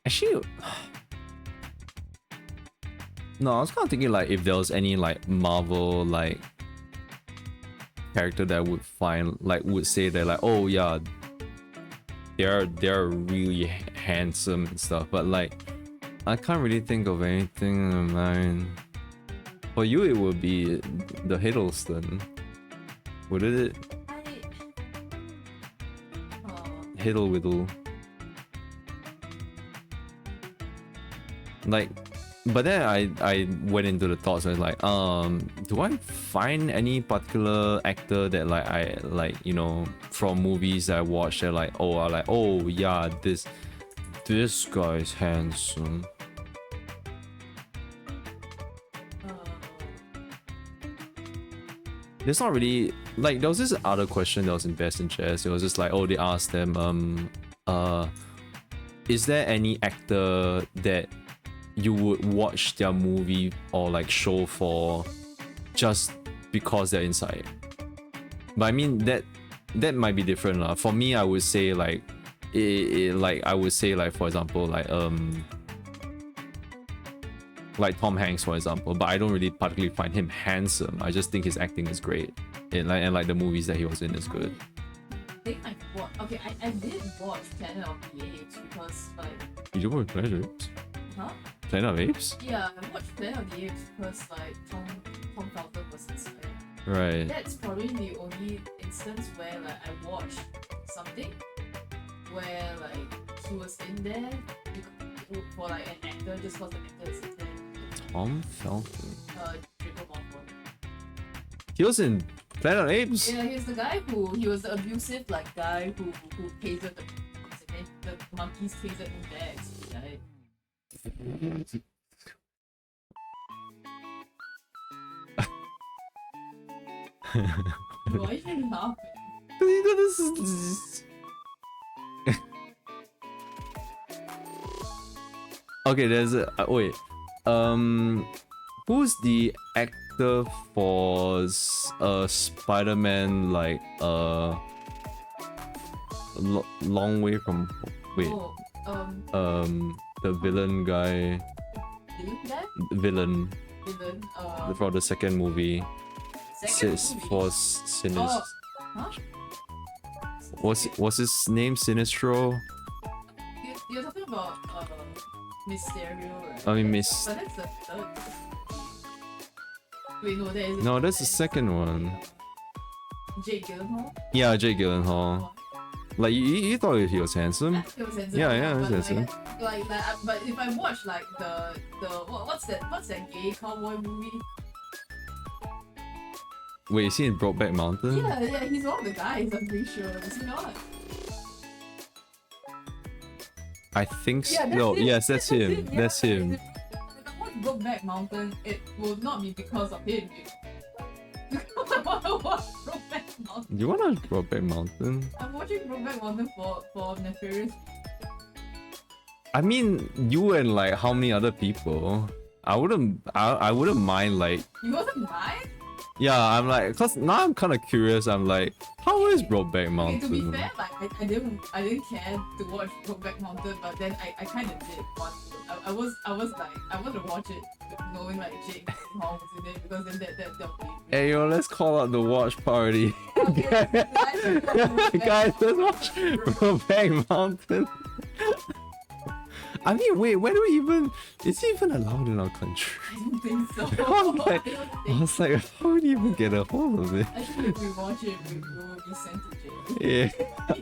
Actually, no, I was kind of thinking like if there was any like Marvel like character that would find like would say that like, oh yeah, they're really handsome and stuff, but like I can't really think of anything in mind. For you, it would be the Hiddleston, would it? Hiddle-widdle. Like, but then I went into the thoughts and like, do I find any particular actor that like I like, you know, from movies that I watched that like, oh, I like, oh yeah, this guy's handsome. There's not really like, there was this other question that was in Best in Chess. It was just like, oh, they asked them, is there any actor that you would watch their movie or like show for just because they're inside? But I mean that might be different lah. For me, I would say like like I would say like, for example, like Tom Hanks, for example, but I don't really particularly find him handsome. I just think his acting is great, and like the movies that he was in is good. I did watch Planet of the Apes because like. You did watch Planet of Apes? Huh? Planet of Apes? Yeah, I watched Planet of the Apes because like Tom Felton was inside. Right. That's probably the only instance where like I watched something where like he was in there for like an actor just because the actor is in there. Tom Felton. Draco Malfoy. He was in Planet of Apes? Yeah, he's the guy he was the abusive like guy who tasered the monkeys tasered in bags, right? Why are you laughing? Okay, there's a wait. Who's the actor for Spider-Man like long way from wait. The villain guy. Villain. For the second movie. For Sinistro. Huh? Was his name Sinistro? You're talking about Mysterio, right? I mean Miss. But that's the third. Wait, no, that is. No, that's the second one. Jake Gyllenhaal. Yeah, Jake Gyllenhaal. Like you thought he was handsome? He was handsome. Yeah, he was handsome. But if I watch like the what's that gay cowboy movie? Wait, is he in Brokeback Mountain? Yeah, he's one of the guys. I'm pretty sure. Is he not? I think so. Yeah, No, him. yes, that's him. Yeah, That's him. If I watch Brokeback Mountain, it will not be because of him. Because I want to watch Brokeback Mountain. You wanna watch Brokeback Mountain? I'm watching Brokeback Mountain for nefarious. I mean, you and like how many other people? I wouldn't mind like. You wasn't mine? Yeah, I'm like, cause now I'm kind of curious. I'm like, how is Brokeback Mountain? Okay, to be fair, like I didn't care to watch Brokeback Mountain, but then I kind of did want to. I was like I want to watch it knowing like Jake Gyllenhaal was in it because then that'll be. Hey yo, let's call out the watch party. Okay, Guys, let's watch Brokeback Mountain. I mean, wait, where do we even? Is it even allowed in our country? I don't think so. I was like, how would you even get a hold of it? I think if we watch it, we will be sent to jail. Yeah,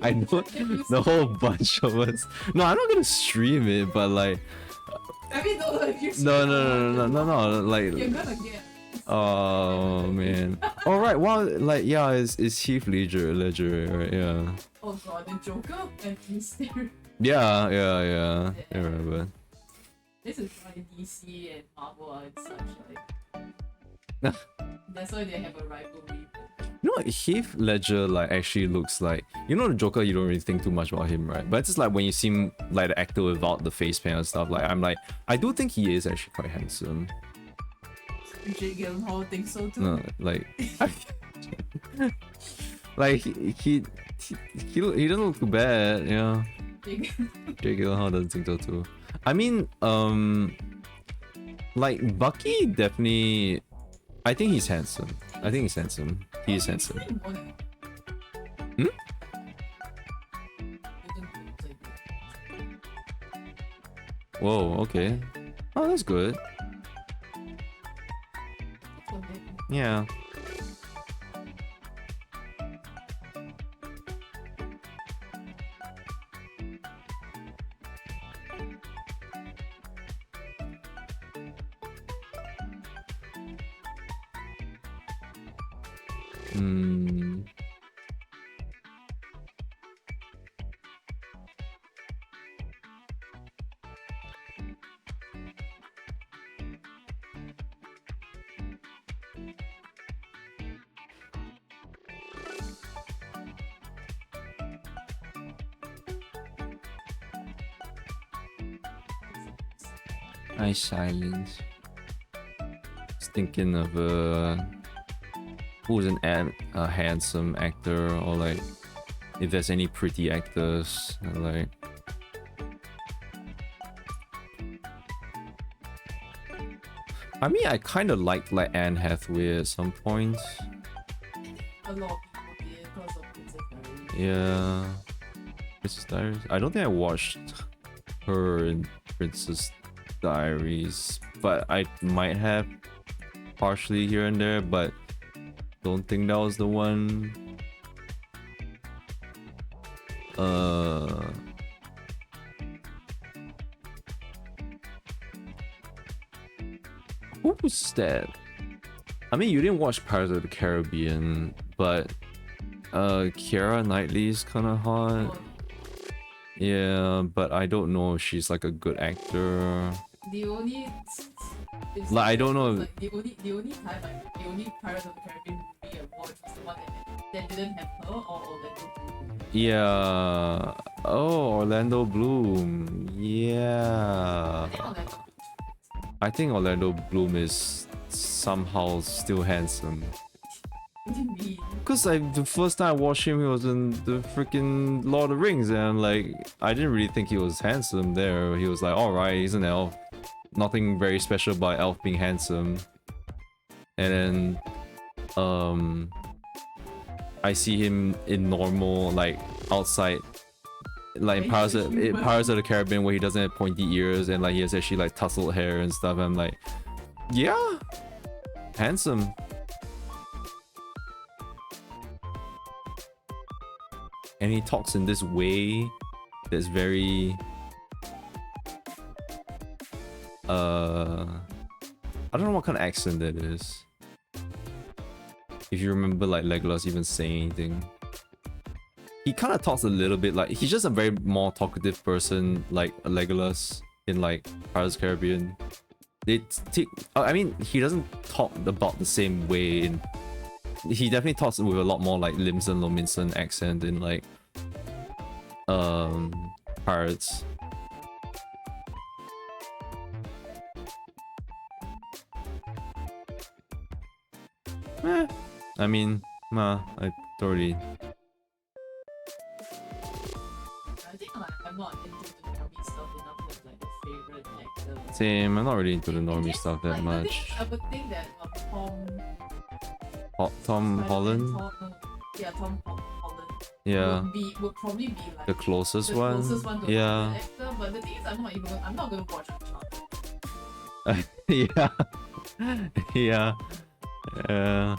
I know the whole bunch of us. No, I'm not gonna stream it, but like, I mean, no, like you no, like. You're gonna get. Oh man. All right. Well, like yeah, it's Heath Ledger, right? Yeah. Oh god, the Joker and Mysterio. Yeah. I remember. This is why DC and Marvel are in such like. That's why they have a rivalry. You know what, Heath Ledger like actually looks like, you know, the Joker, you don't really think too much about him, right? But it's just like when you see him like the actor without the face paint and stuff, like I'm like, I do think he is actually quite handsome. Jake Gyllenhaal thinks so too. No, like like he doesn't look too bad, yeah. Jake Gyllenhaal doesn't think so too. I mean, like Bucky definitely, I think he's handsome. He is handsome. Hmm? Whoa, okay. Oh, that's good. Yeah. Nice silence. Just thinking of who's a handsome actor, or like if there's any pretty actors, like. I mean, I kind of liked like Anne Hathaway at some point. A lot of people did because of Princess Diaries. Yeah, Princess Diaries. I don't think I watched her in Princess Diaries, but I might have partially here and there, but don't think that was the one. Who was that? I mean, you didn't watch Pirates of the Caribbean, but Keira Knightley's kind of hot. Yeah, but I don't know if she's like a good actor. The only like I don't know. Like, the only time like the only Pirates of the Caribbean movie I watched was the one that didn't have her or Orlando Bloom. Yeah. Oh, Orlando Bloom. Yeah. I think Orlando Bloom is somehow still handsome. What do you mean? Because the first time I watched him, he was in the freaking Lord of the Rings, and like I didn't really think he was handsome there. He was like, alright, he's an elf. Nothing very special about elf being handsome. And then I see him in normal, like outside, like in Pirates of the Caribbean, where he doesn't have pointy ears and like he has actually like tousled hair and stuff. I'm like, yeah, handsome. And he talks in this way that's very I don't know what kind of accent that is. If you remember like Legolas even saying anything. He kind of talks a little bit like he's just a very more talkative person, like Legolas in like Pirates of the Caribbean. I mean, he doesn't talk about the same way in. He definitely talks with a lot more like Limson Lominson accent in like Pirates. I mean, nah, I totally. I think like I'm not into the normie stuff enough as like a favorite actor. Same, I'm not really into the normie stuff that like, much. I would think that Tom Holland? Tom Holland. Yeah. would probably be like the closest the one. closest one to Yeah. an actor. But the thing is, I'm not gonna watch Uncharted. Yeah. Yeah. Yeah.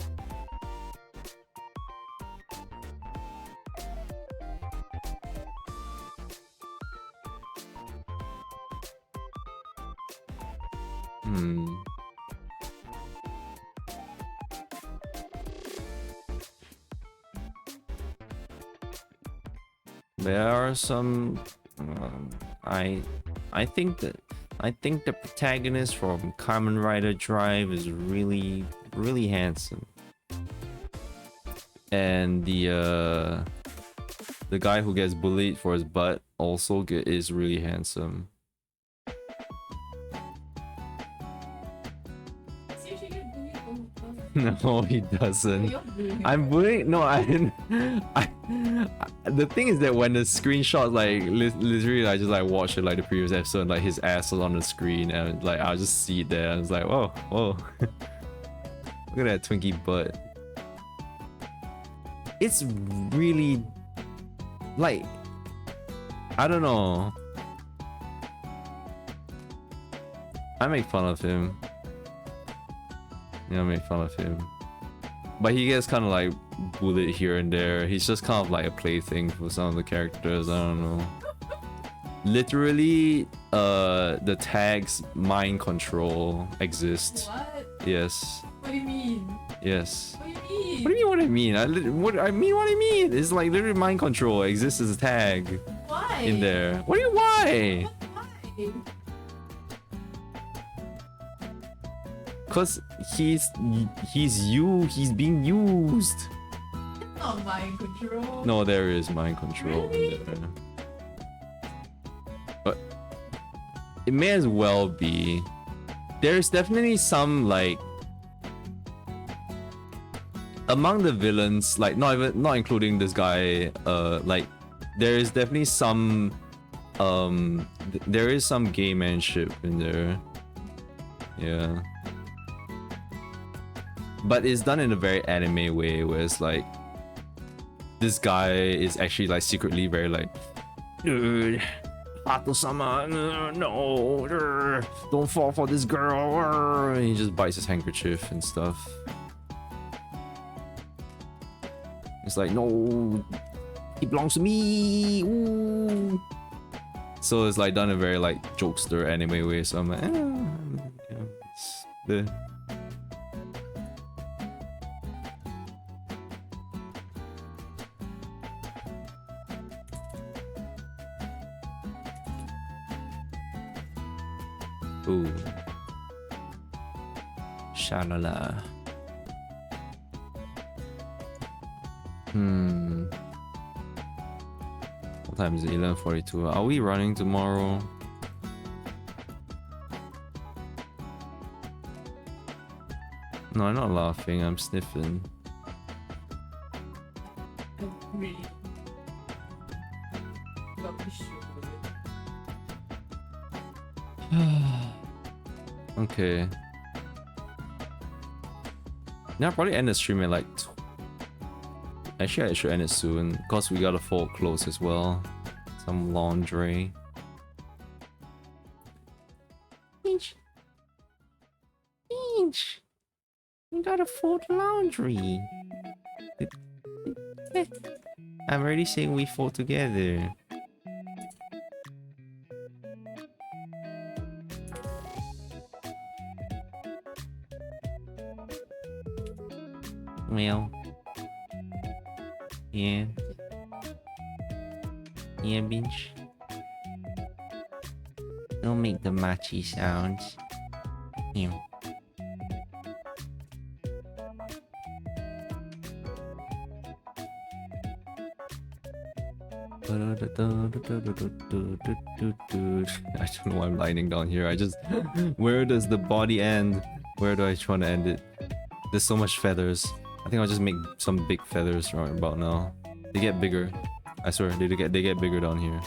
Hmm. There are some. I think the protagonist from Kamen Rider Drive is really handsome, and the guy who gets bullied for his butt also is really handsome. No, he doesn't. I'm bullying. No, I didn't. The thing is that when the screenshot, like, literally, I just like watched it like the previous episode, and, like his ass was on the screen, and like I'll just see it there. And it's like, whoa. Look at that Twinkie butt. It's really, like, I don't know. I make fun of him. Yeah, I make fun of him. But he gets kind of like bullied here and there. He's just kind of like a plaything for some of the characters. I don't know. Literally, the tags mind control exist. What? Yes. What do you mean? Yes. What do you mean? What do you mean? What I mean? What I mean? It's like literally mind control exists as a tag. Why? In there. What do you why? Why? Cause he's being used. It's not mind control. No, there is mind control Really? in there. But it may as well be. There's definitely some, like, among the villains, like not including this guy, like there is definitely some there is some gaymanship in there. Yeah. But it's done in a very anime way, where it's like this guy is actually like secretly very like, dude, Hato-sama, no, don't fall for this girl. And he just bites his handkerchief and stuff. It's like, no, he belongs to me. Ooh. So it's like done in a very like jokester anime way. So I'm like, yeah, it's the. Ooh. Shalala. What time is it? 11:42. Are we running tomorrow? No, I'm not laughing. I'm sniffing. Really? Got me sure. Okay. Yeah, I'll probably end the stream at like. Actually, I should end it soon because we gotta fold clothes as well. Some laundry. Inch. You gotta fold laundry. I'm already saying we fold together. Well, yeah, bitch. Don't make the matchy sounds. Yeah. I don't know why I'm lining down here. I just... Where does the body end? Where do I try to end it? There's so much feathers. I think I'll just make some big feathers right about now. They get bigger. I swear, they get bigger down here.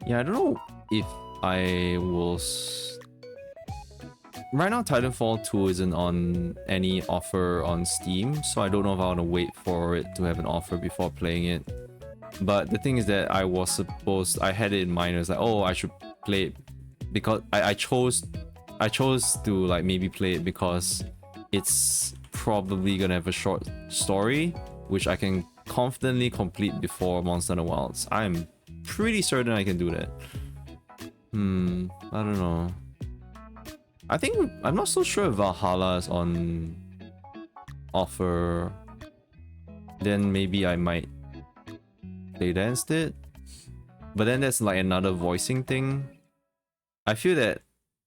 Yeah, I don't know if I will. Right now, Titanfall 2 isn't on any offer on Steam, so I don't know if I want to wait for it to have an offer before playing it. But the thing is that I had it in mind. It was like, oh, I should play it because I chose to like maybe play it because it's probably gonna have a short story, which I can confidently complete before Monster Hunter Wilds. I'm pretty certain I can do that. I don't know. I think I'm not so sure if Valhalla is on offer. Then maybe I might play that instead. But then that's like another voicing thing. I feel that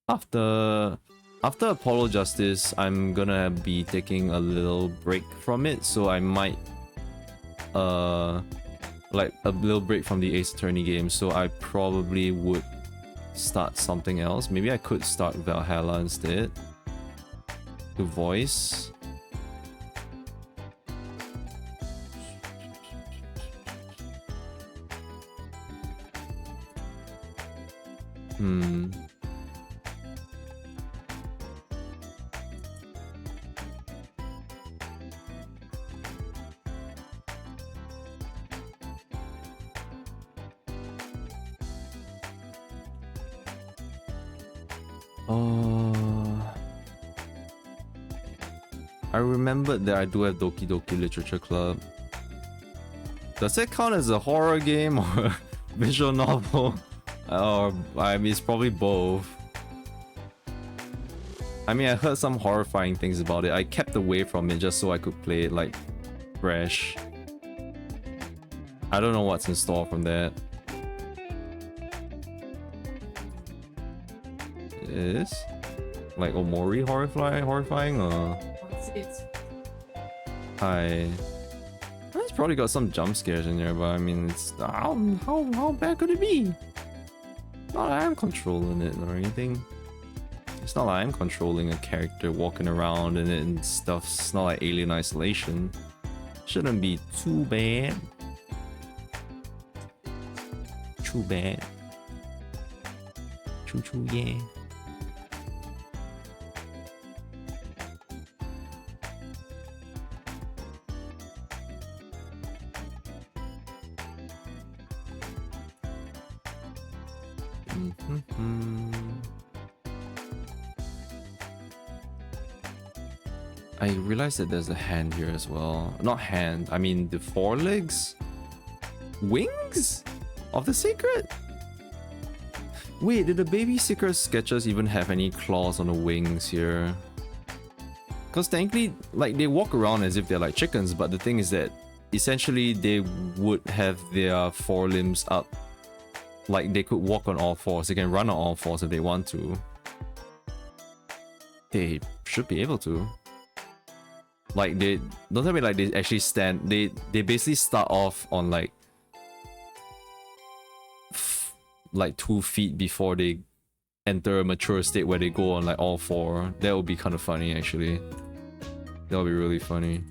after Apollo Justice, I'm gonna be taking a little break from it, so I might like a little break from the Ace Attorney game, so I probably would start something else. Maybe I could start Valhalla instead to voice. I remembered that I do have Doki Doki Literature Club. Does that count as a horror game or a visual novel? Or, I mean, it's probably both. I mean, I heard some horrifying things about it. I kept away from it just so I could play it like fresh. I don't know what's in store from that. Is like Omori horrifying or? It's probably got some jump scares in there, but I mean, it's how bad could it be? Not like I'm controlling it or anything. It's not like I'm controlling a character walking around in it and stuff. It's not like Alien Isolation. Shouldn't be too bad. Too bad. Choo choo, yeah. I realized that there's a hand here as well. Not hand, I mean the forelegs? Wings? Of the seikret? Wait, did the baby seikret sketches even have any claws on the wings here? Because technically, like, they walk around as if they're like chickens, but the thing is that essentially they would have their forelimbs up. Like, they could walk on all fours. They can run on all fours if they want to. They should be able to. Like, they don't tell me like they actually stand. They basically start off on like 2 feet before they enter a mature state where they go on like all four. That would be kind of funny, actually. That would be really funny.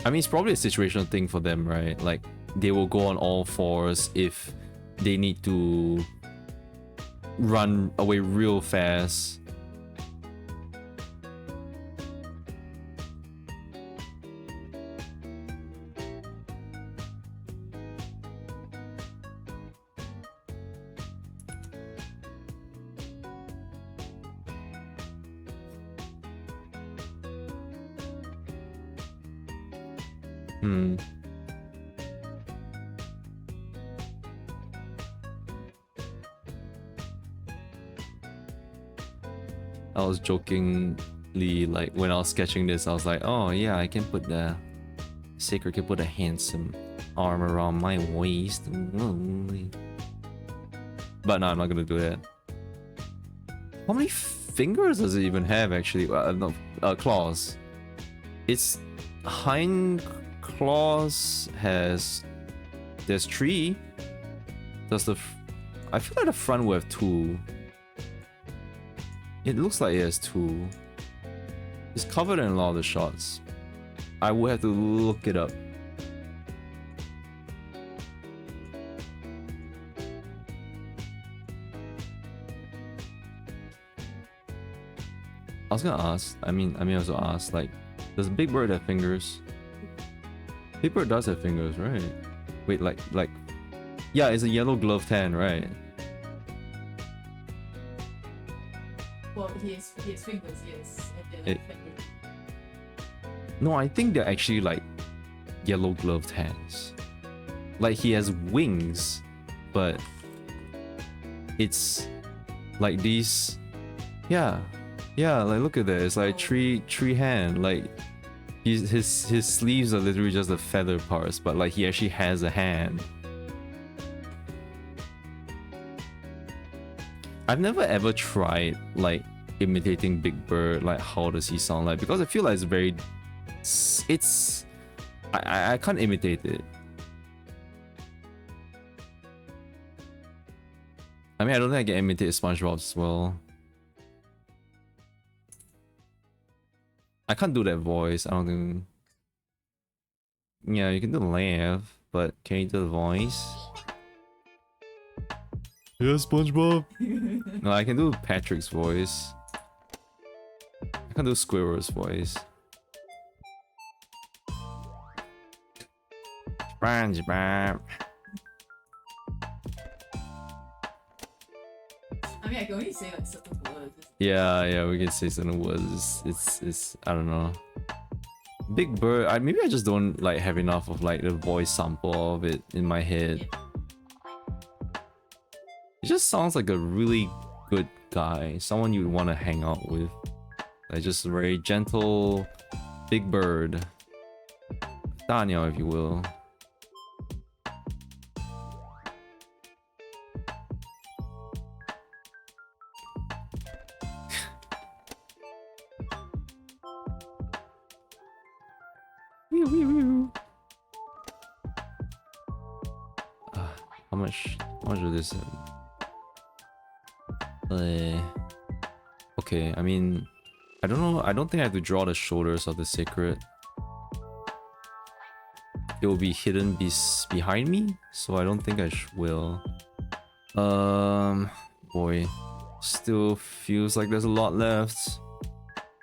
I mean, it's probably a situational thing for them, right? Like, they will go on all fours if they need to run away real fast. I was jokingly, like, when I was sketching this, I was like, oh yeah, I can put the seikret, can put a handsome arm around my waist. But no, I'm not gonna do that. How many fingers does it even have actually? No, claws. Its hind claws has... There's 3. Does the... I feel like the front will have 2. It looks like it has 2. It's covered in a lot of the shots. I would have to look it up. I was gonna ask, I mean also ask, like, does Big Bird have fingers? Big Bird does have fingers, right? Wait, like, yeah, it's a yellow gloved hand, right? Well, he has fingers, yes. And they're like fingers. No, I think they're actually like yellow gloved hands. Like he has wings, but it's like these. Yeah, like look at that. It's like tree hand. Like his sleeves are literally just the feather parts, but like he actually has a hand. I've never ever tried like imitating Big Bird. Like how does he sound like? Because I feel like it's very... I can't imitate it. I mean, I don't think I can imitate SpongeBob as well. I can't do that voice. I don't think... Yeah, you can do the laugh, but can you do the voice? Yeah, SpongeBob. No, I can do Patrick's voice. I can do Squirrel's voice. SpongeBob. I mean, I can only say like certain words. Yeah, we can say certain words. It's I don't know. Big Bird. Maybe I just don't like have enough of like the voice sample of it in my head. It just sounds like a really good guy, someone you'd want to hang out with. Like just a very gentle Big Bird. Daniel, if you will. How much of this? Okay, I mean, I don't know. I don't think I have to draw the shoulders of the seikret. It will be hidden behind me, so I don't think I will. Boy, still feels like there's a lot left.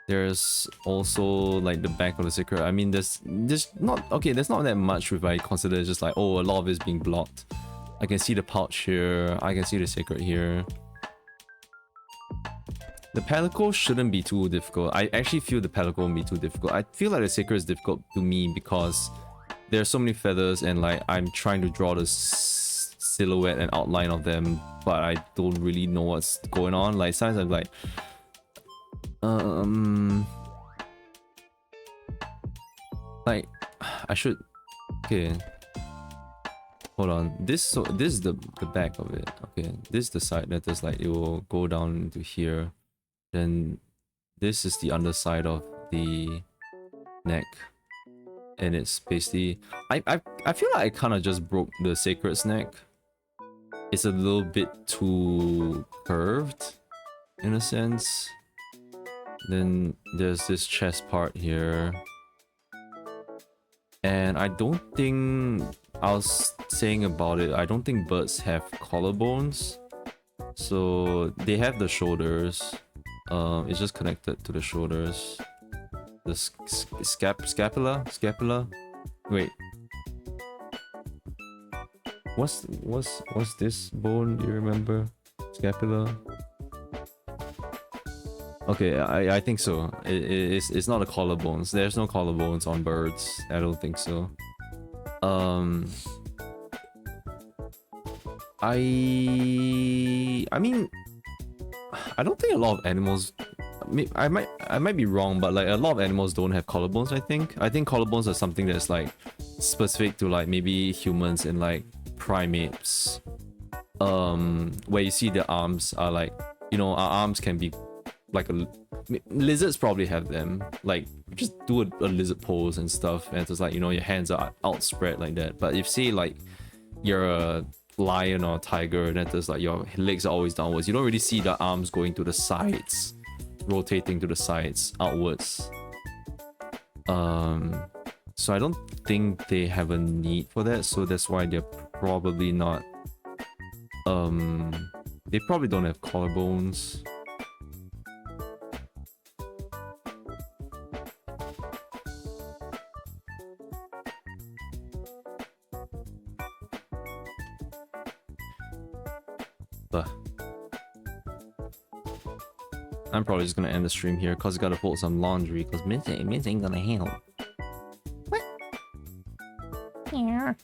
There's also like the back of the seikret. I mean, there's not that much if I consider just like, oh, a lot of it's being blocked. I can see the pouch here. I can see the seikret here. The pellicle shouldn't be too difficult. I actually feel the pellicle won't be too difficult. I feel like the seikret is difficult to me because there's so many feathers and like I'm trying to draw the silhouette and outline of them, but I don't really know what's going on. Like sometimes I'm like, like I should. Okay. Hold on. This is the back of it. Okay. This is the side that is like it will go down into here. Then this is the underside of the neck. And it's basically I feel like I kinda just broke the seikret's neck. It's a little bit too curved in a sense. Then there's this chest part here. And I don't think I was saying about it, I don't think birds have collarbones. So they have the shoulders. It's just connected to the shoulders. The scapula? Wait. What's this bone? Do you remember? Scapula? Okay, I think so. It's not the collarbones. There's no collarbones on birds. I don't think so. I mean, I don't think a lot of animals. I might be wrong, but like a lot of animals don't have collarbones. I think collarbones are something that's like specific to like maybe humans and like primates, where you see the arms are like, you know, our arms can be like lizards probably have them, like just do a lizard pose and stuff, and it's just like, you know, your hands are outspread like that. But if say like you're a lion or a tiger, and it's just like your legs are always downwards, you don't really see the arms going to the sides, rotating to the sides outwards. So I don't think they have a need for that, so that's why they're probably not, they probably don't have collarbones. But I'm probably just gonna end the stream here because I gotta fold some laundry because Mint ain't gonna help. What? Yeah.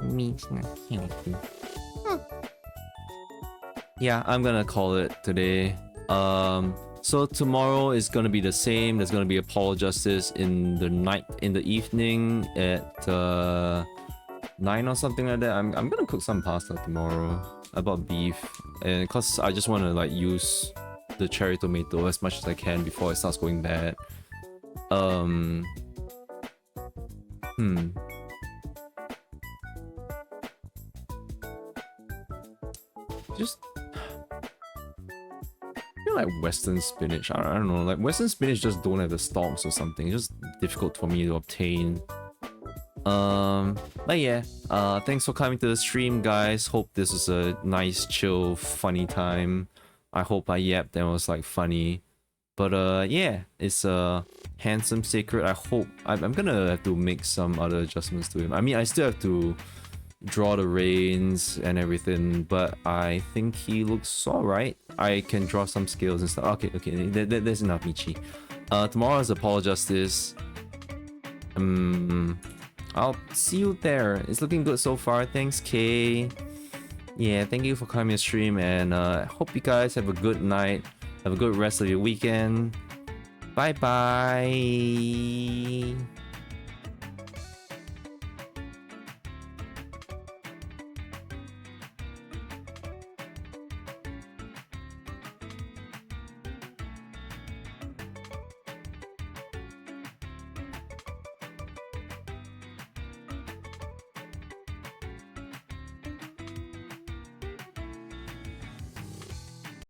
Mint's not helping. Yeah, I'm gonna call it today. So tomorrow is gonna be the same. There's gonna be a Paul Justice in the evening at 9 or something like that. I'm gonna cook some pasta tomorrow. I bought beef, and cause I just want to like use the cherry tomato as much as I can before it starts going bad. Just feel like Western spinach. I don't know, like Western spinach just don't have the stalks or something. It's just difficult for me to obtain. But yeah, thanks for coming to the stream, guys. Hope this was a nice, chill, funny time. I hope I yapped and was like funny. But yeah, it's a handsome seikret. I hope I'm gonna have to make some other adjustments to him. I mean, I still have to draw the reins and everything, but I think he looks alright. I can draw some scales and stuff. Okay, that's enough, Michi. Tomorrow is Apollo Justice. I'll see you there. It's looking good so far. Thanks, Kay. Yeah, thank you for coming to stream, and I hope you guys have a good night. Have a good rest of your weekend. Bye bye.